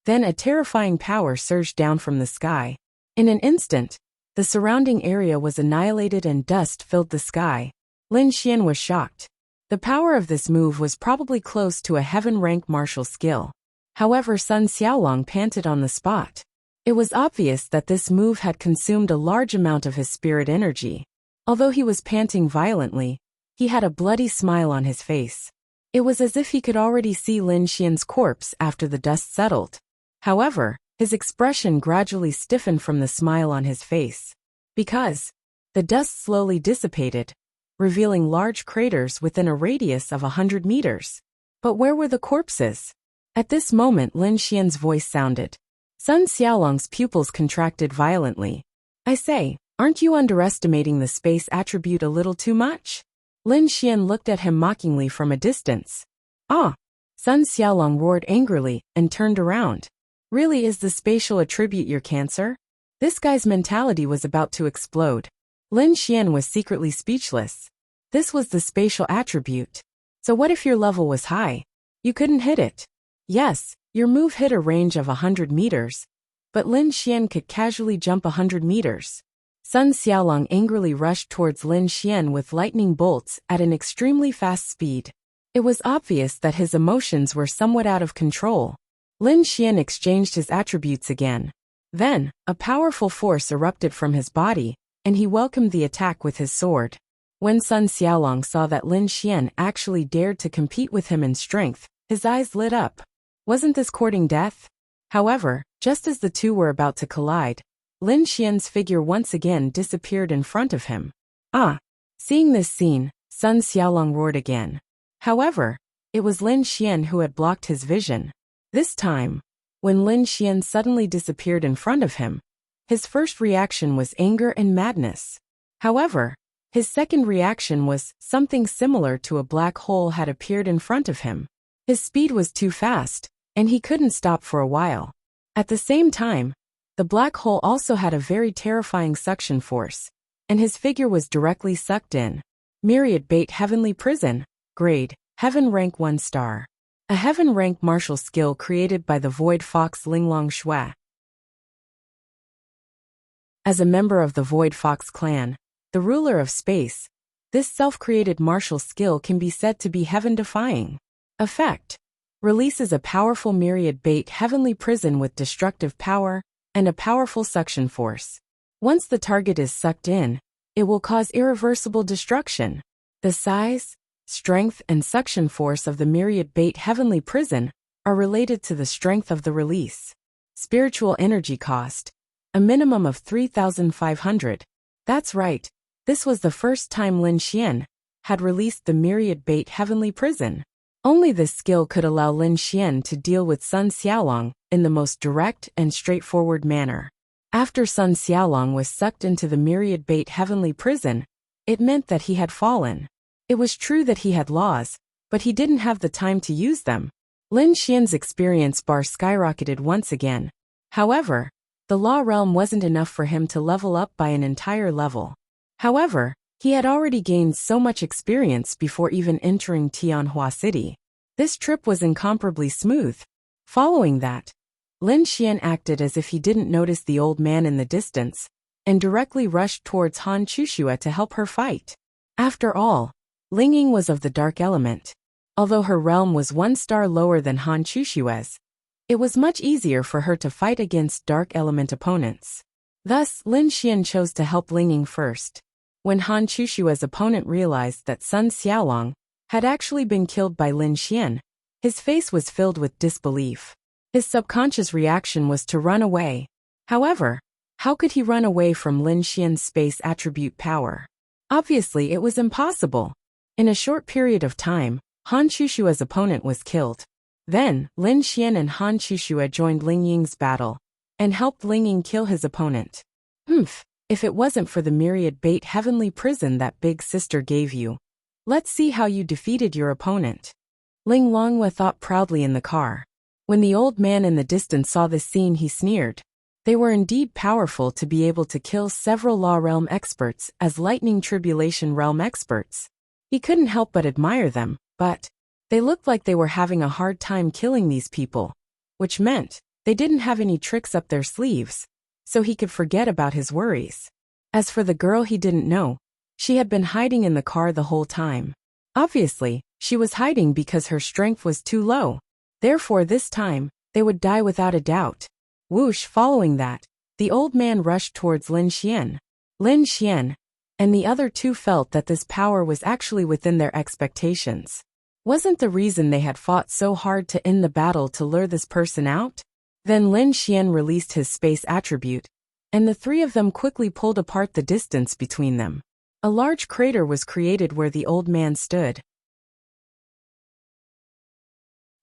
Speaker 1: Then a terrifying power surged down from the sky. In an instant, the surrounding area was annihilated and dust filled the sky. Lin Xian was shocked. The power of this move was probably close to a heaven-rank martial skill. However, Sun Xiaolong panted on the spot. It was obvious that this move had consumed a large amount of his spirit energy. Although he was panting violently, he had a bloody smile on his face. It was as if he could already see Lin Xian's corpse after the dust settled. However, his expression gradually stiffened from the smile on his face. Because the dust slowly dissipated, revealing large craters within a radius of 100 meters. But where were the corpses? At this moment Lin Xian's voice sounded. Sun Xiaolong's pupils contracted violently. I say, aren't you underestimating the space attribute a little too much? Lin Xian looked at him mockingly from a distance. Ah! Sun Xiaolong roared angrily and turned around. Really, is the spatial attribute your cancer? This guy's mentality was about to explode. Lin Xian was secretly speechless. This was the spatial attribute. So what if your level was high? You couldn't hit it. Yes, your move hit a range of 100 meters, but Lin Xian could casually jump 100 meters. Sun Xiaolong angrily rushed towards Lin Xian with lightning bolts at an extremely fast speed. It was obvious that his emotions were somewhat out of control. Lin Xian exchanged his attributes again. Then, a powerful force erupted from his body, and he welcomed the attack with his sword. When Sun Xiaolong saw that Lin Xian actually dared to compete with him in strength, his eyes lit up. Wasn't this courting death? However, just as the two were about to collide, Lin Xian's figure once again disappeared in front of him. Ah! Seeing this scene, Sun Xiaolong roared again. However, it was Lin Xian who had blocked his vision. This time, when Lin Xian suddenly disappeared in front of him, his first reaction was anger and madness. However, his second reaction was something similar to a black hole had appeared in front of him. His speed was too fast, and he couldn't stop for a while. At the same time, the black hole also had a very terrifying suction force, and his figure was directly sucked in. Myriad Bait Heavenly Prison. Grade, Heaven Rank 1 star. A Heaven Rank martial skill created by the Void Fox Linglong Shui. As a member of the Void Fox clan, the ruler of space, this self-created martial skill can be said to be heaven-defying. Effect. Releases a powerful Myriad Bait Heavenly Prison with destructive power and a powerful suction force. Once the target is sucked in, it will cause irreversible destruction. The size, strength, and suction force of the Myriad Bait Heavenly Prison are related to the strength of the release. Spiritual energy cost. A minimum of 3,500. That's right. This was the first time Lin Xian had released the Myriad Bait Heavenly Prison. Only this skill could allow Lin Xian to deal with Sun Xiaolong in the most direct and straightforward manner. After Sun Xiaolong was sucked into the Myriad Bait Heavenly Prison, it meant that he had fallen. It was true that he had laws, but he didn't have the time to use them. Lin Xian's experience bar skyrocketed once again. However, the law realm wasn't enough for him to level up by an entire level. However, he had already gained so much experience before even entering Tianhua City. This trip was incomparably smooth. Following that, Lin Xian acted as if he didn't notice the old man in the distance, and directly rushed towards Han Chuxue to help her fight. After all, Ling Ying was of the dark element. Although her realm was 1 star lower than Han Chuxue's, it was much easier for her to fight against dark element opponents. Thus, Lin Xian chose to help Ling Ying first. When Han Chuxue's opponent realized that Sun Xiaolong had actually been killed by Lin Xian, his face was filled with disbelief. His subconscious reaction was to run away. However, how could he run away from Lin Xian's space attribute power? Obviously, it was impossible. In a short period of time, Han Chuxue's opponent was killed. Then, Lin Xian and Han Chuxue joined Ling Ying's battle and helped Ling Ying kill his opponent. If it wasn't for the myriad bait heavenly prison that big sister gave you. Let's see how you defeated your opponent. Ling Longhua thought proudly in the car. When the old man in the distance saw this scene, he sneered. They were indeed powerful to be able to kill several Law Realm experts as Lightning Tribulation Realm experts. He couldn't help but admire them, but they looked like they were having a hard time killing these people, which meant they didn't have any tricks up their sleeves, so he could forget about his worries. As for the girl, he didn't know. She had been hiding in the car the whole time. Obviously, she was hiding because her strength was too low. Therefore, this time, they would die without a doubt. Whoosh! Following that, the old man rushed towards Lin Xian. Lin Xian and the other two felt that this power was actually within their expectations. Wasn't the reason they had fought so hard to end the battle to lure this person out? Then Lin Xian released his space attribute, and the three of them quickly pulled apart the distance between them. A large crater was created where the old man stood.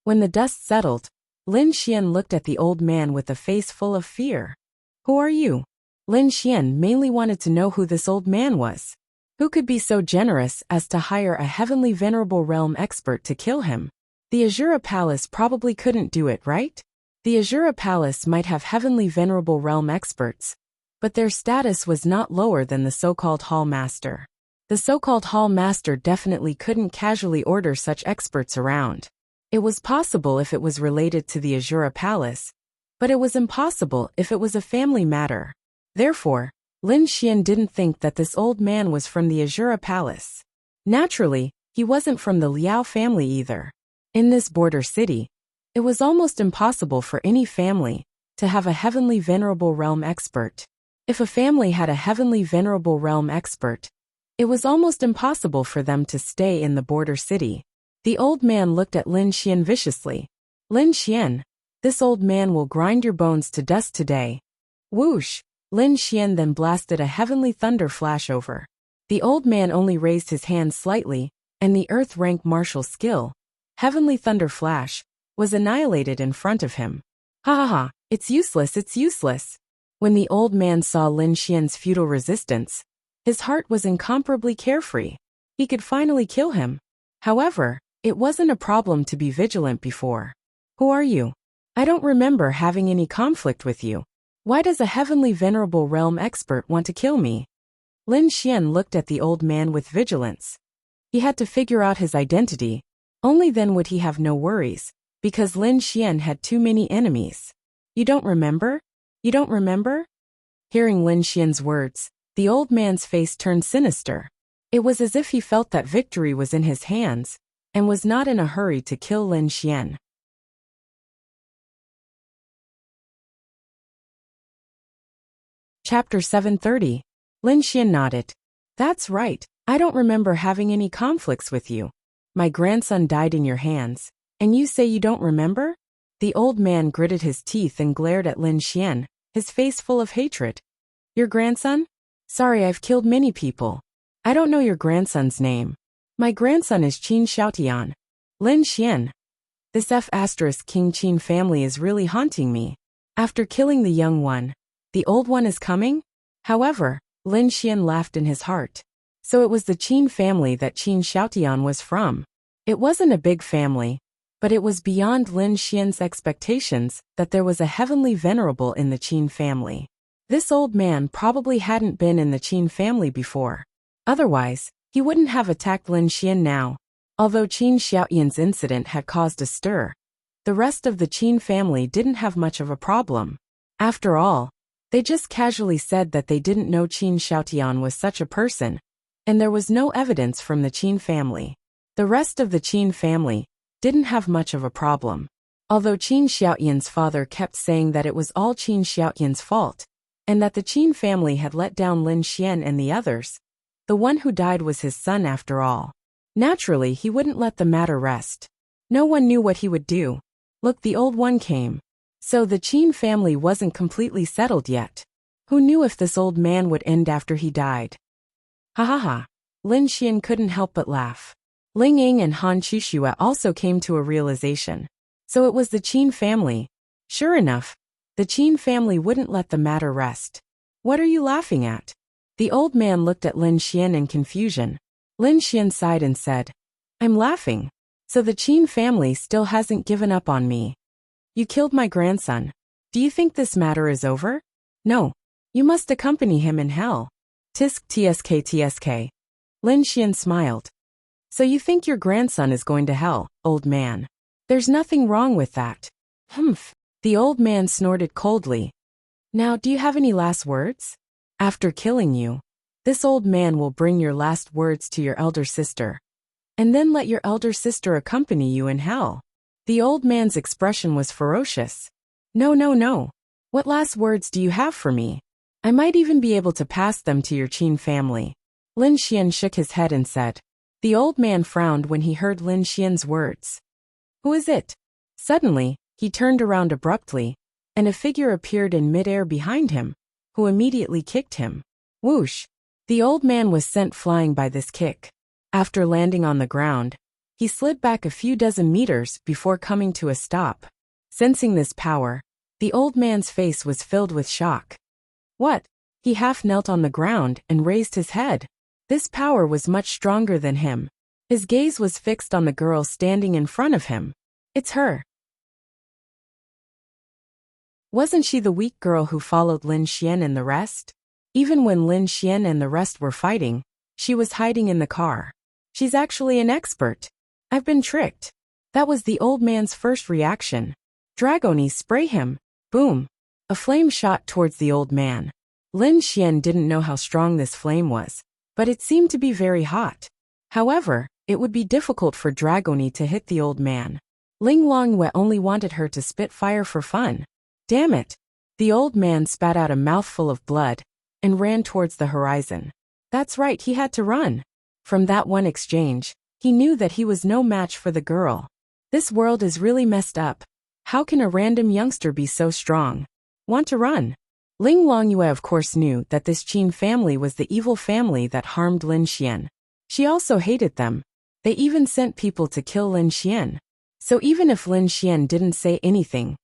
Speaker 1: When the dust settled, Lin Xian looked at the old man with a face full of fear. Who are you? Lin Xian mainly wanted to know who this old man was. Who could be so generous as to hire a heavenly venerable realm expert to kill him? The Azura Palace probably couldn't do it, right? The Azura Palace might have heavenly venerable realm experts, but their status was not lower than the so-called Hall Master. The so-called Hall Master definitely couldn't casually order such experts around. It was possible if it was related to the Azura Palace, but it was impossible if it was a family matter. Therefore, Lin Xian didn't think that this old man was from the Azura Palace. Naturally, he wasn't from the Liao family either. In this border city, it was almost impossible for any family to have a heavenly venerable realm expert. If a family had a heavenly venerable realm expert, it was almost impossible for them to stay in the border city. The old man looked at Lin Xian viciously. Lin Xian, this old man will grind your bones to dust today. Whoosh! Lin Xian then blasted a heavenly thunder flash over. The old man only raised his hand slightly, and the earth rank martial skill, heavenly thunder flash, was annihilated in front of him. Ha ha ha, it's useless, it's useless. When the old man saw Lin Xian's futile resistance, his heart was incomparably carefree. He could finally kill him. However, it wasn't a problem to be vigilant before. Who are you? I don't remember having any conflict with you. Why does a heavenly venerable realm expert want to kill me? Lin Xian looked at the old man with vigilance. He had to figure out his identity. Only then would he have no worries, because Lin Xian had too many enemies. You don't remember? You don't remember? Hearing Lin Xian's words, the old man's face turned sinister. It was as if he felt that victory was in his hands, and was not in a hurry to kill Lin Xian. Chapter 730. Lin Xian nodded. That's right, I don't remember having any conflicts with you. My grandson died in your hands, and you say you don't remember? The old man gritted his teeth and glared at Lin Xian, his face full of hatred. Your grandson? Sorry, I've killed many people. I don't know your grandson's name. My grandson is Qin Xiaotian. Lin Xian. This King Qin family is really haunting me. After killing the young one, the old one is coming? However, Lin Xian laughed in his heart. So it was the Qin family that Qin Xiaotian was from. It wasn't a big family, but it was beyond Lin Xian's expectations that there was a heavenly venerable in the Qin family. This old man probably hadn't been in the Qin family before. Otherwise, he wouldn't have attacked Lin Xian now. Although Qin Xiaotian's incident had caused a stir, the rest of the Qin family didn't have much of a problem. After all, they just casually said that they didn't know Qin Xiaotian was such a person, and there was no evidence from the Qin family. The rest of the Qin family didn't have much of a problem. Although Qin Xiaotian's father kept saying that it was all Qin Xiaotian's fault, and that the Qin family had let down Lin Xian and the others, the one who died was his son after all. Naturally, he wouldn't let the matter rest. No one knew what he would do. Look, the old one came. So the Qin family wasn't completely settled yet. Who knew if this old man would end after he died? Ha ha ha. Lin Xian couldn't help but laugh. Ling Ying and Han Qishue also came to a realization. So it was the Qin family. Sure enough, the Qin family wouldn't let the matter rest. What are you laughing at? The old man looked at Lin Xian in confusion. Lin Xian sighed and said, I'm laughing. So the Qin family still hasn't given up on me. You killed my grandson. Do you think this matter is over? No. You must accompany him in hell. Tisk tsk. Lin Xian smiled. So you think your grandson is going to hell, old man? There's nothing wrong with that. Humph. The old man snorted coldly. Now, do you have any last words? After killing you, this old man will bring your last words to your elder sister. And then let your elder sister accompany you in hell. The old man's expression was ferocious. No. What last words do you have for me? I might even be able to pass them to your Qin family. Lin Xian shook his head and said. The old man frowned when he heard Lin Xian's words. Who is it? Suddenly, he turned around abruptly, and a figure appeared in midair behind him, who immediately kicked him. Whoosh! The old man was sent flying by this kick. After landing on the ground, he slid back a few dozen meters before coming to a stop. Sensing this power, the old man's face was filled with shock. What? He half knelt on the ground and raised his head. This power was much stronger than him. His gaze was fixed on the girl standing in front of him. It's her. Wasn't she the weak girl who followed Lin Xian and the rest? Even when Lin Xian and the rest were fighting, she was hiding in the car. She's actually an expert. I've been tricked. That was the old man's first reaction. Dragoni, spray him. Boom. A flame shot towards the old man. Lin Xian didn't know how strong this flame was, but it seemed to be very hot. However, it would be difficult for Dragoni to hit the old man. Ling Longyue only wanted her to spit fire for fun. Damn it. The old man spat out a mouthful of blood and ran towards the horizon. That's right, he had to run. From that one exchange, he knew that he was no match for the girl. This world is really messed up. How can a random youngster be so strong? Want to run? Ling Longyue of course knew that this Qin family was the evil family that harmed Lin Xian. She also hated them. They even sent people to kill Lin Xian. So even if Lin Xian didn't say anything,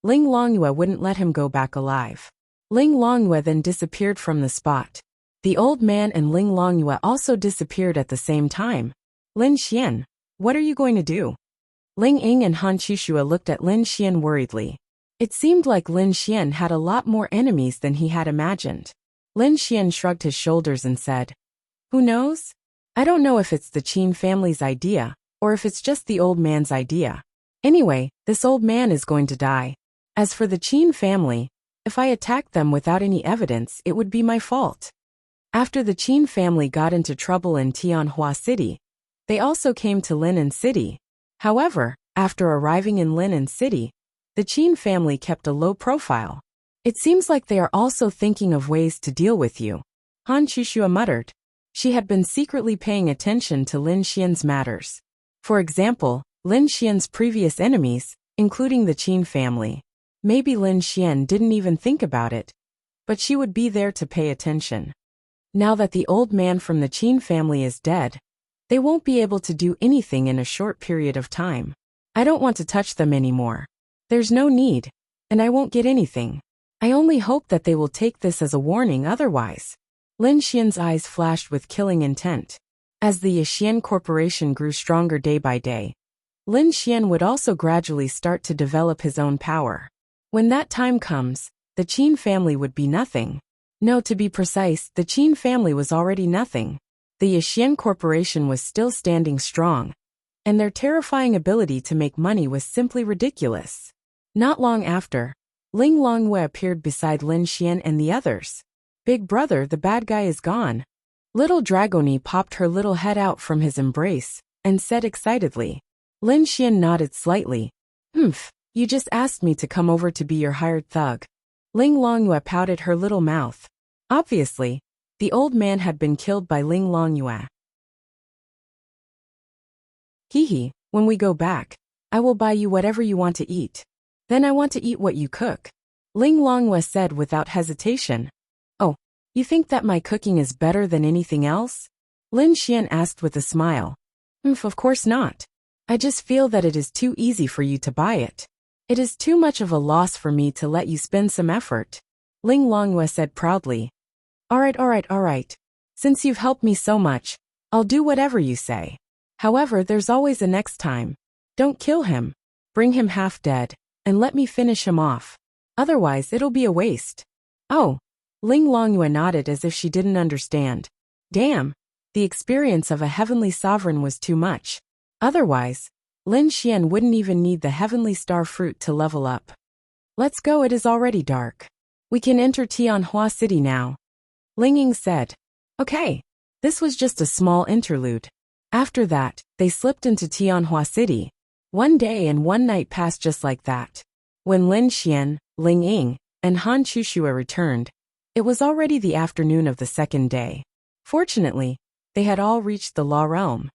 Speaker 1: Ling Longyue wouldn't let him go back alive. Ling Longyue then disappeared from the spot. The old man and Ling Longyue also disappeared at the same time. Lin Xian, what are you going to do? Ling Ying and Han Qishue looked at Lin Xian worriedly. It seemed like Lin Xian had a lot more enemies than he had imagined. Lin Xian shrugged his shoulders and said, Who knows? I don't know if it's the Qin family's idea, or if it's just the old man's idea. Anyway, this old man is going to die. As for the Qin family, if I attacked them without any evidence, it would be my fault. After the Qin family got into trouble in Tianhua City, they also came to Linan City. However, after arriving in Linan City, the Qin family kept a low profile. It seems like they are also thinking of ways to deal with you. Han Qishue muttered. She had been secretly paying attention to Lin Xian's matters. For example, Lin Xian's previous enemies, including the Qin family. Maybe Lin Xian didn't even think about it, but she would be there to pay attention. Now that the old man from the Qin family is dead, they won't be able to do anything in a short period of time. I don't want to touch them anymore. There's no need, and I won't get anything. I only hope that they will take this as a warning otherwise. Lin Xian's eyes flashed with killing intent. As the Yixian Corporation grew stronger day by day, Lin Xian would also gradually start to develop his own power. When that time comes, the Qin family would be nothing. No, to be precise, the Qin family was already nothing. The Yixian Corporation was still standing strong, and their terrifying ability to make money was simply ridiculous. Not long after, Ling Longyue appeared beside Lin Xian and the others. Big brother, the bad guy is gone. Little Dragoni popped her little head out from his embrace and said excitedly. Lin Xian nodded slightly. You just asked me to come over to be your hired thug. Ling Longyue pouted her little mouth. Obviously, the old man had been killed by Ling Longyue. Hehe, when we go back, I will buy you whatever you want to eat. Then I want to eat what you cook. Ling Longyue said without hesitation. Oh, you think that my cooking is better than anything else? Lin Xian asked with a smile. Of course not. I just feel that it is too easy for you to buy it. It is too much of a loss for me to let you spend some effort. Ling Longyue said proudly. Alright. Since you've helped me so much, I'll do whatever you say. However, there's always a next time. Don't kill him. Bring him half dead, and let me finish him off. Otherwise, it'll be a waste. Oh. Ling Longyue nodded as if she didn't understand. Damn. The experience of a heavenly sovereign was too much. Otherwise, Lin Xian wouldn't even need the heavenly star fruit to level up. Let's go, it is already dark. We can enter Tianhua City now. Ling Ying said. Okay. This was just a small interlude. After that, they slipped into Tianhua City. One day and one night passed just like that. When Lin Xian, Ling Ying, and Han Chushue returned, it was already the afternoon of the second day. Fortunately, they had all reached the Law Realm.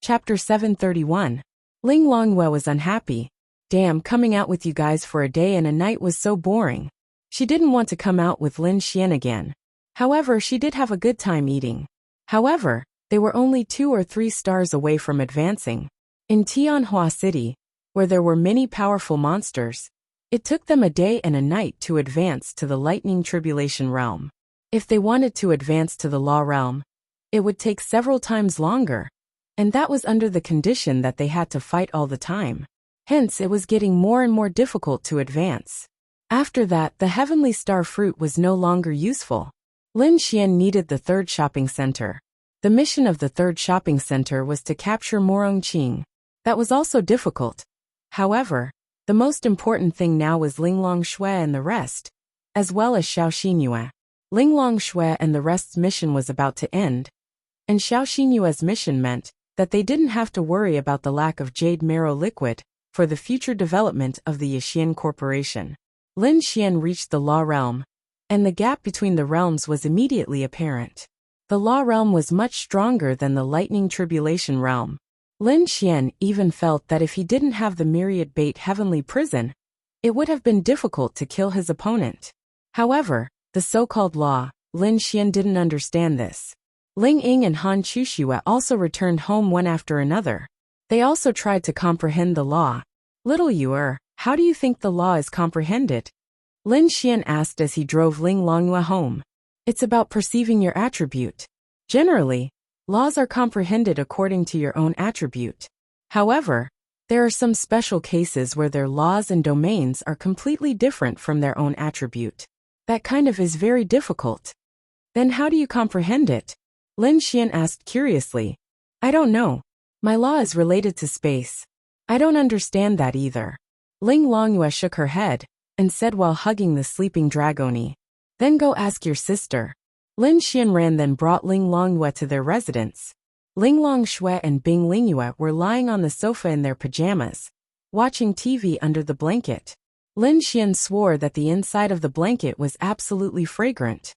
Speaker 1: Chapter 731. Ling Longyue was unhappy. Damn, coming out with you guys for a day and a night was so boring. She didn't want to come out with Lin Xian again. However, she did have a good time eating. However, they were only 2 or 3 stars away from advancing. In Tianhua City, where there were many powerful monsters, it took them a day and a night to advance to the Lightning Tribulation Realm. If they wanted to advance to the Law Realm, it would take several times longer, and that was under the condition that they had to fight all the time. Hence, it was getting more and more difficult to advance. After that, the Heavenly Star Fruit was no longer useful. Lin Xian needed the third shopping center. The mission of the third shopping center was to capture Morongqing. That was also difficult. However, the most important thing now was Ling Longshui and the rest, as well as Xiao Xinyue. Ling Longshui and the rest's mission was about to end, and Xiao Xinyue's mission meant that they didn't have to worry about the lack of jade marrow liquid for the future development of the Yixian Corporation. Lin Xian reached the Law Realm, and the gap between the realms was immediately apparent. The Law Realm was much stronger than the Lightning Tribulation Realm. Lin Xian even felt that if he didn't have the Myriad Bait Heavenly Prison, it would have been difficult to kill his opponent. However, the so-called law, Lin Xian didn't understand this. Ling Ying and Han Chushue also returned home one after another. They also tried to comprehend the law. Little Yuer, how do you think the law is comprehended? Lin Xian asked as he drove Ling Longyue home. It's about perceiving your attribute. Generally, laws are comprehended according to your own attribute. However, there are some special cases where their laws and domains are completely different from their own attribute. That kind of is very difficult. Then how do you comprehend it? Lin Xian asked curiously. I don't know. My law is related to space. I don't understand that either. Ling Longyue shook her head and said while hugging the sleeping Dragoni. Then go ask your sister. Lin Xian ran then brought Ling Longyue to their residence. Ling Longshui and Bing Lingyue were lying on the sofa in their pajamas, watching TV under the blanket. Lin Xian swore that the inside of the blanket was absolutely fragrant.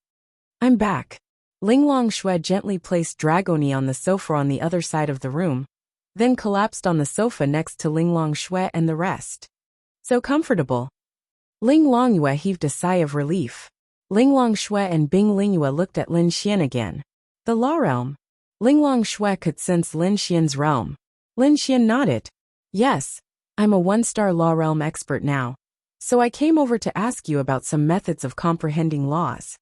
Speaker 1: I'm back. Ling Longshui gently placed Dragoni on the sofa on the other side of the room, then collapsed on the sofa next to Ling Longshui and the rest. So comfortable. Ling Longyue heaved a sigh of relief. Ling Longshui and Bing Lingyue looked at Lin Xian again. The Law Realm. Ling Longshui could sense Lin Xian's realm. Lin Xian nodded. Yes, I'm a 1-star Law Realm expert now. So I came over to ask you about some methods of comprehending laws.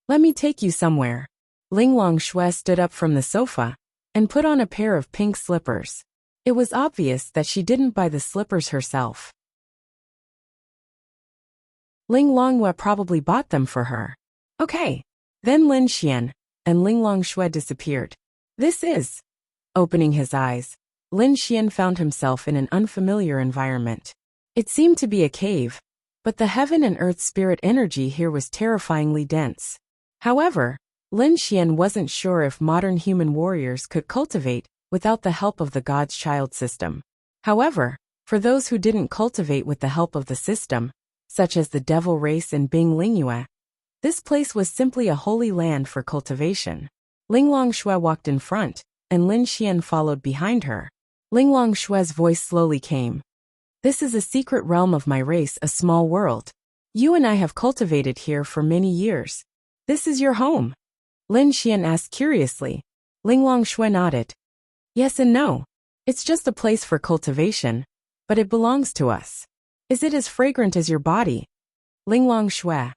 Speaker 1: Let me take you somewhere. Linglong Shui stood up from the sofa and put on a pair of pink slippers. It was obvious that she didn't buy the slippers herself. Ling Longhua probably bought them for her. Okay. Then Lin Xian and Linglong Shui disappeared. This is... Opening his eyes, Lin Xian found himself in an unfamiliar environment. It seemed to be a cave, but the heaven and earth spirit energy here was terrifyingly dense. However, Lin Xian wasn't sure if modern human warriors could cultivate without the help of the God's Child system. However, for those who didn't cultivate with the help of the system, such as the devil race and Bing Lingyue, this place was simply a holy land for cultivation. Linglong Shui walked in front, and Lin Xian followed behind her. Linglong Shui's voice slowly came. This is a secret realm of my race, a small world. You and I have cultivated here for many years. This is your home? Lin Xian asked curiously. Linglong Shui nodded. Yes and no. It's just a place for cultivation, but it belongs to us. Is it as fragrant as your body? Linglong Shui.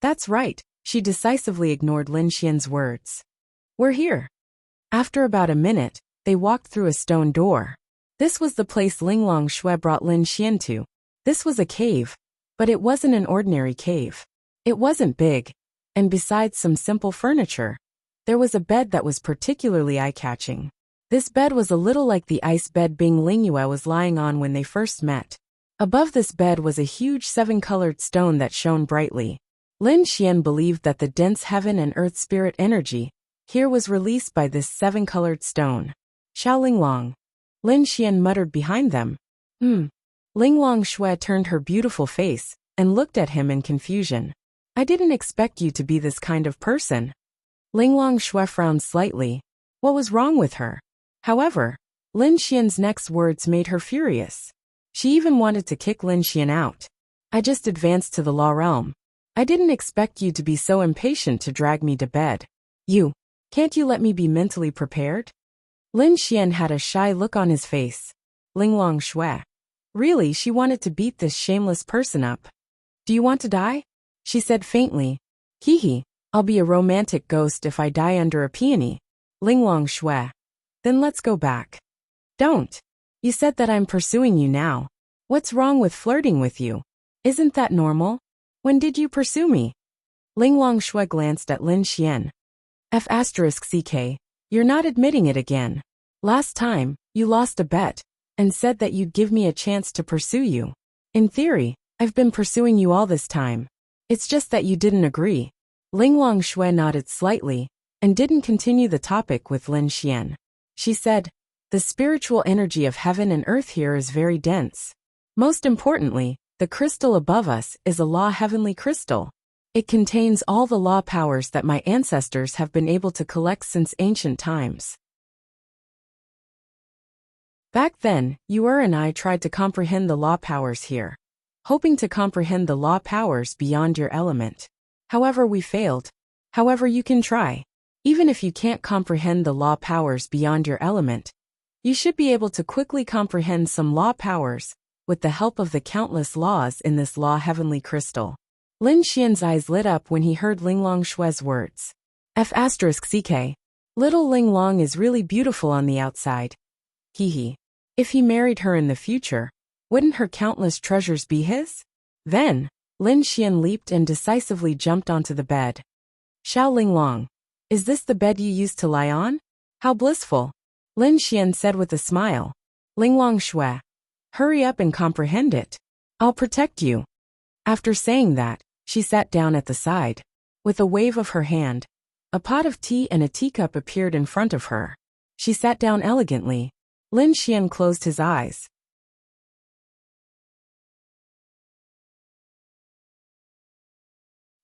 Speaker 1: That's right, she decisively ignored Lin Xian's words. We're here. After about a minute, they walked through a stone door. This was the place Linglong Shui brought Lin Xian to. This was a cave, but it wasn't an ordinary cave. It wasn't big, and besides some simple furniture, there was a bed that was particularly eye-catching. This bed was a little like the ice bed Bing Lingyue was lying on when they first met. Above this bed was a huge 7-colored stone that shone brightly. Lin Xian believed that the dense heaven and earth spirit energy here was released by this 7-colored stone. Xiaolinglong. Lin Xian muttered behind them. Linglong Shui turned her beautiful face and looked at him in confusion. I didn't expect you to be this kind of person. Linglong Shui frowned slightly. What was wrong with her? However, Lin Xian's next words made her furious. She even wanted to kick Lin Xian out. I just advanced to the law realm. I didn't expect you to be so impatient to drag me to bed. Can't you let me be mentally prepared? Lin Xian had a shy look on his face. Linglong Shui. Really, she wanted to beat this shameless person up. Do you want to die? She said faintly. Hee, I'll be a romantic ghost if I die under a peony. Linglong Shui. Then let's go back. Don't. You said that I'm pursuing you now. What's wrong with flirting with you? Isn't that normal? When did you pursue me? Linglong Shui glanced at Lin Xian. F***ck, you're not admitting it again. Last time, you lost a bet, and said that you'd give me a chance to pursue you. In theory, I've been pursuing you all this time. It's just that you didn't agree. Linglong Shui nodded slightly, and didn't continue the topic with Lin Xian. She said, the spiritual energy of heaven and earth here is very dense. Most importantly, the crystal above us is a law heavenly crystal. It contains all the law powers that my ancestors have been able to collect since ancient times. Back then, you and I tried to comprehend the law powers here, hoping to comprehend the law powers beyond your element. However, we failed. However, you can try. Even if you can't comprehend the law powers beyond your element, you should be able to quickly comprehend some law powers with the help of the countless laws in this law heavenly crystal. Lin Xian's eyes lit up when he heard Linglong Shui's words. F***ck. Little Linglong is really beautiful on the outside. Hee. If he married her in the future, wouldn't her countless treasures be his? Then, Lin Xian leaped and decisively jumped onto the bed. Xiao Linglong. Is this the bed you used to lie on? How blissful. Lin Xian said with a smile. Linglong Shui. Hurry up and comprehend it. I'll protect you. After saying that, she sat down at the side. With a wave of her hand, a pot of tea and a teacup appeared in front of her. She sat down elegantly. Lin Xian closed his eyes.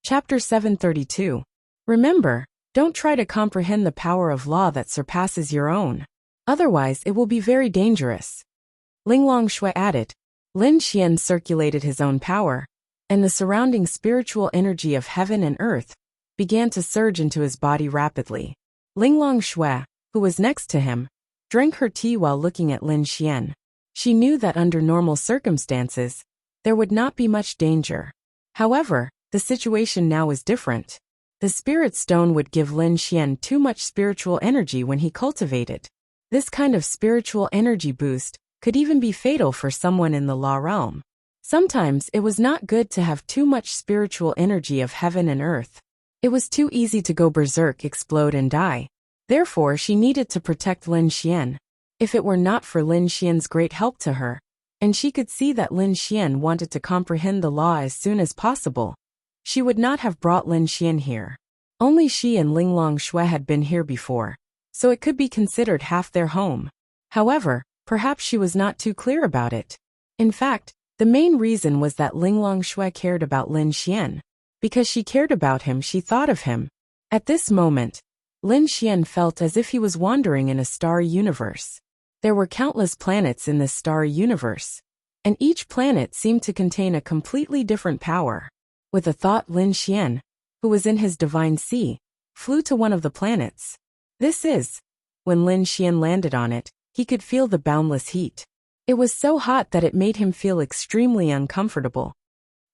Speaker 1: Chapter 732. Remember, don't try to comprehend the power of law that surpasses your own. Otherwise, it will be very dangerous. Linglong Shui added. Lin Xian circulated his own power, and the surrounding spiritual energy of heaven and earth began to surge into his body rapidly. Linglong Shui, who was next to him, drank her tea while looking at Lin Xian. She knew that under normal circumstances, there would not be much danger. However, the situation now is different. The spirit stone would give Lin Xian too much spiritual energy when he cultivated. This kind of spiritual energy boost could even be fatal for someone in the law realm. Sometimes it was not good to have too much spiritual energy of heaven and earth. It was too easy to go berserk, explode and die. Therefore, she needed to protect Lin Xian. If it were not for Lin Xian's great help to her, and she could see that Lin Xian wanted to comprehend the law as soon as possible, she would not have brought Lin Xian here. Only she and Linglong Shui had been here before, so it could be considered half their home. However, perhaps she was not too clear about it. In fact, the main reason was that Linglong Shui cared about Lin Xian. Because she cared about him, she thought of him. At this moment, Lin Xian felt as if he was wandering in a starry universe. There were countless planets in this starry universe, and each planet seemed to contain a completely different power. With a thought, Lin Xian, who was in his divine sea, flew to one of the planets. When Lin Xian landed on it, he could feel the boundless heat. It was so hot that it made him feel extremely uncomfortable.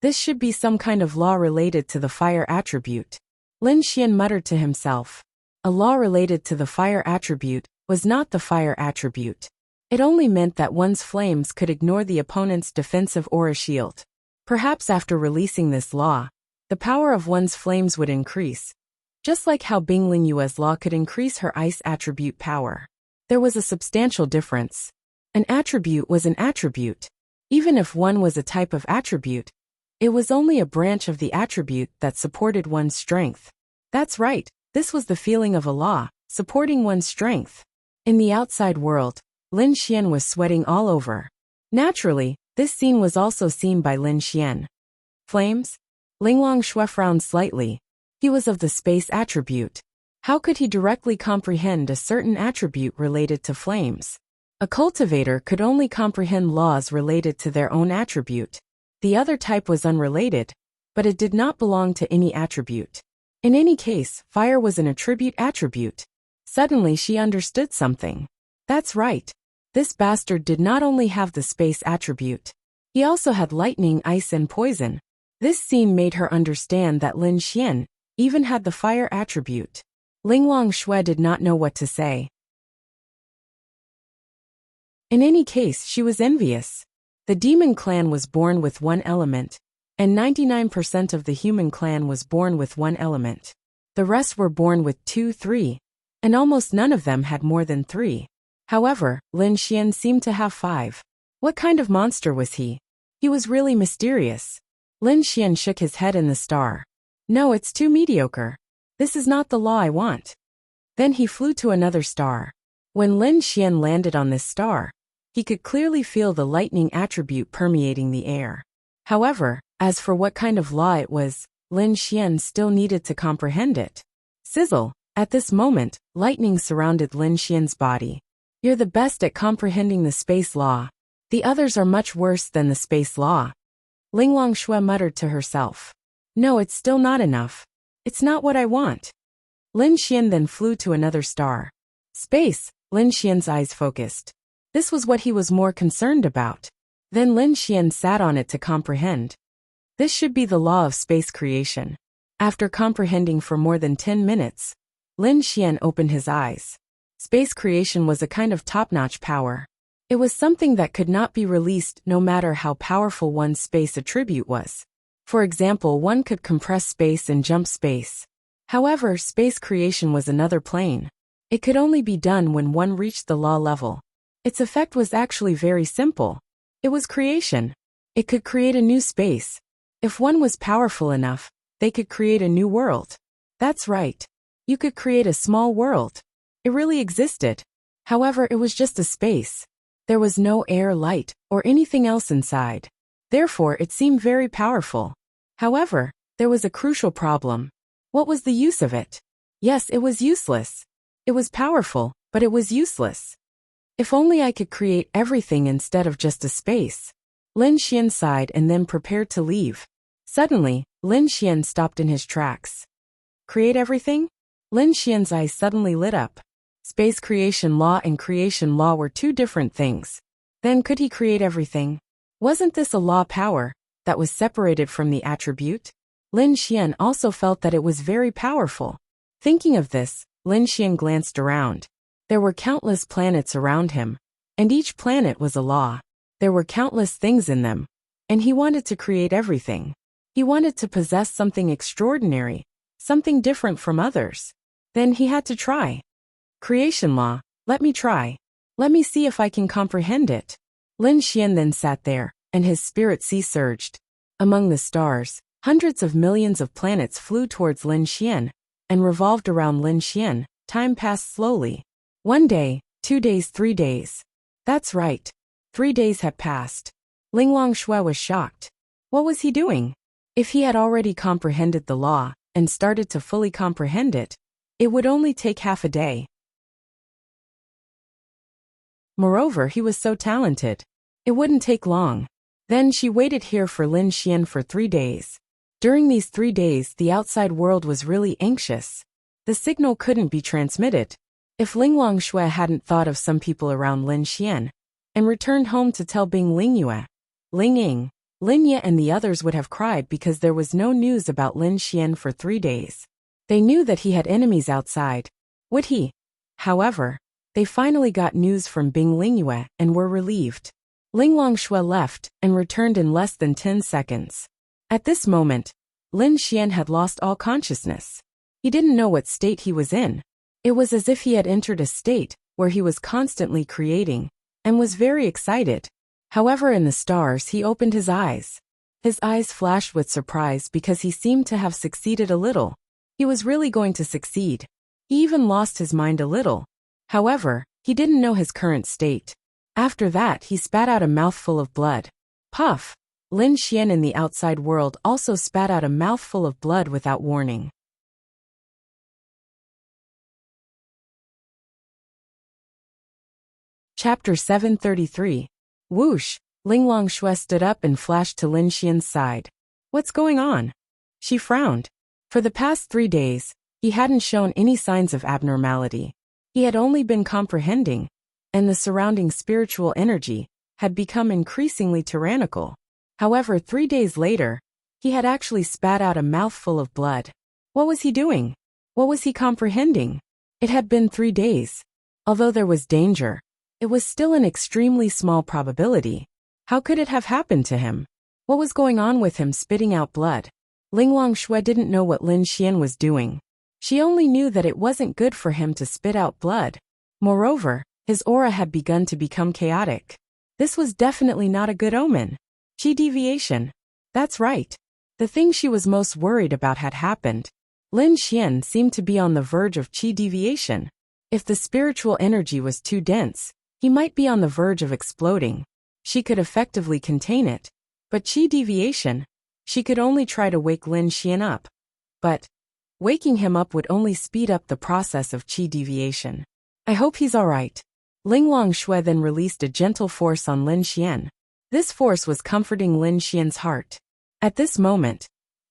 Speaker 1: This should be some kind of law related to the fire attribute. Lin Xian muttered to himself. A law related to the fire attribute was not the fire attribute. It only meant that one's flames could ignore the opponent's defensive aura shield. Perhaps after releasing this law, the power of one's flames would increase, just like how Bingling Yue's law could increase her ice attribute power. There was a substantial difference. An attribute was an attribute. Even if one was a type of attribute, it was only a branch of the attribute that supported one's strength. That's right, this was the feeling of a law, supporting one's strength. In the outside world, Lin Xian was sweating all over. Naturally, this scene was also seen by Lin Xian. Flames? Linglong Shui frowned slightly. He was of the space attribute. How could he directly comprehend a certain attribute related to flames? A cultivator could only comprehend laws related to their own attribute. The other type was unrelated, but it did not belong to any attribute. In any case, fire was an attribute. Suddenly she understood something. That's right. This bastard did not only have the space attribute. He also had lightning, ice and poison. This scene made her understand that Lin Xian even had the fire attribute. Linglong Shui did not know what to say. In any case, she was envious. The demon clan was born with one element, and 99% of the human clan was born with one element. The rest were born with 2, 3, and almost none of them had more than 3. However, Lin Xian seemed to have 5. What kind of monster was he? He was really mysterious. Lin Xian shook his head in the star. No, it's too mediocre. This is not the law I want. Then he flew to another star. When Lin Xian landed on this star, he could clearly feel the lightning attribute permeating the air. However, as for what kind of law it was, Lin Xian still needed to comprehend it. Sizzle! At this moment, lightning surrounded Lin Xian's body. You're the best at comprehending the space law. The others are much worse than the space law. Linglong Shui muttered to herself. No, it's still not enough. It's not what I want. Lin Xian then flew to another star. Space! Lin Xian's eyes focused. This was what he was more concerned about. Then Lin Xian sat on it to comprehend. This should be the law of space creation. After comprehending for more than 10 minutes, Lin Xian opened his eyes. Space creation was a kind of top-notch power. It was something that could not be released no matter how powerful one's space attribute was. For example, one could compress space and jump space. However, space creation was another plane. It could only be done when one reached the law level. Its effect was actually very simple. It was creation. It could create a new space. If one was powerful enough, they could create a new world. That's right. You could create a small world. It really existed. However, it was just a space. There was no air, light, or anything else inside. Therefore, it seemed very powerful. However, there was a crucial problem. What was the use of it? Yes, it was useless. It was powerful, but it was useless. If only I could create everything instead of just a space. Lin Xian sighed and then prepared to leave. Suddenly, Lin Xian stopped in his tracks. Create everything? Lin Xian's eyes suddenly lit up. Space creation law and creation law were two different things. Then could he create everything? Wasn't this a law power that was separated from the attribute? Lin Xian also felt that it was very powerful. Thinking of this, Lin Xian glanced around. There were countless planets around him, and each planet was a law. There were countless things in them, and he wanted to create everything. He wanted to possess something extraordinary, something different from others. Then he had to try. Creation law, let me try. Let me see if I can comprehend it. Lin Xian then sat there, and his spirit sea surged. Among the stars, hundreds of millions of planets flew towards Lin Xian, and revolved around Lin Xian. Time passed slowly. 1 day, 2 days, 3 days. That's right. 3 days had passed. Linglong Shui was shocked. What was he doing? If he had already comprehended the law, and started to fully comprehend it, it would only take half a day. Moreover, he was so talented. It wouldn't take long. Then she waited here for Lin Xian for 3 days. During these 3 days, the outside world was really anxious. The signal couldn't be transmitted. If Linglong Shui hadn't thought of some people around Lin Xian, and returned home to tell Bing Lingyue, Ling Ying, Lin Ye and the others would have cried because there was no news about Lin Xian for 3 days. They knew that he had enemies outside. Would he? However, they finally got news from Bing Lingyue and were relieved. Linglong Shui left and returned in less than 10 seconds. At this moment, Lin Xian had lost all consciousness. He didn't know what state he was in. It was as if he had entered a state where he was constantly creating, and was very excited. However, in the stars he opened his eyes. His eyes flashed with surprise because he seemed to have succeeded a little. He was really going to succeed. He even lost his mind a little. However, he didn't know his current state. After that, he spat out a mouthful of blood. Puff! Lin Xian in the outside world also spat out a mouthful of blood without warning. Chapter 733. Whoosh! Linglong Shui stood up and flashed to Lin Xian's side. What's going on? She frowned. For the past 3 days, he hadn't shown any signs of abnormality. He had only been comprehending, and the surrounding spiritual energy had become increasingly tyrannical. However, 3 days later, he had actually spat out a mouthful of blood. What was he doing? What was he comprehending? It had been 3 days. Although there was danger, it was still an extremely small probability. How could it have happened to him? What was going on with him spitting out blood? Linglong Shui didn't know what Lin Xian was doing. She only knew that it wasn't good for him to spit out blood. Moreover, his aura had begun to become chaotic. This was definitely not a good omen. Qi deviation. That's right. The thing she was most worried about had happened. Lin Xian seemed to be on the verge of qi deviation. If the spiritual energy was too dense, he might be on the verge of exploding. She could effectively contain it. But qi deviation? She could only try to wake Lin Xian up. But waking him up would only speed up the process of qi deviation. I hope he's alright. Linglong Shui then released a gentle force on Lin Xian. This force was comforting Lin Xian's heart. At this moment,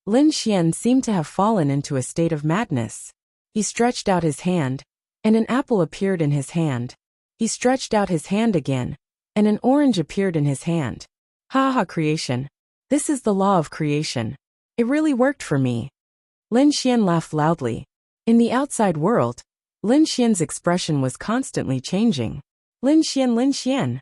Speaker 1: Lin Xian seemed to have fallen into a state of madness. He stretched out his hand, and an apple appeared in his hand. He stretched out his hand again, and an orange appeared in his hand. Ha ha, creation. This is the law of creation. It really worked for me. Lin Xian laughed loudly. In the outside world, Lin Xian's expression was constantly changing. Lin Xian, Lin Xian.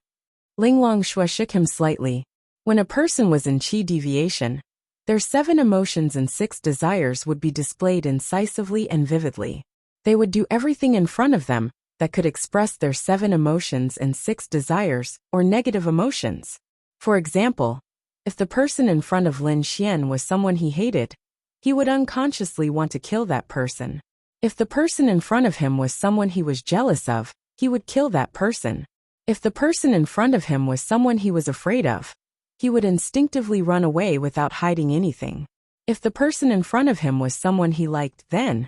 Speaker 1: Linglong Shui shook him slightly. When a person was in qi deviation, their 7 emotions and 6 desires would be displayed incisively and vividly. They would do everything in front of them that could express their 7 emotions and 6 desires or negative emotions. For example, if the person in front of Lin Xian was someone he hated, he would unconsciously want to kill that person. If the person in front of him was someone he was jealous of, he would kill that person. If the person in front of him was someone he was afraid of, he would instinctively run away without hiding anything. If the person in front of him was someone he liked, then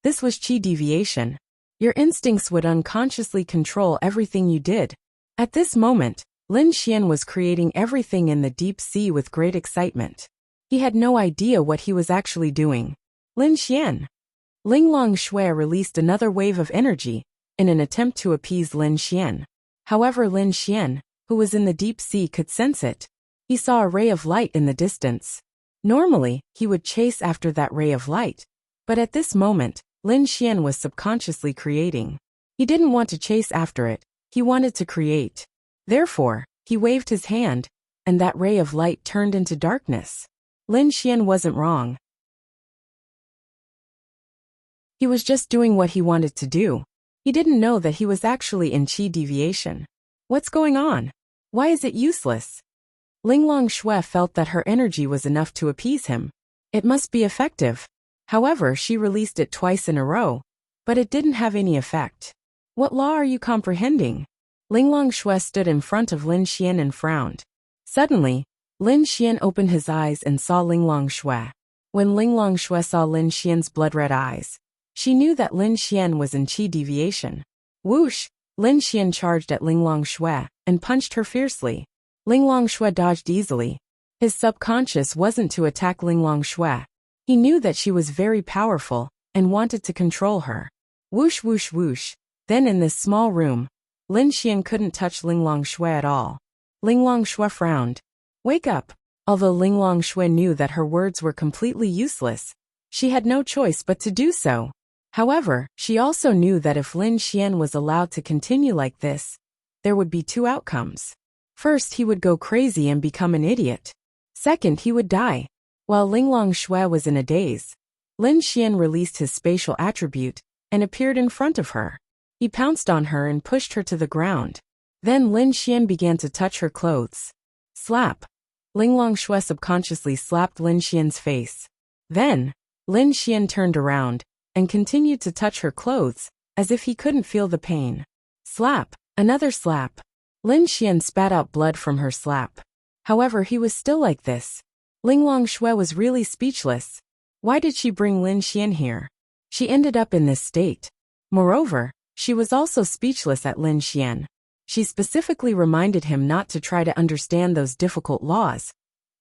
Speaker 1: this was qi deviation. Your instincts would unconsciously control everything you did. At this moment, Lin Xian was creating everything in the deep sea with great excitement. He had no idea what he was actually doing. Lin Xian. Linglong Shui released another wave of energy in an attempt to appease Lin Xian. However, Lin Xian, who was in the deep sea, could sense it. He saw a ray of light in the distance. Normally, he would chase after that ray of light. But at this moment, Lin Xian was subconsciously creating. He didn't want to chase after it, he wanted to create. Therefore, he waved his hand, and that ray of light turned into darkness. Lin Xian wasn't wrong. He was just doing what he wanted to do. He didn't know that he was actually in qi deviation. What's going on? Why is it useless? Linglong Shui felt that her energy was enough to appease him. It must be effective. However, she released it twice in a row, but it didn't have any effect. What law are you comprehending? Linglong Shui stood in front of Lin Xian and frowned. Suddenly, Lin Xian opened his eyes and saw Linglong Shui. When Linglong Shui saw Lin Xian's blood-red eyes, she knew that Lin Xian was in qi deviation. Whoosh! Lin Xian charged at Linglong Shui and punched her fiercely. Linglong Shui dodged easily. His subconscious wasn't to attack Linglong Shui. He knew that she was very powerful and wanted to control her. Whoosh whoosh whoosh. Then in this small room, Lin Xian couldn't touch Linglong Shui at all. Linglong Shui frowned. Wake up! Although Linglong Shui knew that her words were completely useless, she had no choice but to do so. However, she also knew that if Lin Xian was allowed to continue like this, there would be two outcomes. First, he would go crazy and become an idiot. Second, he would die. While Linglong Shui was in a daze, Lin Xian released his spatial attribute and appeared in front of her. He pounced on her and pushed her to the ground. Then Lin Xian began to touch her clothes. Slap! Linglong Shui subconsciously slapped Lin Xian's face. Then, Lin Xian turned around and continued to touch her clothes, as if he couldn't feel the pain. Slap! Another slap. Lin Xian spat out blood from her slap. However, he was still like this. Linglong Shui was really speechless. Why did she bring Lin Xian here? She ended up in this state. Moreover, she was also speechless at Lin Xian. She specifically reminded him not to try to understand those difficult laws.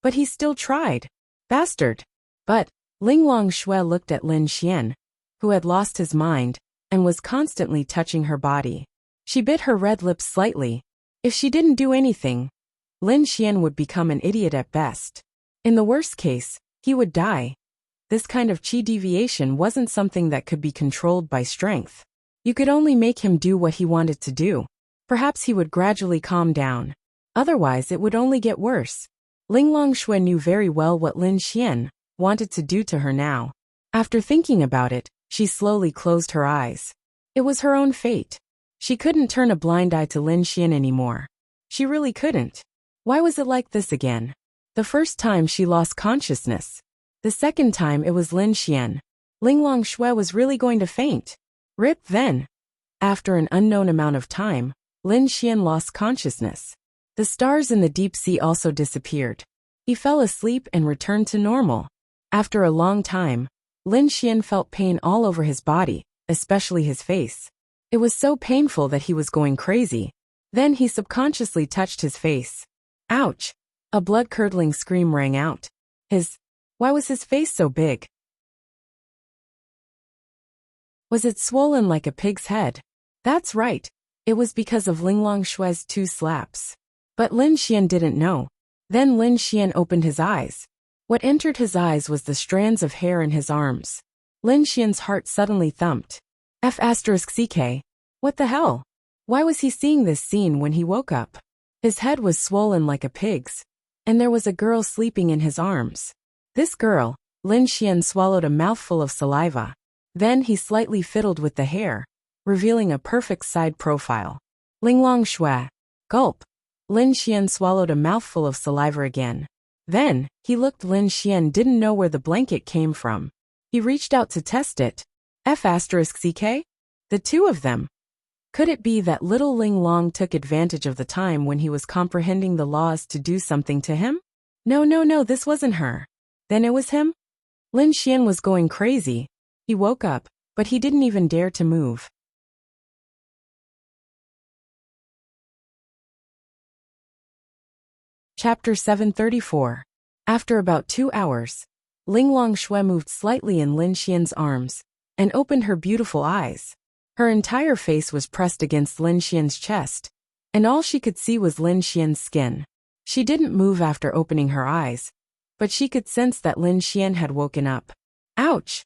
Speaker 1: But he still tried. Bastard! But, Linglong Shui looked at Lin Xian, who had lost his mind, and was constantly touching her body. She bit her red lips slightly. If she didn't do anything, Lin Xian would become an idiot at best. In the worst case, he would die. This kind of qi deviation wasn't something that could be controlled by strength. You could only make him do what he wanted to do. Perhaps he would gradually calm down. Otherwise, it would only get worse. Linglong Shui knew very well what Lin Xian wanted to do to her now. After thinking about it, she slowly closed her eyes. It was her own fate. She couldn't turn a blind eye to Lin Xian anymore. She really couldn't. Why was it like this again? The first time she lost consciousness. The second time it was Lin Xian. Linglong Shui was really going to faint. Rip then. After an unknown amount of time, Lin Xian lost consciousness. The stars in the deep sea also disappeared. He fell asleep and returned to normal. After a long time, Lin Xian felt pain all over his body, especially his face. It was so painful that he was going crazy. Then he subconsciously touched his face. Ouch! A blood-curdling scream rang out. Why was his face so big? Was it swollen like a pig's head? That's right. It was because of Linglong Shui's 2 slaps. But Lin Xian didn't know. Then Lin Xian opened his eyes. What entered his eyes was the strands of hair in his arms. Lin Xian's heart suddenly thumped. F***ck. What the hell? Why was he seeing this scene when he woke up? His head was swollen like a pig's, and there was a girl sleeping in his arms. This girl, Lin Xian swallowed a mouthful of saliva. Then he slightly fiddled with the hair, revealing a perfect side profile. Linglong Shui. Gulp. Lin Xian swallowed a mouthful of saliva again. Then, he looked. Lin Xian didn't know where the blanket came from. He reached out to test it. F***ck? The two of them. Could it be that little Ling Long took advantage of the time when he was comprehending the laws to do something to him? No, this wasn't her. Then it was him? Lin Xian was going crazy. He woke up, but he didn't even dare to move. Chapter 734. After about 2 hours, Linglong Shui moved slightly in Lin Xian's arms and opened her beautiful eyes. Her entire face was pressed against Lin Xian's chest, and all she could see was Lin Xian's skin. She didn't move after opening her eyes, but she could sense that Lin Xian had woken up. Ouch!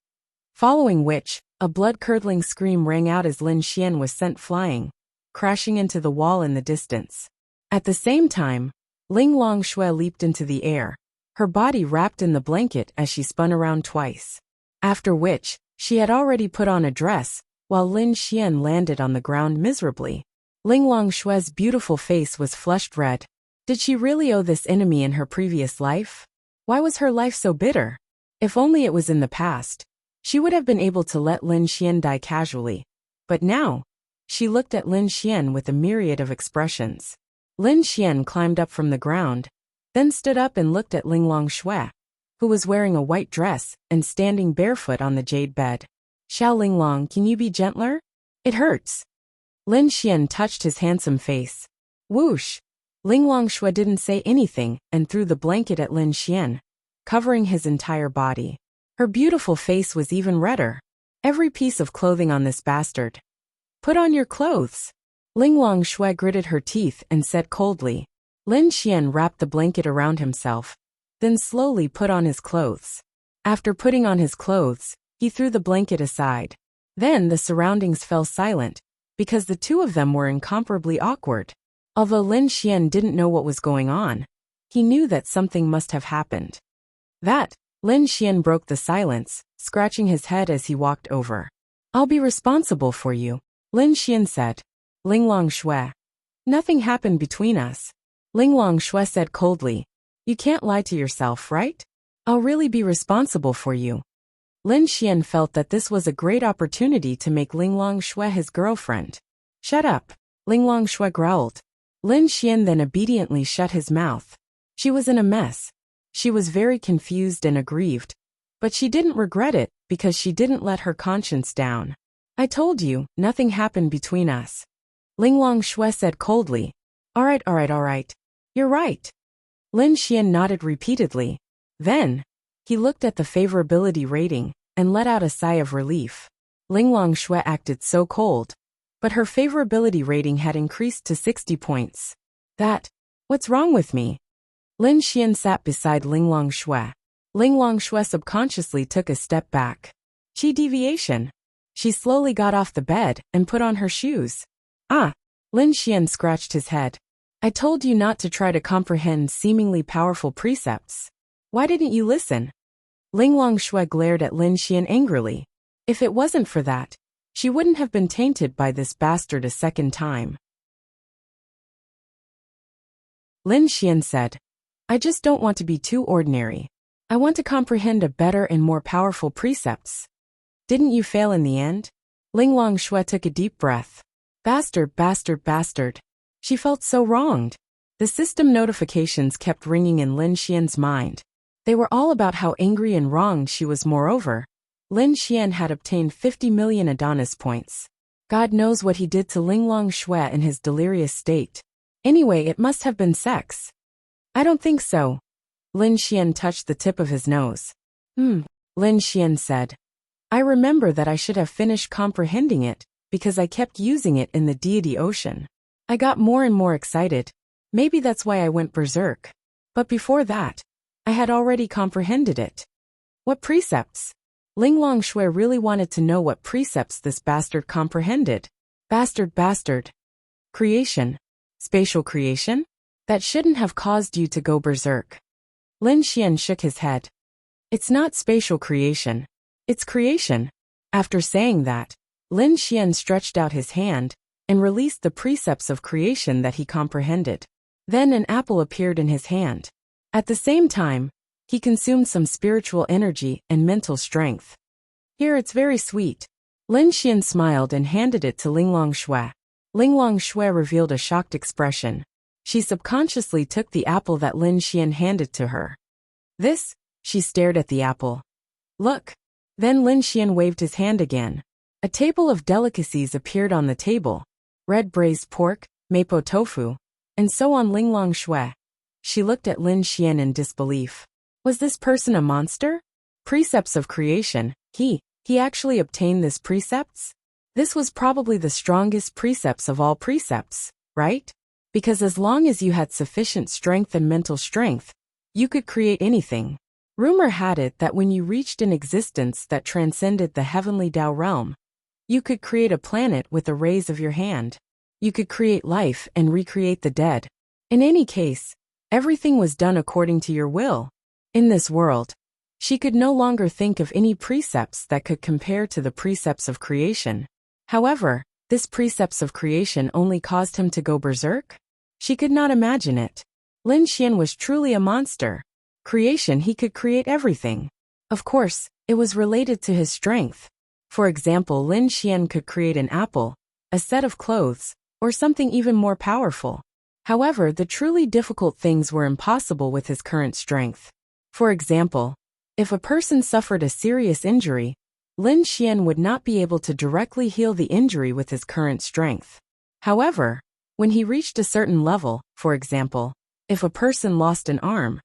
Speaker 1: Following which, a blood-curdling scream rang out as Lin Xian was sent flying, crashing into the wall in the distance. At the same time, Ling Longshui leaped into the air, her body wrapped in the blanket as she spun around twice. After which, she had already put on a dress, while Lin Xian landed on the ground miserably. Ling Longshui's beautiful face was flushed red. Did she really owe this enemy in her previous life? Why was her life so bitter? If only it was in the past, she would have been able to let Lin Xian die casually. But now, she looked at Lin Xian with a myriad of expressions. Lin Xian climbed up from the ground, then stood up and looked at Ling Longshui, who was wearing a white dress and standing barefoot on the jade bed. Xiao Linglong, can you be gentler? It hurts. Lin Xian touched his handsome face. Whoosh! Ling Longshui didn't say anything and threw the blanket at Lin Xian, covering his entire body. Her beautiful face was even redder. Every piece of clothing on this bastard. Put on your clothes. Ling Longshui gritted her teeth and said coldly. Lin Xian wrapped the blanket around himself, then slowly put on his clothes. After putting on his clothes, he threw the blanket aside. Then the surroundings fell silent, because the two of them were incomparably awkward. Although Lin Xian didn't know what was going on, he knew that something must have happened. Lin Xian broke the silence, scratching his head as he walked over. I'll be responsible for you, Lin Xian said. Ling Longshui. Nothing happened between us. Ling Longshui said coldly. You can't lie to yourself, right? I'll really be responsible for you. Lin Xian felt that this was a great opportunity to make Ling Longshui his girlfriend. Shut up, Ling Longshui growled. Lin Xian then obediently shut his mouth. She was in a mess. She was very confused and aggrieved, but she didn't regret it because she didn't let her conscience down. I told you, nothing happened between us. Ling Longshui said coldly. All right. You're right. Lin Xian nodded repeatedly. Then, he looked at the favorability rating and let out a sigh of relief. Ling Longshui acted so cold, but her favorability rating had increased to 60 points. What's wrong with me? Lin Xian sat beside Ling Longshui. Ling Longshui subconsciously took a step back. Chi deviation. She slowly got off the bed and put on her shoes. Lin Xian scratched his head. I told you not to try to comprehend seemingly powerful precepts. Why didn't you listen? Ling Longshui glared at Lin Xian angrily. If it wasn't for that, she wouldn't have been tainted by this bastard a second time. Lin Xian said, I just don't want to be too ordinary. I want to comprehend a better and more powerful precepts. Didn't you fail in the end? Ling Longshui took a deep breath. Bastard. She felt so wronged. The system notifications kept ringing in Lin Xian's mind. They were all about how angry and wronged she was. Moreover, Lin Xian had obtained 50 million Adonis points. God knows what he did to Ling Longshui in his delirious state. Anyway, it must have been sex. I don't think so. Lin Xian touched the tip of his nose. Lin Xian said. I remember that I should have finished comprehending it, because I kept using it in the deity ocean. I got more and more excited. Maybe that's why I went berserk. But before that, I had already comprehended it. What precepts? Ling Longshui really wanted to know what precepts this bastard comprehended. Bastard. Creation. Spatial creation? That shouldn't have caused you to go berserk. Lin Xian shook his head. It's not spatial creation. It's creation. After saying that, Lin Xian stretched out his hand and released the precepts of creation that he comprehended. Then an apple appeared in his hand. At the same time, he consumed some spiritual energy and mental strength. Here, it's very sweet. Lin Xian smiled and handed it to Ling Longshui. Ling Longshui revealed a shocked expression. She subconsciously took the apple that Lin Xian handed to her. This? She stared at the apple. Look. Then Lin Xian waved his hand again. A table of delicacies appeared on the table. Red braised pork, mapo tofu, and so on. Ling Longshui. She looked at Lin Xian in disbelief. Was this person a monster? Precepts of creation. He actually obtained this precepts? This was probably the strongest precepts of all precepts, right? Because as long as you had sufficient strength and mental strength, you could create anything. Rumor had it that when you reached an existence that transcended the heavenly Tao realm, you could create a planet with a raise of your hand. You could create life and recreate the dead. In any case, everything was done according to your will. In this world, she could no longer think of any precepts that could compare to the precepts of creation. However, this precepts of creation only caused him to go berserk? She could not imagine it. Lin Xian was truly a monster. Creation, he could create everything. Of course, it was related to his strength. For example, Lin Xian could create an apple, a set of clothes, or something even more powerful. However, the truly difficult things were impossible with his current strength. For example, if a person suffered a serious injury, Lin Xian would not be able to directly heal the injury with his current strength. However, when he reached a certain level, for example, if a person lost an arm,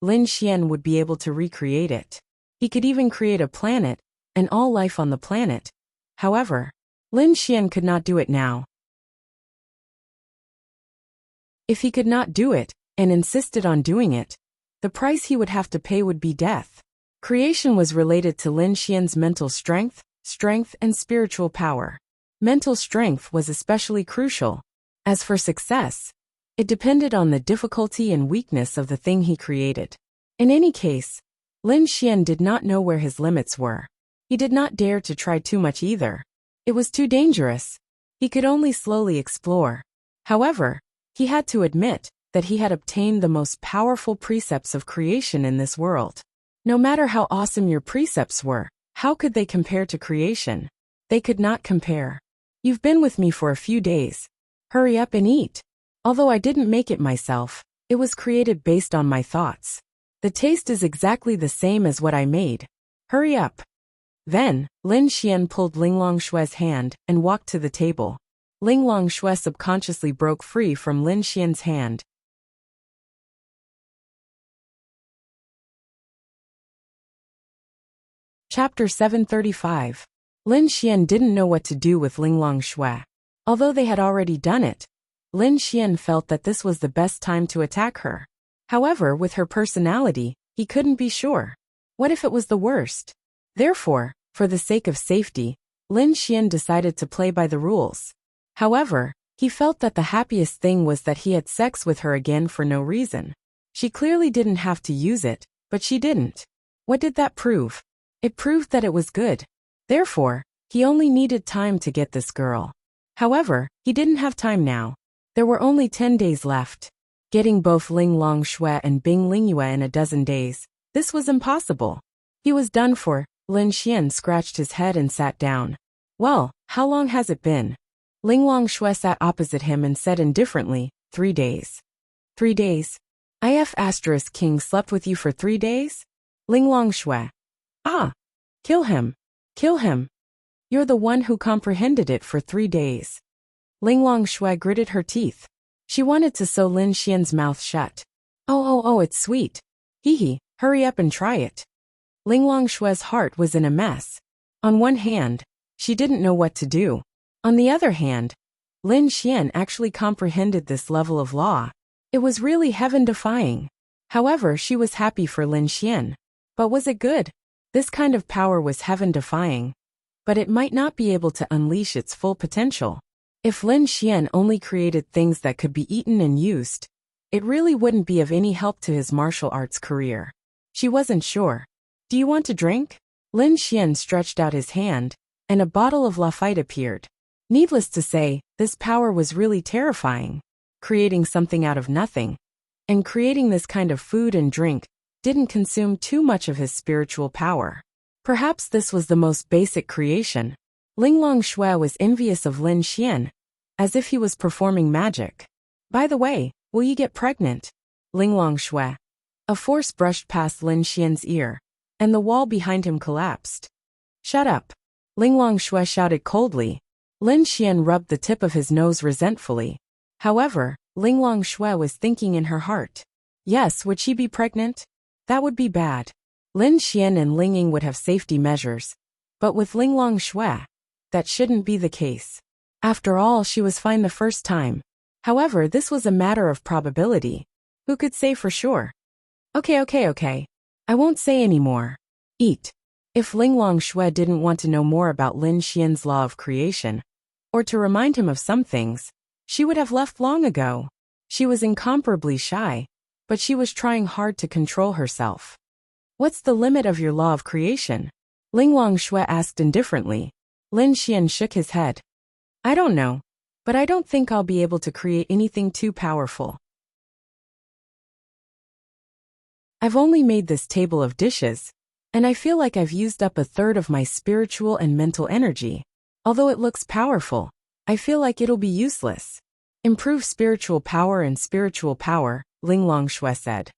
Speaker 1: Lin Xian would be able to recreate it. He could even create a planet, and all life on the planet. However, Lin Xian could not do it now. If he could not do it, and insisted on doing it, the price he would have to pay would be death. Creation was related to Lin Xian's mental strength, and spiritual power. Mental strength was especially crucial. As for success, it depended on the difficulty and weakness of the thing he created. In any case, Lin Xian did not know where his limits were. He did not dare to try too much either. It was too dangerous. He could only slowly explore. However, he had to admit that he had obtained the most powerful precepts of creation in this world. No matter how awesome your precepts were, how could they compare to creation? They could not compare. You've been with me for a few days. Hurry up and eat. Although I didn't make it myself, it was created based on my thoughts. The taste is exactly the same as what I made. Hurry up. Then, Lin Xian pulled Ling Longshue's hand and walked to the table. Ling Longshue subconsciously broke free from Lin Xian's hand. Chapter 735. Lin Xian didn't know what to do with Ling Longshui. Although they had already done it, Lin Xian felt that this was the best time to attack her. However, with her personality, he couldn't be sure. What if it was the worst? Therefore, for the sake of safety, Lin Xian decided to play by the rules. However, he felt that the happiest thing was that he had sex with her again for no reason. She clearly didn't have to use it, but she didn't. What did that prove? It proved that it was good. Therefore, he only needed time to get this girl. However, he didn't have time now. There were only 10 days left. Getting both Ling Longshui and Bing Lingyue in a dozen days, this was impossible. He was done for. Lin Xian scratched his head and sat down. Well, how long has it been? Ling Longshui sat opposite him and said indifferently, 3 days. 3 days? If King slept with you for 3 days? Ling Longshui. Ah! Kill him. Kill him. You're the one who comprehended it for 3 days. Ling Longshui gritted her teeth. She wanted to sew Lin Xian's mouth shut. Oh, it's sweet. Hee, hurry up and try it. Ling Longshui's heart was in a mess. On one hand, she didn't know what to do. On the other hand, Lin Xian actually comprehended this level of law. It was really heaven-defying. However, she was happy for Lin Xian. But was it good? This kind of power was heaven-defying. But it might not be able to unleash its full potential. If Lin Xian only created things that could be eaten and used, it really wouldn't be of any help to his martial arts career. She wasn't sure. Do you want to drink? Lin Xian stretched out his hand, and a bottle of Lafite appeared. Needless to say, this power was really terrifying. Creating something out of nothing, and creating this kind of food and drink, didn't consume too much of his spiritual power. Perhaps this was the most basic creation. Ling Longshui was envious of Lin Xian, as if he was performing magic. By the way, will you get pregnant? Ling Longshui. A force brushed past Lin Xian's ear, and the wall behind him collapsed. Shut up. Ling Longshui shouted coldly. Lin Xian rubbed the tip of his nose resentfully. However, Ling Longshui was thinking in her heart. Yes, would she be pregnant? That would be bad. Lin Xian and Ling Ying would have safety measures. But with Ling Longshui, that shouldn't be the case. After all, she was fine the first time. However, this was a matter of probability. Who could say for sure? Okay. I won't say any more. Eat. If Linglong Shui didn't want to know more about Lin Xian's law of creation, or to remind him of some things, she would have left long ago. She was incomparably shy, but she was trying hard to control herself. What's the limit of your law of creation? Linglong Shui asked indifferently. Lin Xian shook his head. I don't know, but I don't think I'll be able to create anything too powerful. I've only made this table of dishes, and I feel like I've used up a third of my spiritual and mental energy. Although it looks powerful, I feel like it'll be useless. Improve spiritual power and spiritual power, Linglong Shui said.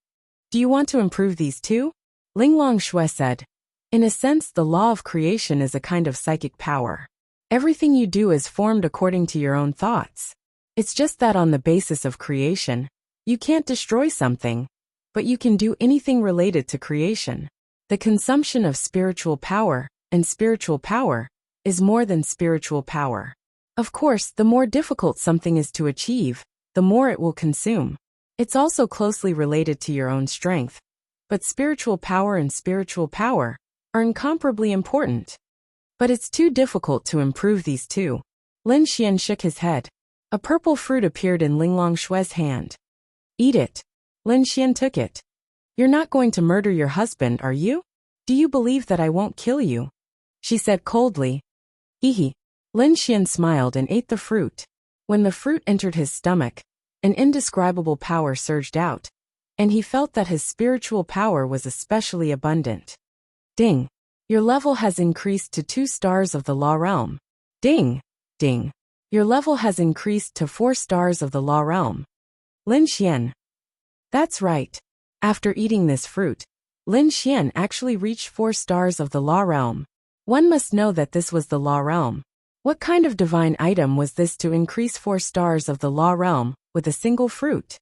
Speaker 1: Do you want to improve these too? Linglong Shui said. In a sense, the law of creation is a kind of psychic power. Everything you do is formed according to your own thoughts. It's just that on the basis of creation, you can't destroy something, but you can do anything related to creation. The consumption of spiritual power, and spiritual power, is more than spiritual power. Of course, the more difficult something is to achieve, the more it will consume. It's also closely related to your own strength. But spiritual power and spiritual power are incomparably important. But it's too difficult to improve these two. Lin Xian shook his head. A purple fruit appeared in Linglong Shui's hand. Eat it. Lin Xian took it. You're not going to murder your husband, are you? Do you believe that I won't kill you? She said coldly. Hehe. Lin Xian smiled and ate the fruit. When the fruit entered his stomach, an indescribable power surged out, and he felt that his spiritual power was especially abundant. Ding. Your level has increased to 2 stars of the law realm. Ding. Ding. Your level has increased to 4 stars of the law realm. Lin Xian. That's right. After eating this fruit, Lin Xian actually reached 4 stars of the law realm. One must know that this was the law realm. What kind of divine item was this to increase 4 stars of the law realm with a single fruit?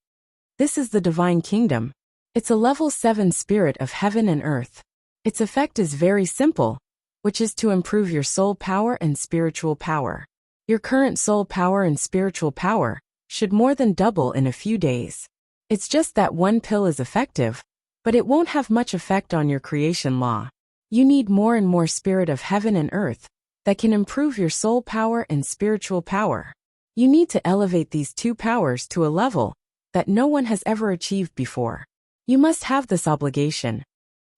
Speaker 1: This is the divine kingdom. It's a level 7 spirit of heaven and earth. Its effect is very simple, which is to improve your soul power and spiritual power. Your current soul power and spiritual power should more than double in a few days. It's just that one pill is effective, but it won't have much effect on your creation law. You need more and more spirit of heaven and earth that can improve your soul power and spiritual power. You need to elevate these 2 powers to a level that no one has ever achieved before. You must have this obligation.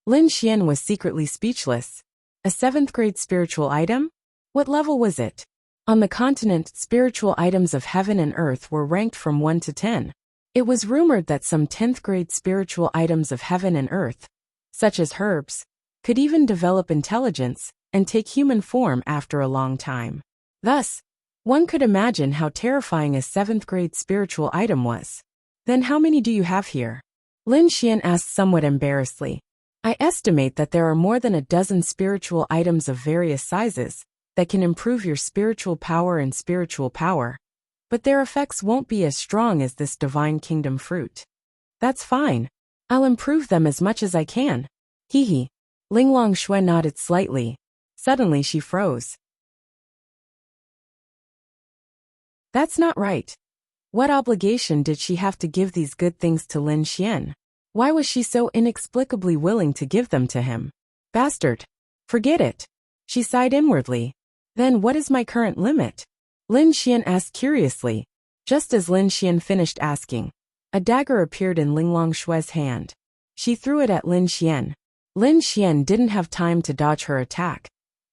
Speaker 1: Lin Xian was secretly speechless. A 7th grade spiritual item? What level was it? On the continent, spiritual items of heaven and earth were ranked from 1 to 10. It was rumored that some 10th grade spiritual items of heaven and earth, such as herbs, could even develop intelligence and take human form after a long time. Thus, one could imagine how terrifying a 7th grade spiritual item was. Then how many do you have here? Lin Xian asked somewhat embarrassedly. I estimate that there are more than a dozen spiritual items of various sizes that can improve your spiritual power and spiritual power, but their effects won't be as strong as this divine kingdom fruit. That's fine. I'll improve them as much as I can. Hehe. Linglong Shui nodded slightly. Suddenly she froze. That's not right. What obligation did she have to give these good things to Lin Xian? Why was she so inexplicably willing to give them to him? Bastard. Forget it. She sighed inwardly. Then what is my current limit? Lin Xian asked curiously. Just as Lin Xian finished asking, a dagger appeared in Linglong Shui's hand. She threw it at Lin Xian. Lin Xian didn't have time to dodge her attack,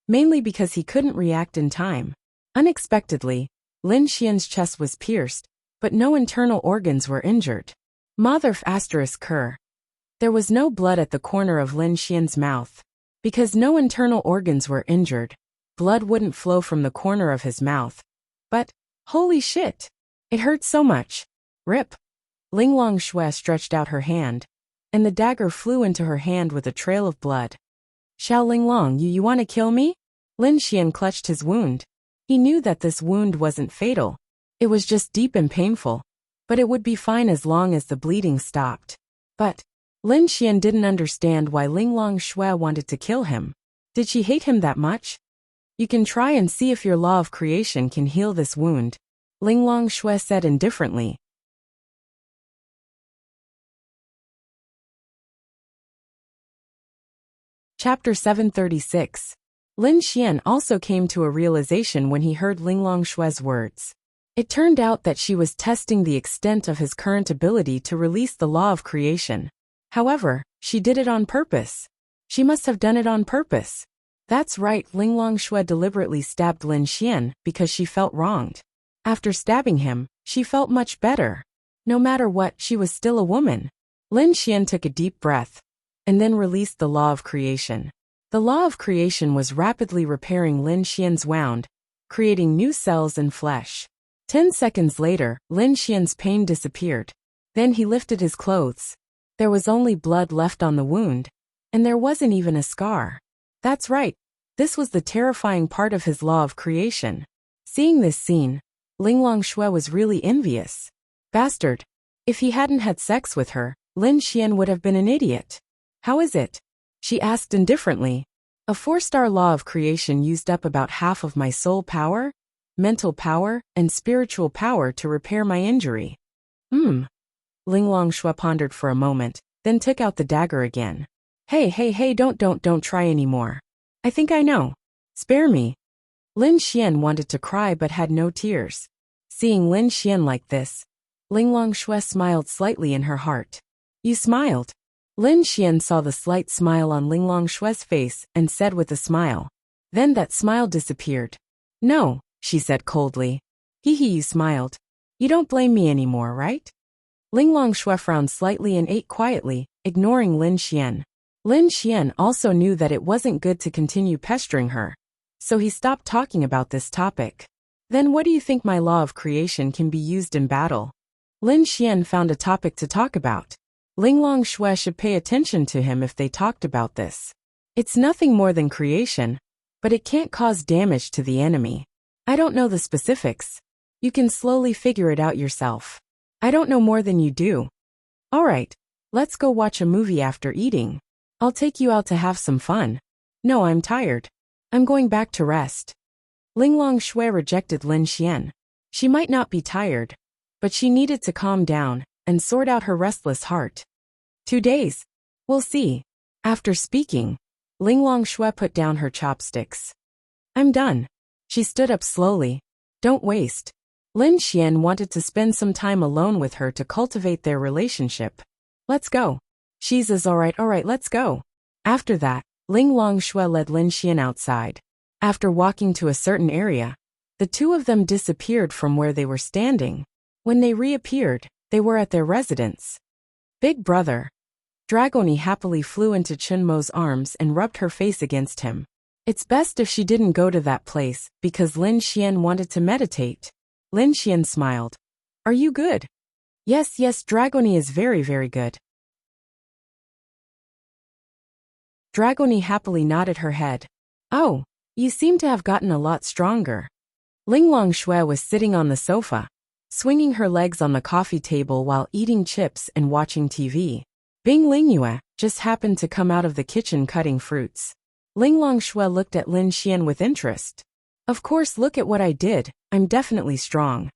Speaker 1: mainly because he couldn't react in time. Unexpectedly, Lin Xian's chest was pierced, but no internal organs were injured. Motherf asterisk her. There was no blood at the corner of Lin Xian's mouth. Because no internal organs were injured, blood wouldn't flow from the corner of his mouth. But, holy shit! It hurt so much. Rip. Linglong Shui stretched out her hand, and the dagger flew into her hand with a trail of blood. Xiao Linglong, you want to kill me? Lin Xian clutched his wound. He knew that this wound wasn't fatal. It was just deep and painful, but it would be fine as long as the bleeding stopped. But Lin Xian didn't understand why Linglong Shui wanted to kill him. Did she hate him that much? You can try and see if your law of creation can heal this wound. Ling Longshui said indifferently. Chapter 736. Lin Xian also came to a realization when he heard Ling Longshui's words. It turned out that she was testing the extent of his current ability to release the law of creation. However, she did it on purpose. She must have done it on purpose. That's right, Ling Longshui deliberately stabbed Lin Xian because she felt wronged. After stabbing him, she felt much better. No matter what, she was still a woman. Lin Xian took a deep breath and then released the law of creation. The law of creation was rapidly repairing Lin Xian's wound, creating new cells and flesh. 10 seconds later, Lin Xian's pain disappeared. Then he lifted his clothes. There was only blood left on the wound, and there wasn't even a scar. That's right. This was the terrifying part of his law of creation. Seeing this scene, Ling Longshui was really envious. Bastard. If he hadn't had sex with her, Lin Xian would have been an idiot. How is it? She asked indifferently. A 4-star law of creation used up about half of my soul power, mental power, and spiritual power to repair my injury. Ling Longshui pondered for a moment, then took out the dagger again. Hey, don't try anymore. I think I know. Spare me. Lin Xian wanted to cry but had no tears. Seeing Lin Xian like this, Ling Longshui smiled slightly in her heart. You smiled? Lin Xian saw the slight smile on Ling Longshui's face and said with a smile. Then that smile disappeared. No, she said coldly. You smiled. You don't blame me anymore, right? Ling Longshui frowned slightly and ate quietly, ignoring Lin Xian. Lin Xian also knew that it wasn't good to continue pestering her, so he stopped talking about this topic. Then what do you think my law of creation can be used in battle? Lin Xian found a topic to talk about. Ling Longshui should pay attention to him if they talked about this. It's nothing more than creation, but it can't cause damage to the enemy. I don't know the specifics. You can slowly figure it out yourself. I don't know more than you do. Alright, let's go watch a movie after eating. I'll take you out to have some fun. No, I'm tired. I'm going back to rest. Ling Longshui rejected Lin Xian. She might not be tired, but she needed to calm down and sort out her restless heart. 2 days. We'll see. After speaking, Ling Longshui put down her chopsticks. I'm done. She stood up slowly. Don't waste. Lin Xian wanted to spend some time alone with her to cultivate their relationship. Let's go. She's alright, let's go. After that, Ling Longshui led Lin Xian outside. After walking to a certain area, the two of them disappeared from where they were standing. When they reappeared, they were at their residence. Big brother. Dragoni happily flew into Chunmo's arms and rubbed her face against him. It's best if she didn't go to that place, because Lin Xian wanted to meditate. Lin Xian smiled. Are you good? Yes, Dragoni is very, very good. Dragoni happily nodded her head. Oh, you seem to have gotten a lot stronger. Ling Longshui was sitting on the sofa, swinging her legs on the coffee table while eating chips and watching TV. Bing Lingyue just happened to come out of the kitchen cutting fruits. Ling Longshui looked at Lin Xian with interest. Of course, look at what I did, I'm definitely strong.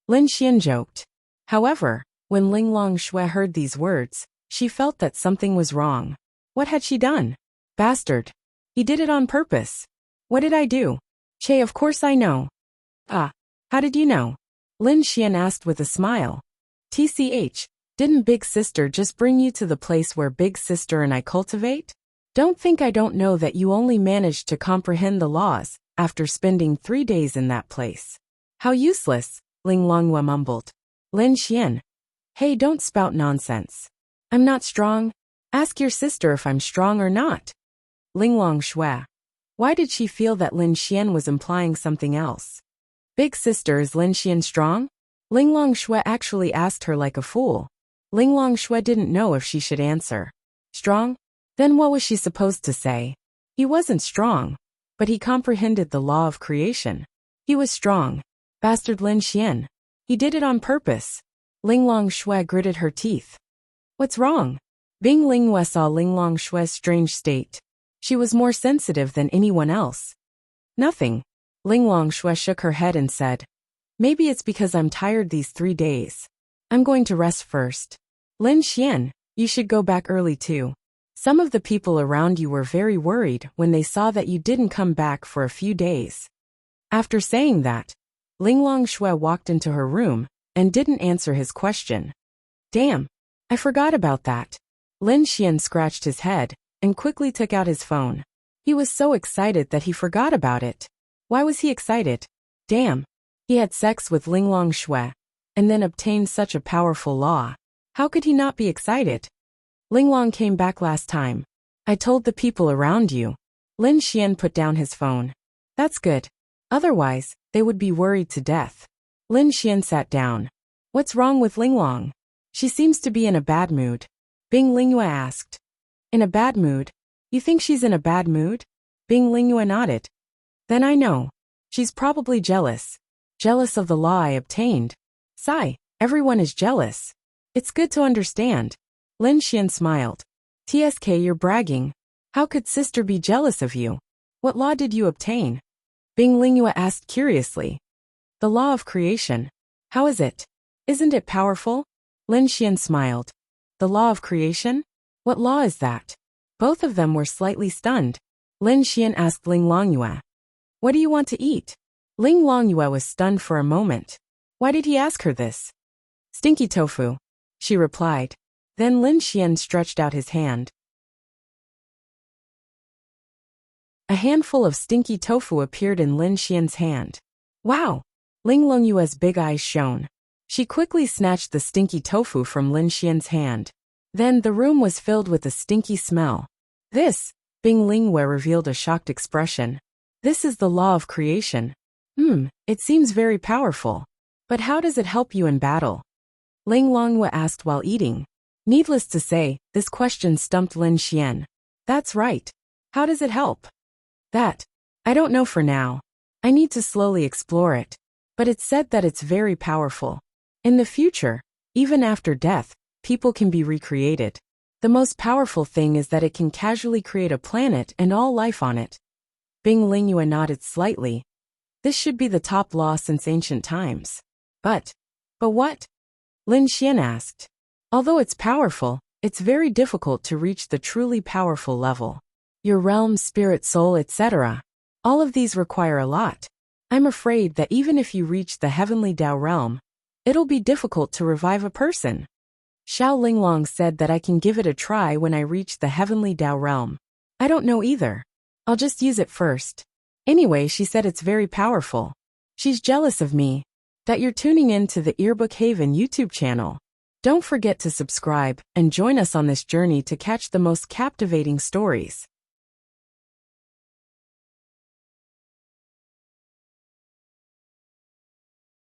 Speaker 1: Lin Xian joked. However, when Ling Longshui heard these words, she felt that something was wrong. What had she done? Bastard. He did it on purpose. What did I do? Che, of course I know. Ah, how did you know? Lin Xian asked with a smile. TCH, didn't Big Sister just bring you to the place where Big Sister and I cultivate? Don't think I don't know that you only managed to comprehend the laws after spending 3 days in that place. How useless, Ling Longhua mumbled. Lin Xian. Hey, don't spout nonsense. I'm not strong. Ask your sister if I'm strong or not. Ling Longshui. Why did she feel that Lin Xian was implying something else? Big Sister, is Lin Xian strong? Ling Longshui actually asked her like a fool. Ling Longshui didn't know if she should answer. Strong? Then what was she supposed to say? He wasn't strong, but he comprehended the law of creation. He was strong. Bastard Lin Xian. He did it on purpose. Ling Longshui gritted her teeth. What's wrong? Bing Lingyue saw Ling Longshui's strange state. She was more sensitive than anyone else. Nothing. Ling Longshui shook her head and said, Maybe it's because I'm tired these 3 days. I'm going to rest first. Lin Xian, you should go back early too. Some of the people around you were very worried when they saw that you didn't come back for a few days. After saying that, Linglong Shui walked into her room and didn't answer his question. Damn, I forgot about that. Lin Xian scratched his head and quickly took out his phone. He was so excited that he forgot about it. Why was he excited? Damn, he had sex with Linglong Shui and then obtained such a powerful law. How could he not be excited? Linglong came back last time. I told the people around you. Lin Xian put down his phone. That's good. Otherwise, they would be worried to death. Lin Xian sat down. What's wrong with Linglong? She seems to be in a bad mood. Bing Lingyue asked. In a bad mood? You think she's in a bad mood? Bing Lingyue nodded. Then I know. She's probably jealous. Jealous of the law I obtained. Sigh, everyone is jealous. It's good to understand. Lin Xian smiled. TSK, you're bragging. How could sister be jealous of you? What law did you obtain? Bing Lingyue asked curiously. The law of creation. How is it? Isn't it powerful? Lin Xian smiled. The law of creation? What law is that? Both of them were slightly stunned. Lin Xian asked Ling Longyue. What do you want to eat? Ling Longyue was stunned for a moment. Why did he ask her this? Stinky tofu, she replied. Then Lin Xian stretched out his hand. A handful of stinky tofu appeared in Lin Xian's hand. Wow! Ling Longyue's big eyes shone. She quickly snatched the stinky tofu from Lin Xian's hand. Then the room was filled with a stinky smell. This, Bing Lingyue revealed a shocked expression. This is the law of creation. It seems very powerful. But how does it help you in battle? Ling Longyue asked while eating. Needless to say, this question stumped Lin Xian. That's right. How does it help? That, I don't know for now. I need to slowly explore it. But it's said that it's very powerful. In the future, even after death, people can be recreated. The most powerful thing is that it can casually create a planet and all life on it. Bing Lingyue nodded slightly. This should be the top law since ancient times. But what? Lin Xian asked. Although it's powerful, it's very difficult to reach the truly powerful level. Your realm, spirit, soul, etc. All of these require a lot. I'm afraid that even if you reach the heavenly Dao realm, it'll be difficult to revive a person. Xiao Linglong said that I can give it a try when I reach the heavenly Dao realm. I don't know either. I'll just use it first. Anyway, she said it's very powerful. She's jealous of me. That you're tuning in to the Earbook Haven YouTube channel. Don't forget to subscribe and join us on this journey to catch the most captivating stories.